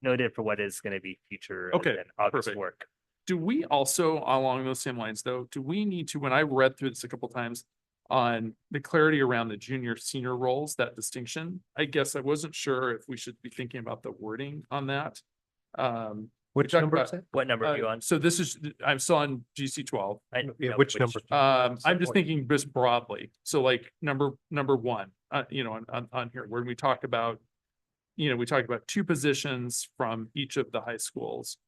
noted for what is going to be future Okay, and August perfect. work. Do we also, along those same lines though, do we need to, when I read through this a couple times on the clarity around the junior senior roles, that distinction, I guess I wasn't sure if we should be thinking about the wording on that. Which number is that? What number are you on? So this is, I'm still on GC 12. Yeah, which number? I'm just thinking just broadly. So like number one, on here, where we talk about, we talked about 2 positions from each of the high schools.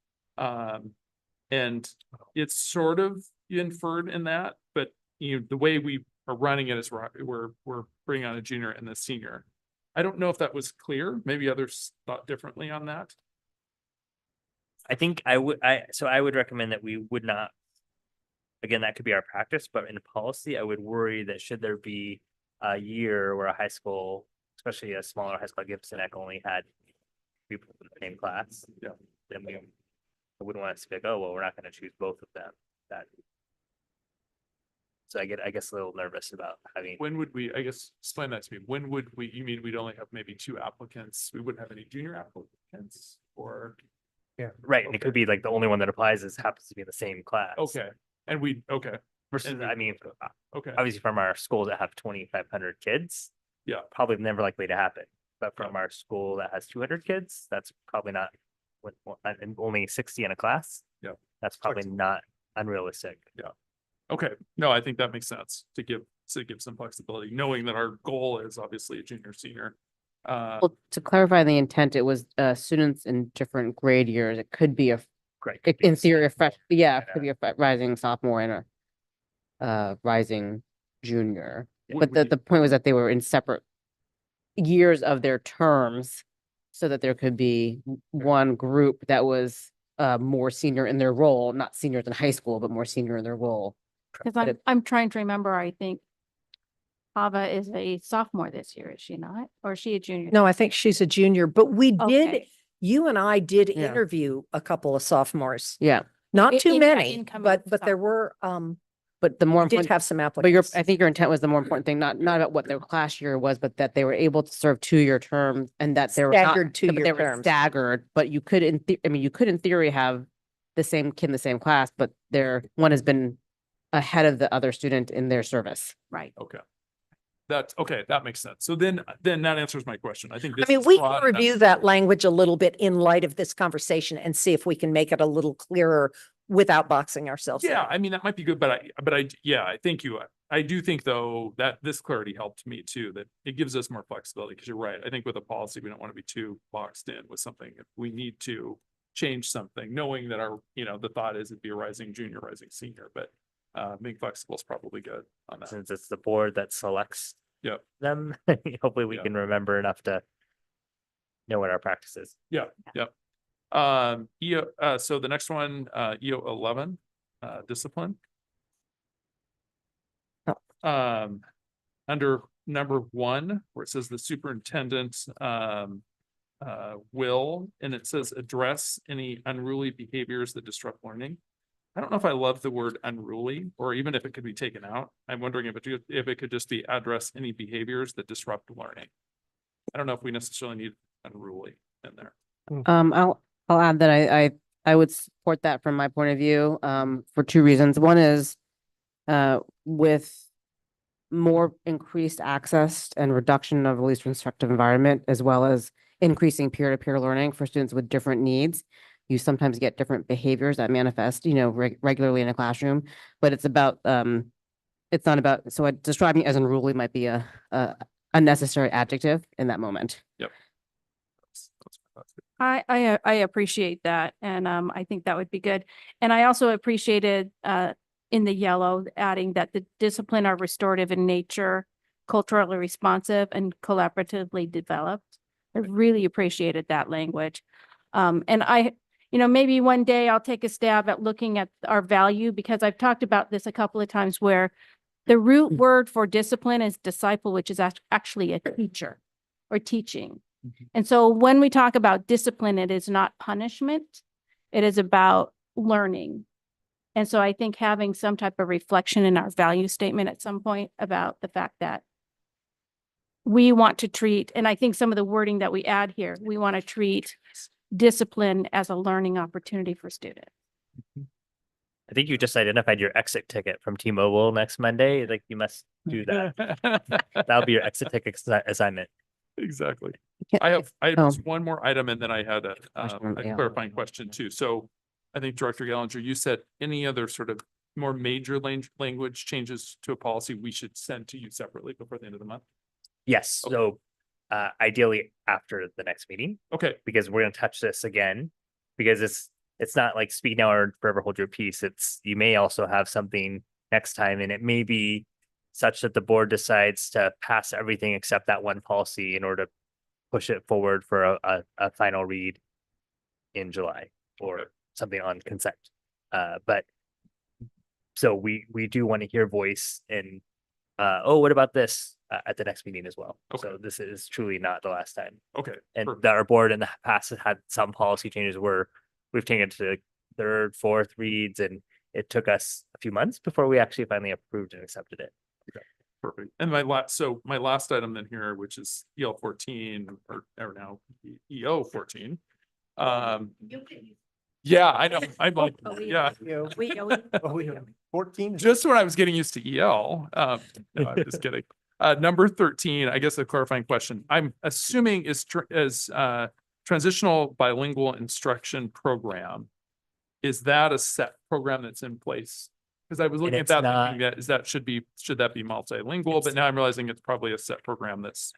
And it's sort of inferred in that, but the way we are running it is we're bringing on a junior and a senior. I don't know if that was clear. Maybe others thought differently on that. I think I would recommend that we would not, again, that could be our practice, but in policy, I would worry that should there be a year where a high school, especially a smaller high school like Gibson Eck, only had people in the same class, then I wouldn't want to speak, oh, well, we're not going to choose both of them. So I guess a little nervous about having. When would we, I guess, explain that to me. When would we, you mean we'd only have maybe 2 applicants? We wouldn't have any junior applicants or? Yeah. Right, and it could be like the only one that applies happens to be in the same class. Okay, and okay. Versus, And I mean, okay. obviously from our schools that have 2,500 kids. Yeah. Probably never likely to happen, but from our school that has 200 kids, that's probably not, and only 60 in a class. Yeah. That's probably not unrealistic. Yeah. Okay, no, I think that makes sense to give some flexibility, knowing that our goal is obviously a junior, senior. Well, to clarify the intent, it was students in different grade years. It could be in theory, it could be a rising sophomore and rising junior. Would But we- the point was that they were in separate years of their terms so that there could be one group that was more senior in their role, not seniors in high school, but more senior in their role. Because But I'm trying to remember, I think Ava is a sophomore this year, is she not? Or is she a junior? No, I think she's a junior, but we did, Okay. you and I did Yeah. interview a couple of sophomores. Yeah, Not I- too in- many, incoming but there were, but the more we did important, have some but applicants. I think your intent was the more important thing, not about what their class year was, but that they were able to serve 2-year terms and that they were not, Staggered but 2-year they were terms. staggered, but you could you could in theory have the same kid in the same class, but one has been ahead of the other student in their service. Right. Okay. That's okay. That makes sense. So then that answers my question. I think I this mean, is we can broad enough. review that language a little bit in light of this conversation and see if we can make it a little clearer without boxing ourselves. in. Yeah, I mean, that might be good, but I thank you. I do think though that this clarity helped me too, that it gives us more flexibility because you're right. I think with a policy, we don't want to be too boxed in with something. If we need to change something, knowing that the thought is it'd be a rising junior, rising senior, but being flexible is probably good on that. Since it's the board that selects Yeah. them, hopefully we Yeah. can remember enough to know what our practice is. Yeah, yeah. So the next one, EO 11, discipline. Under number 1, where it says the superintendent, will, and it says address any unruly behaviors that disrupt learning. I don't know if I love the word unruly, or even if it could be taken out. I'm wondering if it could just be address any behaviors that disrupt learning. I don't know if we necessarily need unruly in there. I'll add that I would support that from my point of view, for 2 reasons. One is, with more increased access and reduction of least restrictive environment, as well as increasing peer-to-peer learning for students with different needs, you sometimes get different behaviors that manifest, regularly in a classroom, but it's about, it's not about, so describing it as unruly might be a unnecessary adjective in that moment. Yep. I appreciate that. And I think that would be good. And I also appreciated in the yellow, adding that the discipline are restorative in nature, culturally responsive and collaboratively developed. I really appreciated that language. And maybe one day I'll take a stab at looking at our value, because I've talked about this a couple of times where the root word for discipline is disciple, which is actually a teacher or teaching. And so when we talk about discipline, it is not punishment. It is about learning. And so I think having some type of reflection in our value statement at some point about the fact that we want to treat, and I think some of the wording that we add here, we want to treat discipline as a learning opportunity for students. I think you just identified your exit ticket from T-Mobile next Monday. Like you must do that. That'll be your exit ticket assignment. Exactly. Yeah, I have oh. just one more item, and then I had a Question, yeah. clarifying question too. So I think Director Gallinger, you said any other sort of more major language changes to a policy we should send to you separately before the end of the month? Yes, Okay. so ideally after the next meeting, Okay, because we're gonna touch this again, because it's not like speak now or forever hold your peace. You may also have something next time, and it may be such that the board decides to pass everything except that one policy in order to push it forward for a final read in July or something on consent. But so we do want to hear voice and what about this at the next meeting as well. Okay. So this is truly not the last time. okay. And perfect. that our board in the past has had some policy changes where we've taken it to 3rd, 4th reads, and it took us a few months before we actually finally approved and accepted it. Perfect. And my last item then here, which is EL 14 or now EO 14. Yeah, I know. I'm like, yeah. We 14. Just when I was getting used to EL, no, I'm just kidding. Number 13, I guess a clarifying question. I'm assuming is transitional bilingual instruction program. Is that a set program that's in place? Because I was looking at it's that, not- thinking that should that be multilingual? But now I'm realizing it's probably a set program that's.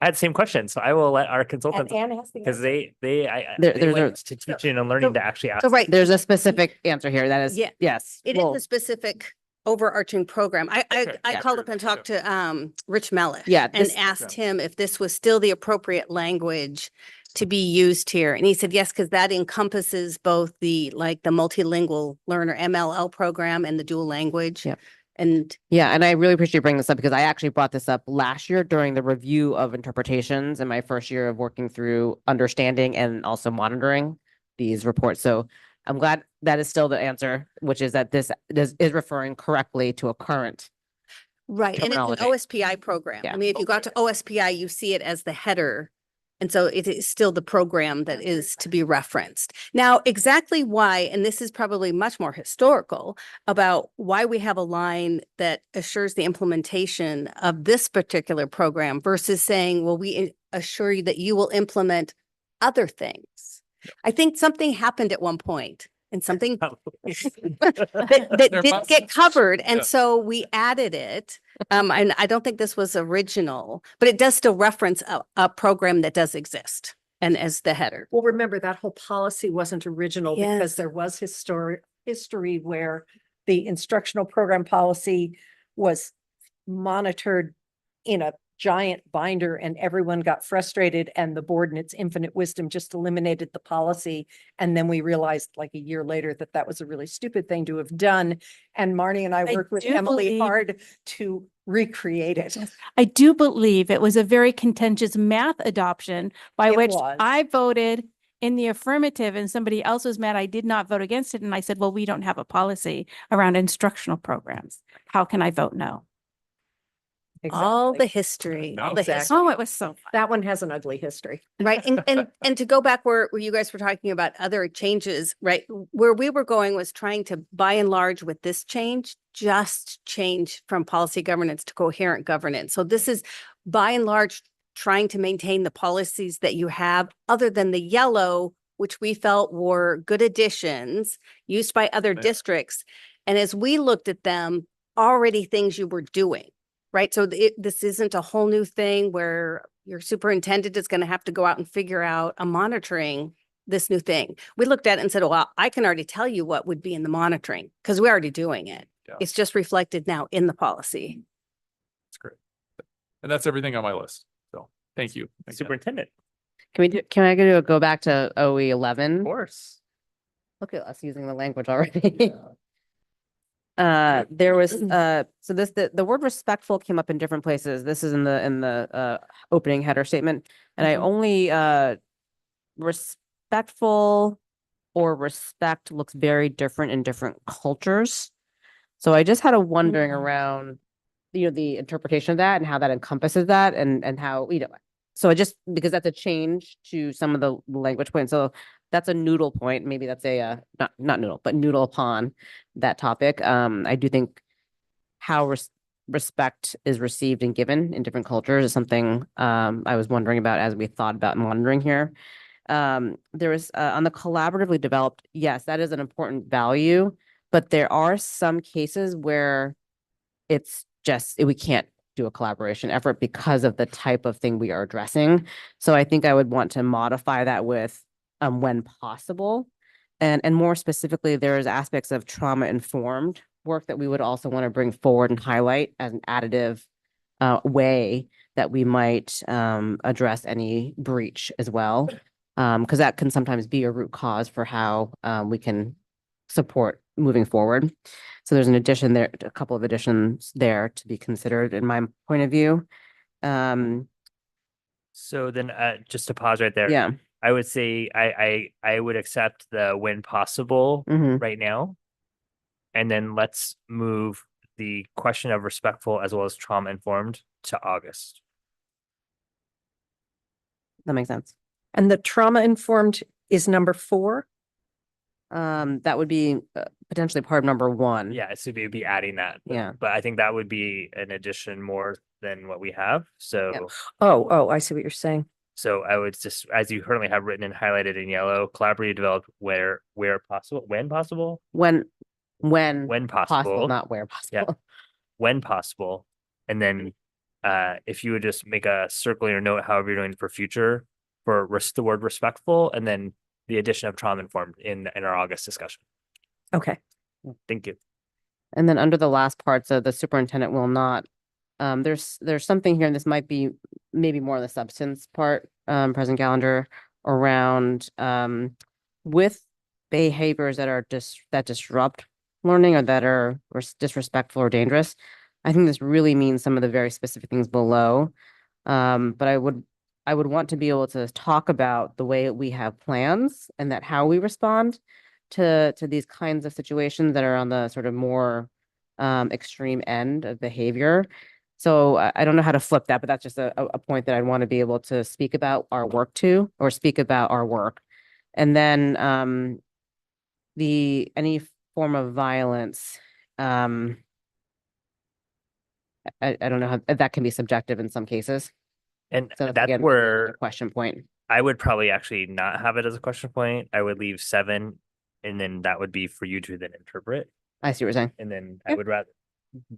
I had the same question, so I will let our consultants, Anne has the because answer. they There's went to teaching and learning to actually ask. So right, There's a specific answer here that is, Yeah. yes. it is well, a specific overarching program. I Yeah. called up and talked to Rich Mellish. Yeah, And this- asked him if this was still the appropriate language to be used here. And he said, yes, because that encompasses both the multilingual learner MLL program and the dual language. Yep. And Yeah, and I really appreciate you bringing this up because I actually brought this up last year during the review of interpretations in my first year of working through understanding and also monitoring these reports. So I'm glad that is still the answer, which is that this is referring correctly to a current. right. And it's an Terminology. OSPI program. Yeah. I mean, if you got to OSPI, you see it as the header. And so it is still the program that is to be referenced. Now, exactly why, and this is probably much more historical, about why we have a line that assures the implementation of this particular program versus saying, well, we assure you that you will implement other things. I think something happened at one point and something that didn't get covered. And Yeah. so we added it. And I don't think this was original, but it does still reference a program that does exist and as the header. Well, remember that whole policy wasn't original Yes. because there was history where the instructional program policy was monitored in a giant binder and everyone got frustrated and the board in its infinite wisdom just eliminated the policy. And then we realized like a year later that that was a really stupid thing to have done. And Marnie and I worked with do Emily believe- hard to recreate it. I do believe it was a very contentious math adoption by It which was. I voted in the affirmative and somebody else was mad. I did not vote against it. And I said, well, we don't have a policy around instructional programs. How can I vote no? All the history, all the Exactly. history. Oh, it was so fun. That one has an ugly history. Right. And to go back where you guys were talking about other changes, right? Where we were going was trying to, by and large, with this change, just change from policy governance to coherent governance. So this is by and large trying to maintain the policies that you have, other than the yellow, which we felt were good additions used by other Yeah. districts. And as we looked at them, already things you were doing. Right. So this isn't a whole new thing where your superintendent is going to have to go out and figure out a monitoring this new thing. We looked at it and said, well, I can already tell you what would be in the monitoring because we're already doing it. Yeah. It's just reflected now in the policy. That's great. And that's everything on my list. So thank you. again. Superintendent, Can I go back to OE 11? of course. Look at us using the language already. There was, so the word respectful came up in different places. This is in the opening header statement. And I only, respectful or respect looks very different in different cultures. So I just had a wondering around, the interpretation of that and how that encompasses that and how, so I just, because that's a change to some of the language points. So that's a noodle point. Maybe that's a, not noodle, but noodle upon that topic. I do think how respect is received and given in different cultures is something, I was wondering about as we thought about monitoring here. There was, on the collaboratively developed, yes, that is an important value, but there are some cases where it's just, we can't do a collaboration effort because of the type of thing we are addressing. So I think I would want to modify that with when possible. And more specifically, there's aspects of trauma informed work that we would also want to bring forward and highlight as an additive way that we might address any breach as well. Because that can sometimes be a root cause for how we can support moving forward. So there's an addition there, a couple of additions there to be considered in my point of view. So then, just to pause right there. Yeah. I would say I would accept the when possible Mhm. right now. And then let's move the question of respectful as well as trauma informed to August. That makes sense. And the trauma informed is number 4. That would be potentially part of number 1. Yeah, so we'd be adding that. Yeah. But I think that would be an addition more than what we have. So Oh, I see what you're saying. so I would just, as you currently have written and highlighted in yellow, collaboratively developed where possible, when possible, When possible, not where possible. Yeah. when possible. And then if you would just make a circle or note, however you're doing for future, for the word respectful, and then the addition of trauma informed in our August discussion. Okay. Thank you. And then under the last part, so the superintendent will not, there's something here, and this might be maybe more on the substance part, President Calendar, around, with behaviors that are that disrupt learning or that are disrespectful or dangerous. I think this really means some of the very specific things below. But I would want to be able to talk about the way we have plans and that how we respond to these kinds of situations that are on the sort of more extreme end of behavior. So I don't know how to flip that, but that's just a point that I want to be able to speak about our work to, or speak about our work. And then any form of violence, I don't know how that can be subjective in some cases. And So that's again, where a question point. I would probably actually not have it as a question point. I would leave 7, and then that would be for you to then interpret. I see what you're saying. And then I would rather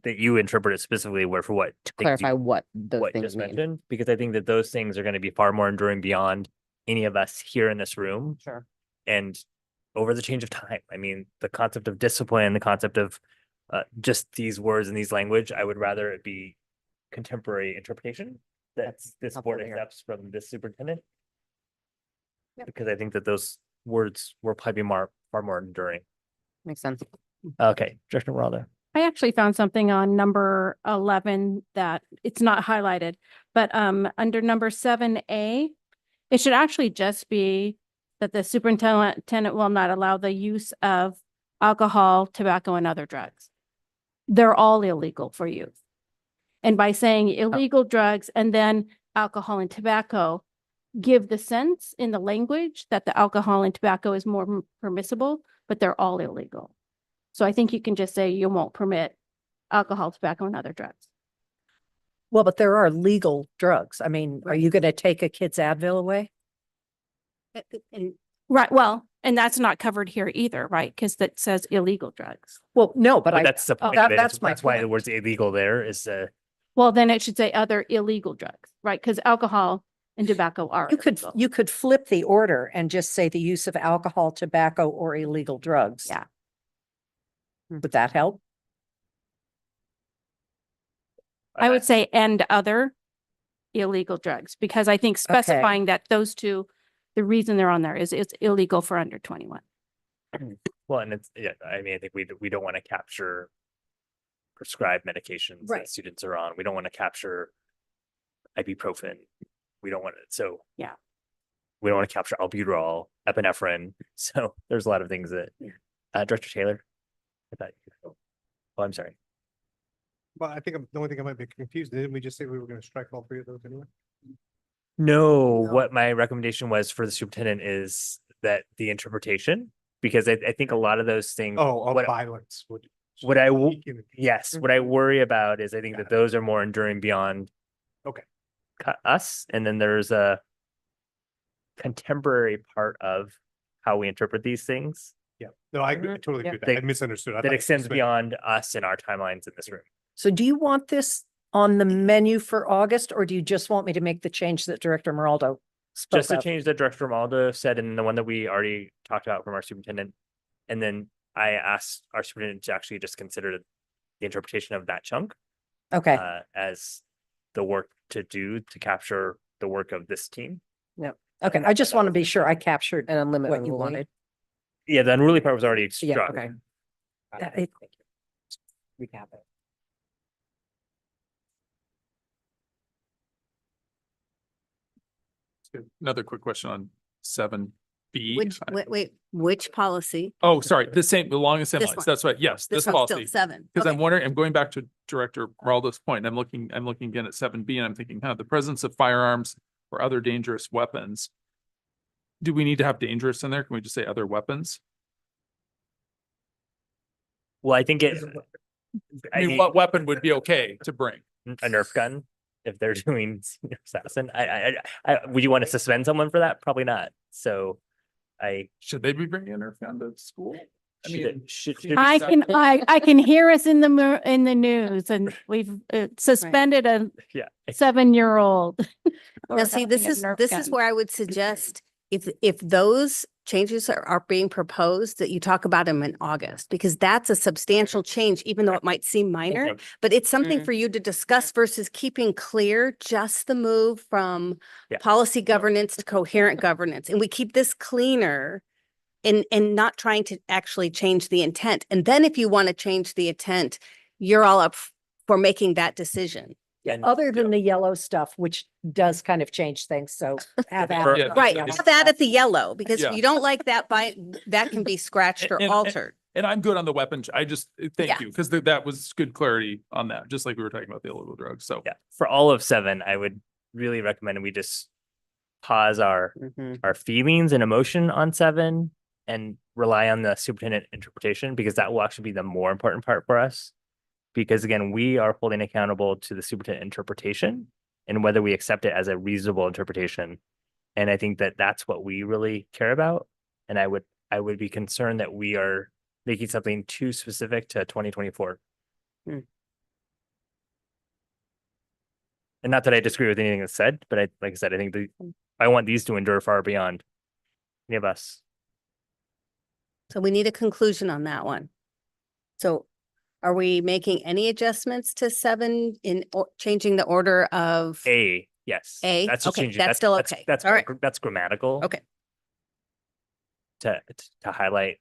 that you interpret it specifically for what To things clarify you what those what things just mean. mentioned, because I think that those things are going to be far more enduring beyond any of us here in this room. Sure. And over the change of time, I mean, the concept of discipline, the concept of just these words and these language, I would rather it be contemporary interpretation that's this helpful board to hear. accepts from this superintendent. Because I think that those words will probably be far more enduring. Makes sense. Okay, Director Moraldo. I actually found something on number 11 that it's not highlighted, but under number 7A, it should actually just be that the superintendent will not allow the use of alcohol, tobacco, and other drugs. They're all illegal for youth. And by saying illegal drugs and then alcohol and tobacco, give the sense in the language that the alcohol and tobacco is more permissible, but they're all illegal. So I think you can just say you won't permit alcohol, tobacco, and other drugs. Well, but there are legal drugs. I mean, are you going to take a kid's Advil away? Right. Well, and that's not covered here either, right? Because that says illegal drugs. Well, no, but That's the point. that- of it. that's my That's why the point. word's illegal there is Well, then it should say other illegal drugs, right? Because alcohol and tobacco are illegal. You could flip the order and just say the use of alcohol, tobacco, or illegal drugs. Yeah. Would that help? I would say and other illegal drugs, because I think specifying that those two, the reason they're on there is it's illegal for under 21. well, and it's I mean, I think we don't want to capture prescribed medications Right. that students are on. We don't want to capture ibuprofen. We don't want to. So yeah, we don't want to capture albuterol, epinephrine. So there's a lot of things that Director Taylor. I thought. Oh, I'm sorry. Well, I think the only thing I might be confused, didn't we just say we were going to strike all 3 of those anyway? No, what my recommendation was for the superintendent is that the interpretation, because I think a lot of those things. Oh, what, violence would. what I worry about is I think that those are more enduring beyond Okay. us. And then there's a contemporary part of how we interpret these things. Yeah, no, I totally agree with that. That- I misunderstood. I That thought extends it was- beyond us and our timelines in this room. So do you want this on the menu for August, or do you just want me to make the change that Director Moraldo spoke Just to of? change that Director Maldo said and the one that we already talked about from our superintendent. And then I asked our superintendent to actually just consider the interpretation of that chunk. Okay. As the work to do to capture the work of this team. Yeah. Okay. I just want to be sure I captured And unlimited what you unruly. wanted. Yeah, the unruly part was already Yeah, struck. okay. Recap it. Another quick question on 7B. Which policy? Oh, sorry, along the same This lines. one. That's right. Yes, this one's still policy. 7. Because Okay. I'm wondering, I'm going back to Director Moraldo's point. I'm looking again at 7B and I'm thinking, the presence of firearms or other dangerous weapons. Do we need to have dangerous in there? Can we just say other weapons? Well, I think I mean, what weapon would be okay to bring? a Nerf gun if they're doing senior assassin. Would you want to suspend someone for that? Probably not. So should they be bringing a Nerf gun to school? I mean, I can hear us in the news, and we've suspended a 7-year-old. Now, see, this is where I would suggest if those changes are being proposed, that you talk about them in August, because that's a substantial change, even though it might seem minor, Okay. but it's something for you to discuss versus keeping clear just the move from Yeah. policy governance to coherent governance. And we keep this cleaner and not trying to actually change the intent. And then if you want to change the intent, you're all up for making that decision. And- Other than the yellow stuff, which does kind of change things, so have at For- it. Right, Yeah. have that at the yellow, because Yeah. if you don't like that that can be scratched or And- altered. And I'm good on the weapon. I just, thank Yeah. you, because that was good clarity on that, just like we were talking about the illegal drugs. So. Yeah, for all of 7, I would really recommend we just pause our feelings and emotion on 7 and rely on the superintendent interpretation, because that will actually be the more important part for us. Because again, we are holding accountable to the superintendent interpretation and whether we accept it as a reasonable interpretation. And I think that that's what we really care about. And I would be concerned that we are making something too specific to 2024. Hmm. And not that I disagree with anything that's said, but like I said, I think I want these to endure far beyond any of us. So we need a conclusion on that one. So are we making any adjustments to 7 in changing the order of? A, yes. A? That's just Okay, changing. that's still okay. That's All right. That's grammatical. Okay. To highlight,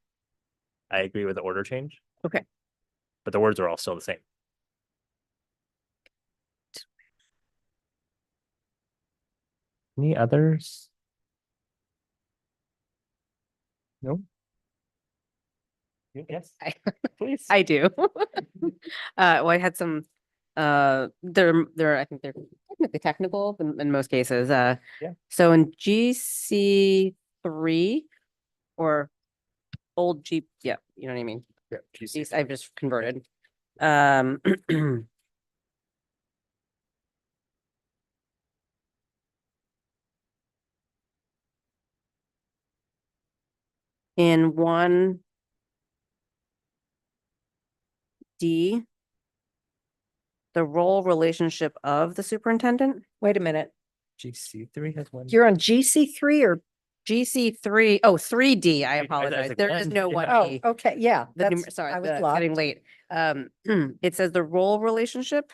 I agree with the order change. Okay. But the words are all still the same. Any others? No. Yes, please. I do. Well, I had some, I think they're technically technical in most cases. Yeah. So in GC3 or old G, yeah, you know what I mean? Yeah, GC. I've just converted. Um, in 1D, the role relationship of the superintendent. Wait a minute. GC3 has one. You're on GC3 or? GC3, oh, 3D, I I thought it was apologize. like There is one. no Yeah. 1D. Oh, okay, yeah. The That's, sorry, I was it's lost. getting late. It says the role relationship.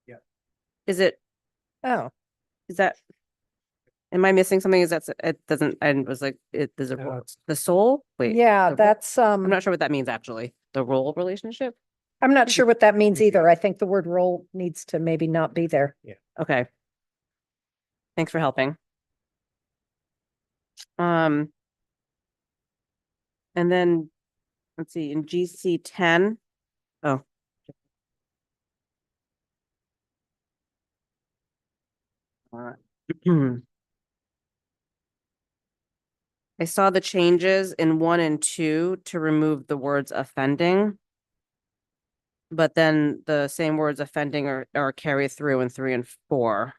Yeah. Is it, Oh, is that, am I missing something? Is that, it doesn't, I was like, does it, the soul? Wait. yeah, the that's, I'm not sure what that means, actually. The role relationship? I'm not sure what that means either. I think the word role needs to maybe not be there. Okay. Thanks for helping. And then, let's see, in GC10, oh. I saw the changes in 1 and 2 to remove the words offending. But then the same words offending are carried through in 3 and 4.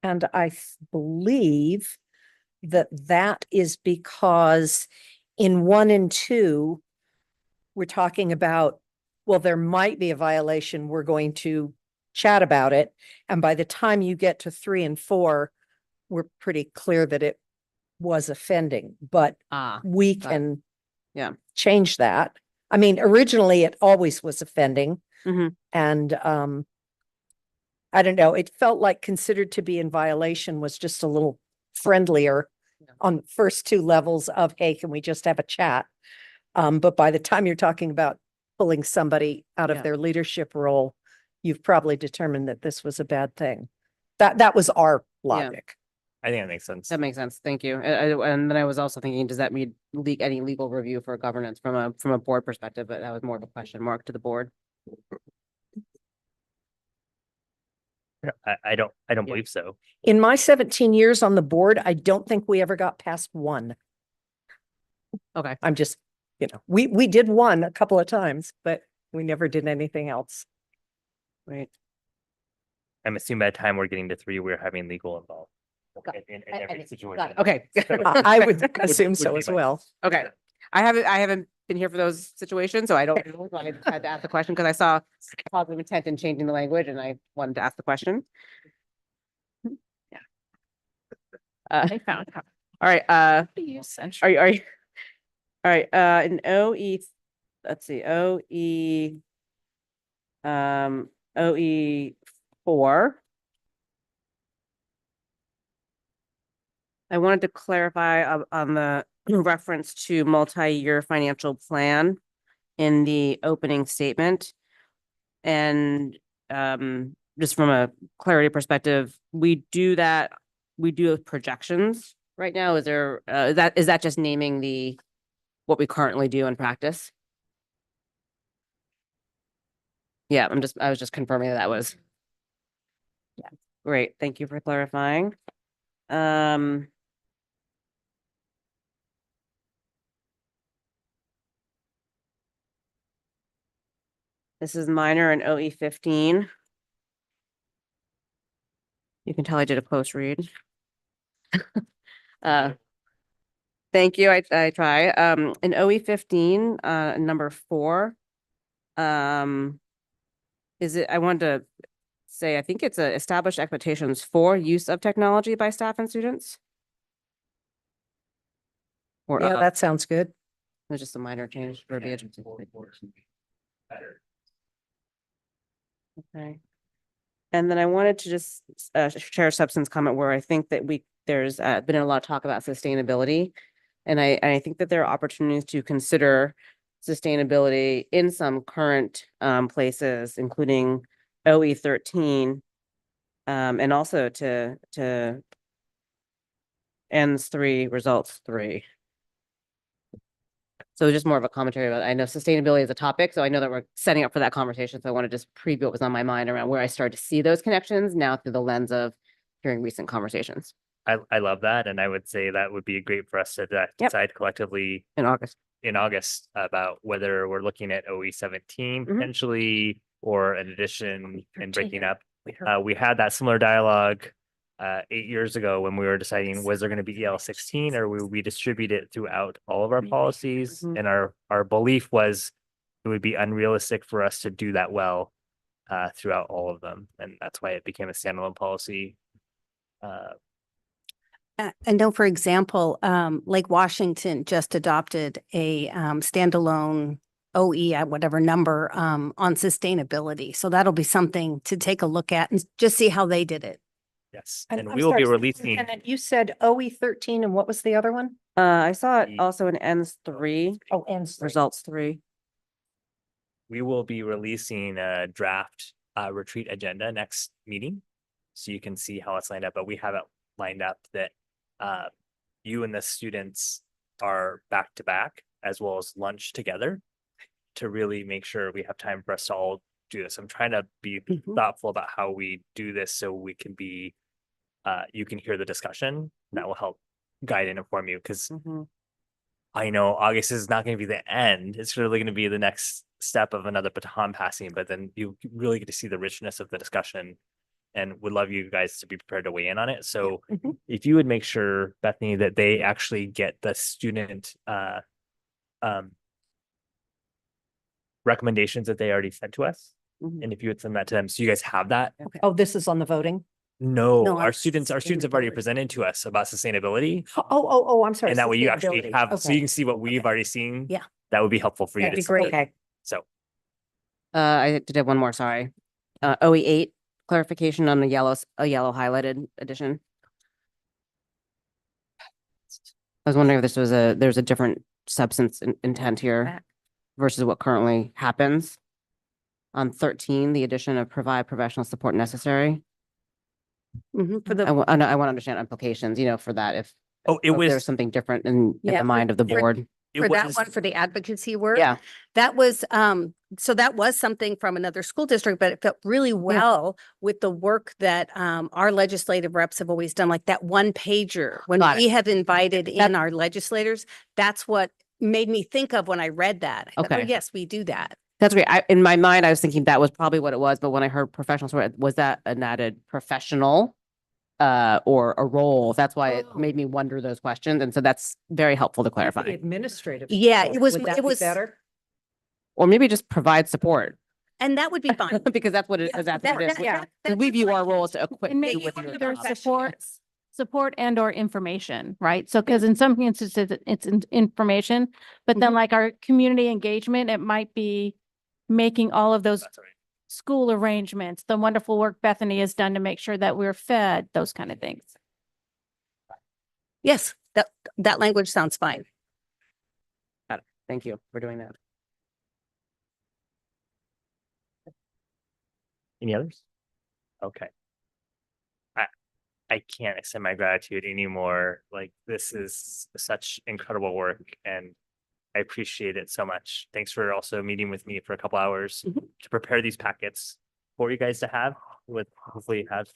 And I believe that that is because in 1 and 2, we're talking about, well, there might be a violation. We're going to chat about it. And by the time you get to 3 and 4, we're pretty clear that it was offending, but we can change that. I mean, originally it always was offending. And I don't know, it felt like considered to be in violation was just a little friendlier on the first 2 levels of, hey, can we just have a chat? But by the time you're talking about pulling somebody out of their leadership role, you've probably determined that this was a bad thing. That was our logic. I think that makes sense. That makes sense. Thank you. And then I was also thinking, does that mean any legal review for governance from a board perspective? But that was more of a question mark to the board. I don't believe so. In my 17 years on the board, I don't think we ever got past 1. Okay. I'm just, we did 1 a couple of times, but we never did anything else. Right. I'm assuming by the time we're getting to 3, we're having legal involved. In every situation. Okay. I would assume so as well. Okay. I haven't been here for those situations, so I don't know. So I had to ask the question because I saw positive intent in changing the language and I wanted to ask the question. Yeah. They found. All right, are you, all right, in OE, let's see, OE4. I wanted to clarify on the reference to multi-year financial plan in the opening statement. And just from a clarity perspective, we do projections right now. Is there, is that just naming what we currently do in practice? Yeah, I was just confirming that was. Yeah, great. Thank you for clarifying. This is minor in OE 15. You can tell I did a close read. Thank you. I try. In OE 15, number 4. Is it, I wanted to say, I think it's established expectations for use of technology by staff and students. Or Yeah, that sounds good. There's just a minor change verbiage. Okay. And then I wanted to just share a substance comment where I think that there's been a lot of talk about sustainability. And I think that there are opportunities to consider sustainability in some current places, including OE 13, and also to ends 3, results 3. So just more of a commentary about, I know sustainability is a topic, so I know that we're setting up for that conversation. So I want to just preview what was on my mind around where I started to see those connections now through the lens of hearing recent conversations. I love that. And I would say that would be great for us to decide collectively in August about whether we're looking at OE 17 potentially or an addition and breaking up. We had that similar dialogue 8 years ago when we were deciding, was there going to be EL 16 or would we distribute it throughout all of our policies? And our belief was it would be unrealistic for us to do that well throughout all of them. And that's why it became a standalone policy. I know, for example, Lake Washington just adopted a standalone OE at whatever number on sustainability. So that'll be something to take a look at and just see how they did it. Yes, And and I'm we will be sorry, releasing. Superintendent, you said OE 13 and what was the other one? I saw it also in ends 3. Oh, ends 3. Results 3. We will be releasing a draft retreat agenda next meeting. So you can see how it's lined up, but we have it lined up that you and the students are back to back as well as lunch together to really make sure we have time for us to all do this. I'm trying to be thoughtful about how we do this so we can be, you can hear the discussion. That will help guide and inform you because I know August is not going to be the end. It's really going to be the next step of another baton passing, but then you really get to see the richness of the discussion and would love you guys to be prepared to weigh in on it. So if you would make sure, Bethany, that they actually get the student recommendations that they already sent to us. And if you would send that to them, so you guys have that. Okay. Oh, this is on the voting? No, our students have already presented to us about sustainability. Oh, I'm sorry. And that way you actually sustainability. have, so you Okay. can see what we've already seen. Yeah. That would be helpful for you That'd to be see. great. Okay. So I did have one more, sorry. OE 8, clarification on the yellow highlighted edition. I was wondering if there's a different substance intent here versus what currently happens. On 13, the addition of provide professional support necessary. For the I want to understand implications, for that if there's something different in the mind of the board. For that one, for the advocacy work. Yeah. That was, so that was something from another school district, but it felt really well with the work that our legislative reps have always done, like that one pager. When Got it. we have invited in our legislators, that's what made me think of when I read that. I thought, Okay. oh, yes, we do that. That's great. In my mind, I was thinking that was probably what it was, but when I heard professional support, was that an added professional or a role. That's why it Oh. made me wonder those questions. And so that's very helpful to clarify. Administrative. Yeah, it was, it was better. Or maybe just provide support And that would be fine. because that's what it is. That's what it is. Because we view our role as to equip And you maybe with your either job. support and or information, right? So, because in some instances, it's information, but then like our community engagement, it might be making all of those school arrangements, the wonderful work Bethany has done to make sure that we're fed, those kind of things. Yes, that language sounds fine. Got it. Thank you for doing that. Any others? Okay. I can't extend my gratitude anymore. Like, this is such incredible work and I appreciate it so much. Thanks for also meeting with me for a couple hours to prepare these packets for you guys to have, with hopefully have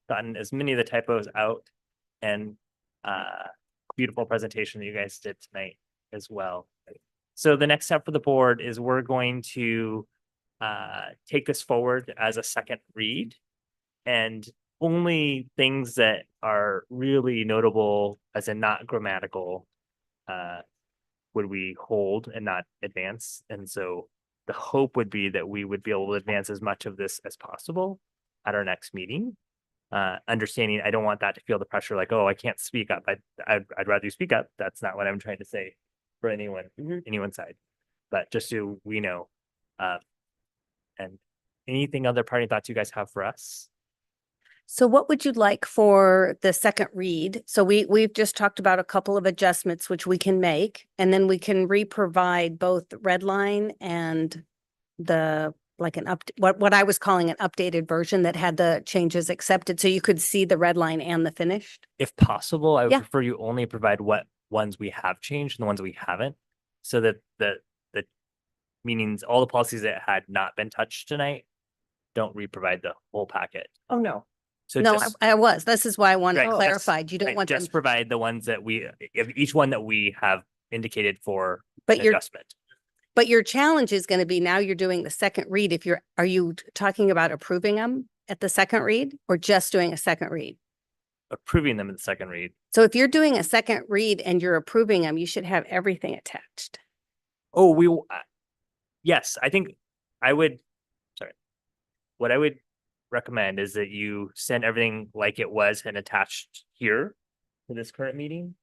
gotten as many of the typos out and beautiful presentation that you guys did tonight as well. So the next step for the board is we're going to take this forward as a second read, and only things that are really notable as in not grammatical would we hold and not advance. And so the hope would be that we would be able to advance as much of this as possible at our next meeting. Understanding, I don't want that to feel the pressure like, oh, I can't speak up. I'd rather you speak up. That's not what I'm trying to say for anyone, anyone's side. But just so we know, and anything other parting thoughts you guys have for us? So what would you like for the second read? So we've just talked about a couple of adjustments which we can make, and then we can re-provide both the red line and the like an what I was calling an updated version that had the changes accepted, so you could see the red line and the finished. If possible, I would Yeah. prefer you only provide what ones we have changed and the ones we haven't, so that the meanings, all the policies that had not been touched tonight, don't re-provide the whole packet. Oh, no. So No, just, I was. This is why I wanted Right, it that's- clarified. You don't right, want them, just provide the ones that we, if each one that we have indicated for but an your adjustment. but your challenge is going to be now you're doing the second read. Are you talking about approving them at the second read or just doing a second read? Approving them in the second read. So if you're doing a second read and you're approving them, you should have everything attached. Oh, yes, I think I would, sorry. What I would recommend is that you send everything like it was and attached here to this current meeting.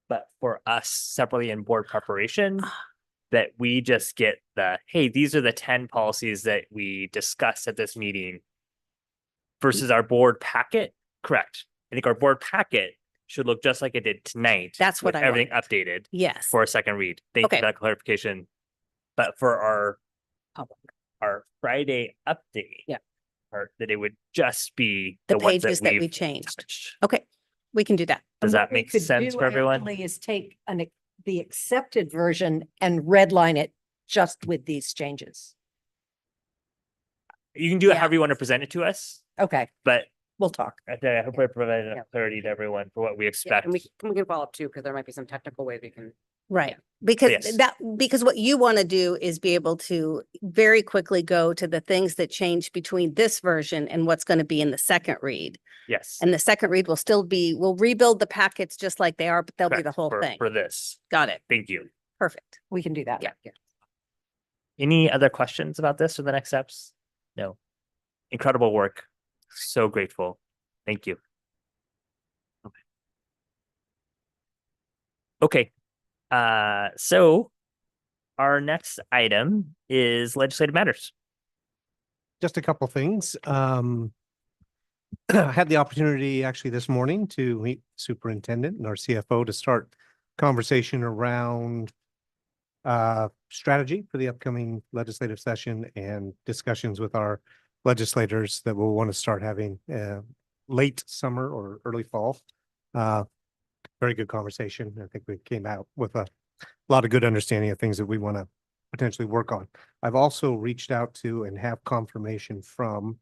But for us separately in board preparation, that we just get hey, these are the 10 policies that we discussed at this meeting versus our board packet. Correct. I think our board packet should look just like it did tonight. That's what with I everything wanted. updated. Yes. For a second read. Thank you Okay. for that clarification. But for our Friday update. Yeah. Or that it would just be The ones pages that we we've changed. touched. Okay, we can do that. Does that make sense for everyone? Is take the accepted version and redline it just with these changes. You can do it however you want to present it to us, Okay, but we'll talk. I hope I provided enough clarity to everyone for what we Yeah, expect. and we can follow up too, because there might be some technical ways we can. Right. Because Yes. because what you want to do is be able to very quickly go to the things that change between this version and what's going to be in the second read. Yes. And the second read will still be, we'll rebuild the packets just like they are, but they'll be the Correct, whole for- thing. For this. Got it. Thank you. Perfect. We can do that. Yeah. Any other questions about this or the next steps? No. Incredible work. So grateful. Thank you. Okay. So our next item is legislative matters. Just a couple things. I had the opportunity actually this morning to meet superintendent and our CFO to start conversation around strategy for the upcoming legislative session and discussions with our legislators that we'll want to start having late summer or early fall. Very good conversation. I think we came out with a lot of good understanding of things that we want to potentially work on. I've also reached out to and have confirmation from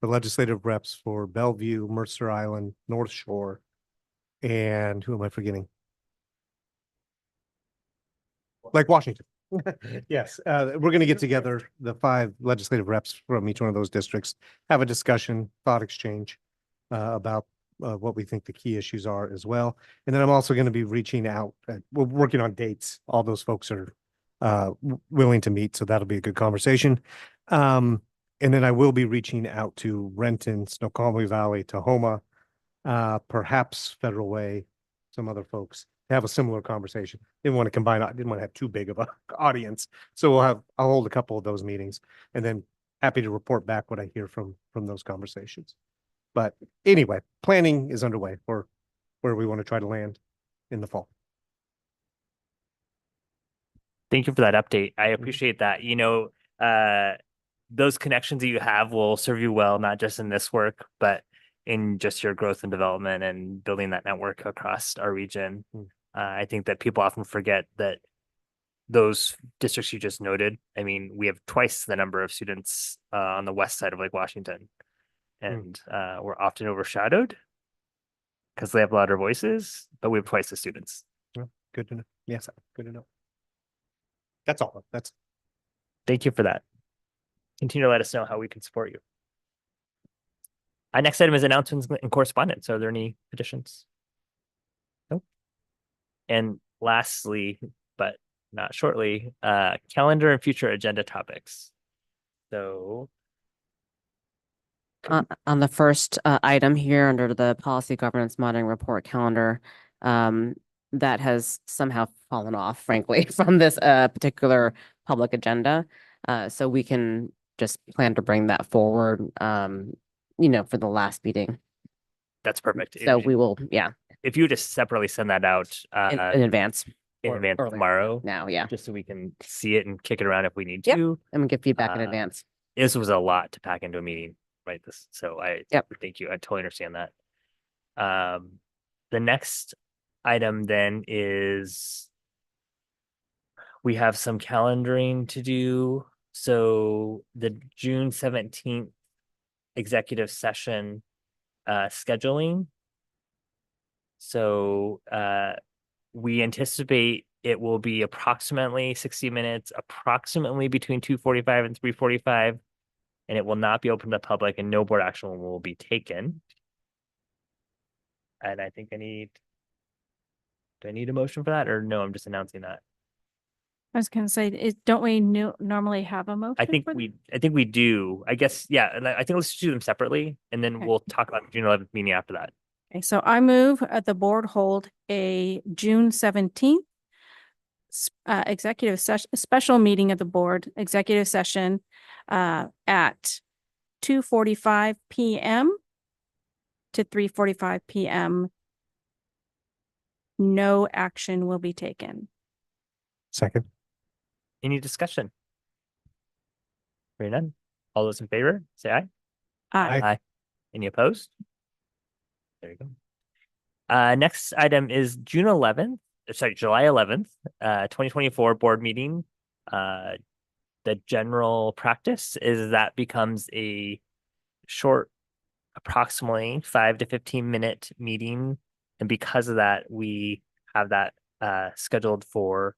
the legislative reps for Bellevue, Mercer Island, North Shore, and who am I forgetting? Like Washington. Yes, we're going to get together, the 5 legislative reps from each one of those districts, have a discussion, thought exchange about what we think the key issues are as well. And then I'm also going to be reaching out, we're working on dates. All those folks are willing to meet, so that'll be a good conversation. And then I will be reaching out to Renton, Snoqualmie Valley, Tahoma, perhaps Federal Way, some other folks to have a similar conversation. Didn't want to combine, I didn't want to have too big of a audience. So I'll hold a couple of those meetings and then happy to report back what I hear from those conversations. But anyway, planning is underway for where we want to try to land in the fall. Thank you for that update. I appreciate that. You know, those connections that you have will serve you well, not just in this work, but in just your growth and development and building that network across our region. I think that people often forget that those districts you just noted, I mean, we have twice the number of students on the west side of Lake Washington, and we're often overshadowed because they have louder voices, but we have twice the students. Yeah, good to know. Yes, good to know. That's all. Thank you for that. Continue to let us know how we can support you. Our next item is announcements and correspondence. Are there any additions? Nope. And lastly, but not shortly, calendar and future agenda topics. So on the first item here under the policy governance monitoring report calendar, that has somehow fallen off, frankly, from this particular public agenda. So we can just plan to bring that forward, you know, for the last meeting. that's perfect. So we will, yeah, If you just separately send that out in advance. in or advance early tomorrow, now, yeah. just so we can see it and kick it around if we need Yep. to. And we get feedback in advance. This was a lot to pack into a meeting, right? So I Yep. thank you. I totally understand that. The next item then is we have some calendaring to do. So the June 17th executive session scheduling. So we anticipate it will be approximately 60 minutes, approximately between 2:45 and 3:45, and it will not be open to the public and no board action will be taken. And I think do I need a motion for that, or no, I'm just announcing that? I was gonna say, don't we normally have a motion? I think for we do. I guess, yeah, and I think let's do them separately and then Okay. we'll talk about the June 11th meeting after that. Okay, so I move the board hold a June 17th executive session, special meeting of the board, executive session at 2:45 p.m. to 3:45 p.m. No action will be taken. Second. Any discussion? Hearing none. All those in favor, say aye. Aye. Any opposed? There you go. Next item is July 11th, 2024 board meeting. The general practice is that becomes a short, approximately 5 to 15-minute meeting. And because of that, we have that scheduled for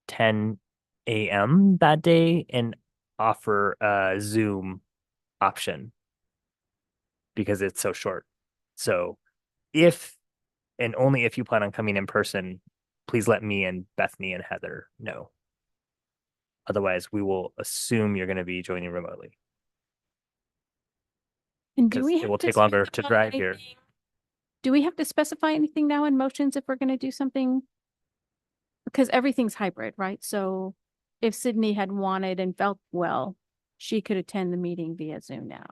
10 a.m. that day and offer a Zoom option because it's so short. So if and only if you plan on coming in person, please let me and Bethany and Heather know. Otherwise, we will assume you're going to be joining remotely. And do we It have will to take longer to specify drive here. anything? Do we have to specify anything now in motions if we're going to do something? Because everything's hybrid, right? So if Sydney had wanted and felt well, she could attend the meeting via Zoom now.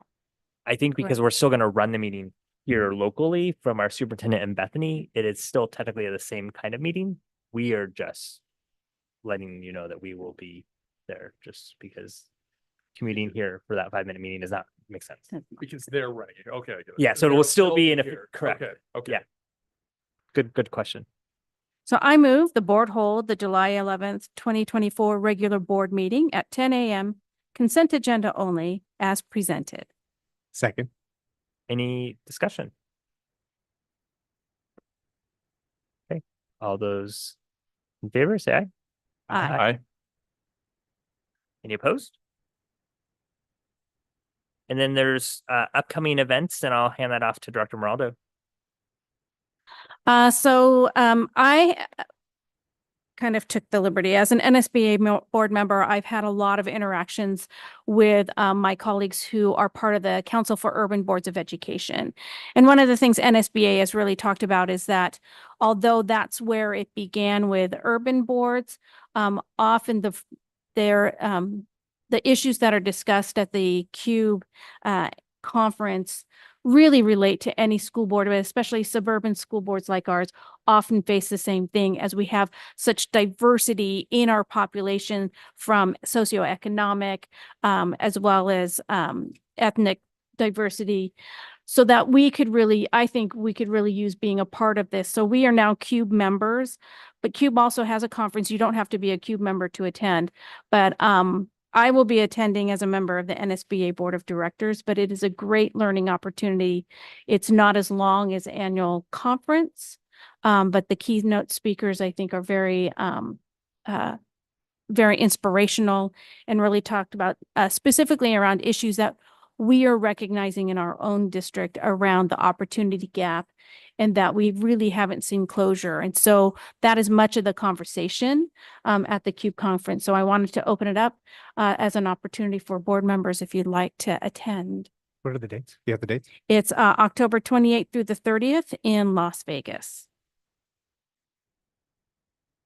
I think because we're still going to run the meeting here locally from our superintendent and Bethany, it is still technically the same kind of meeting. We are just letting you know that we will be there just because commuting here for that 5-minute meeting does not make sense. Because they're running it. Okay. I get it. Yeah, so it will They'll still be in a here. correct. Okay. Okay. Yeah. Good question. So I move the board hold the July 11th, 2024 regular board meeting at 10 a.m. consent agenda only as presented. Second. Any discussion? Okay, all those in favor, say aye. Aye. Any opposed? And then there's upcoming events, and I'll hand that off to Dr. Moraldo. I kind of took the liberty as an NSBA board member. I've had a lot of interactions with my colleagues who are part of the Council for Urban Boards of Education. And one of the things NSBA has really talked about is that although that's where it began with urban boards, often the issues that are discussed at the CUBE conference really relate to any school board, but especially suburban school boards like ours often face the same thing, as we have such diversity in our population from socioeconomic as well as ethnic diversity, so that I think we could really use being a part of this. So we are now CUBE members, but CUBE also has a conference. You don't have to be a CUBE member to attend, but I will be attending as a member of the NSBA Board of Directors, but it is a great learning opportunity. It's not as long as annual conference, but the keynote speakers, I think, are very inspirational and really talked about specifically around issues that we are recognizing in our own district around the opportunity gap, and that we really haven't seen closure. And so that is much of the conversation at the CUBE conference. So I wanted to open it up as an opportunity for board members if you'd like to attend. What are the dates? You have the dates? It's October 28th through the 30th in Las Vegas.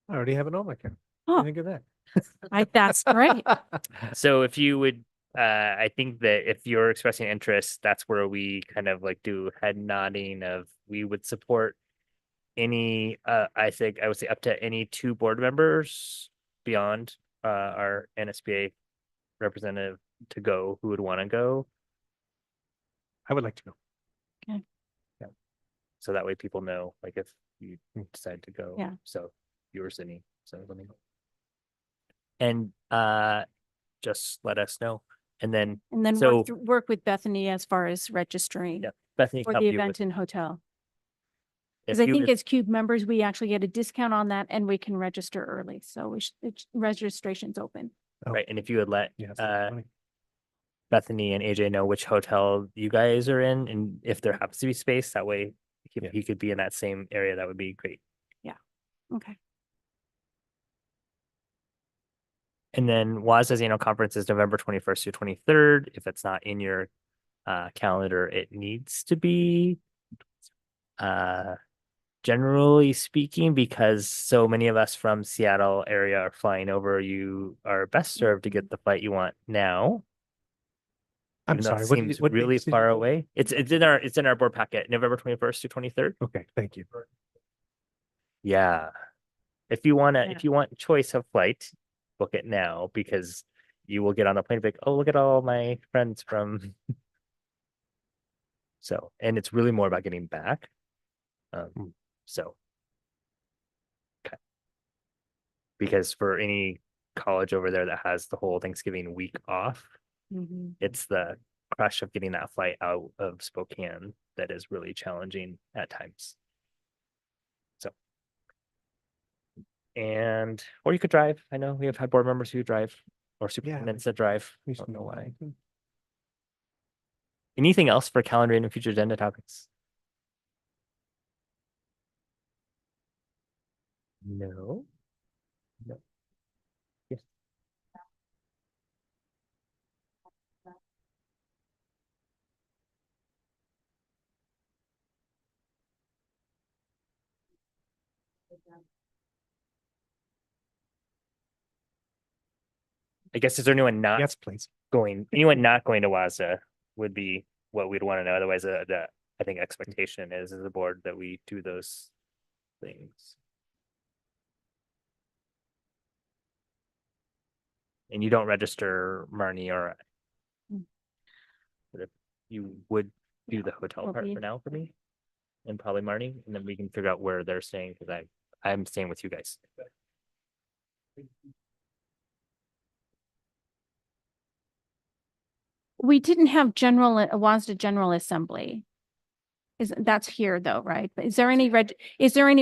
I already have it on my calendar. Oh. Think of that. That's great. So if you would, I think that if you're expressing interest, that's where we kind of like do head nodding of we would support any, I think I would say up to any 2 board members beyond our NSBA representative to go who would want to go. I would like to go. Okay. Yeah. So that way people know, like if you decide to go. Yeah. So you're Sydney. So let me know. And just let us know. And then so work with Bethany as far as registering Bethany for can the help you event with- and hotel. if Because I you- think if- as CUBE members, we actually get a discount on that and we can register early. So registration's open. right. And if you would let Yes. Bethany and AJ know which hotel you guys are in, and if there happens to be space, that way he could be in that same area. That would be great. Yeah. Okay. And then WASDA's annual conference is November 21st to 23rd. If it's not in your calendar, it needs to be. Generally speaking, because so many of us from Seattle area are flying over, you are best served to get the flight you want now. I'm Even though it sorry, what did seems what really dates did far you- away. It's in our board packet, November 21st to 23rd. Okay, thank you. Yeah. If you want choice of flight, book it now, because you will get on the plane and be like, oh, look at all my friends from. So, and it's really more about getting back. So. Okay. Because for any college over there that has the whole Thanksgiving week off, it's the crush of getting that flight out of Spokane that is really challenging at times. So. Or you could drive. I know we have had board members who drive or superintendents that drive. I don't know why. Anything else for calendar and future agenda topics? No. No. Yes. I guess is there anyone not anyone not going to WASA would be what we'd want to know. Otherwise, the I think expectation is as a board that we do those things. And you don't register Marnie or but if you would do the hotel part for now for me and probably Marnie, and then we can figure out where they're staying, because I'm staying with you guys. We didn't have WASDA General Assembly. That's here though, right? But is there any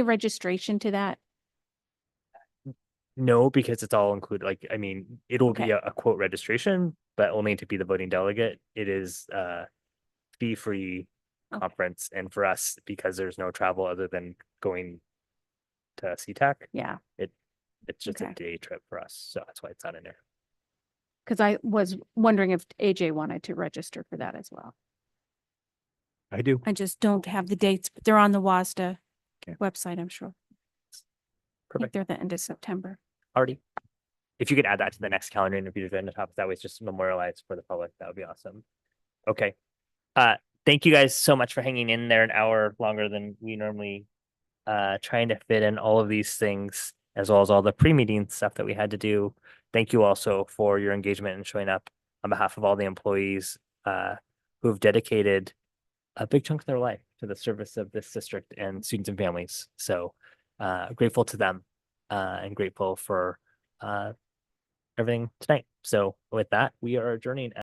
registration to that? No, because it's all included. Like, I mean, it'll be Okay. a quote registration, but only to be the voting delegate. It is fee-free conference, and for us, because there's no travel other than going to SeaTac. Yeah, It's just a Okay. day trip for us, so that's why it's not in there. because I was wondering if AJ wanted to register for that as well. I do. I just don't have the dates, but they're on the WASDA Okay. website, I'm sure. I think Perfect. they're the end of September. Already. If you could add that to the next calendar interview event on top, that way it's just memorialized for the public, that would be awesome. Okay. Thank you guys so much for hanging in there an hour longer than we normally trying to fit in all of these things, as well as all the pre-meeting stuff that we had to do. Thank you also for your engagement and showing up on behalf of all the employees who have dedicated a big chunk of their life to the service of this district and students and families. So grateful to them and grateful for everything tonight. So with that, we are adjourning.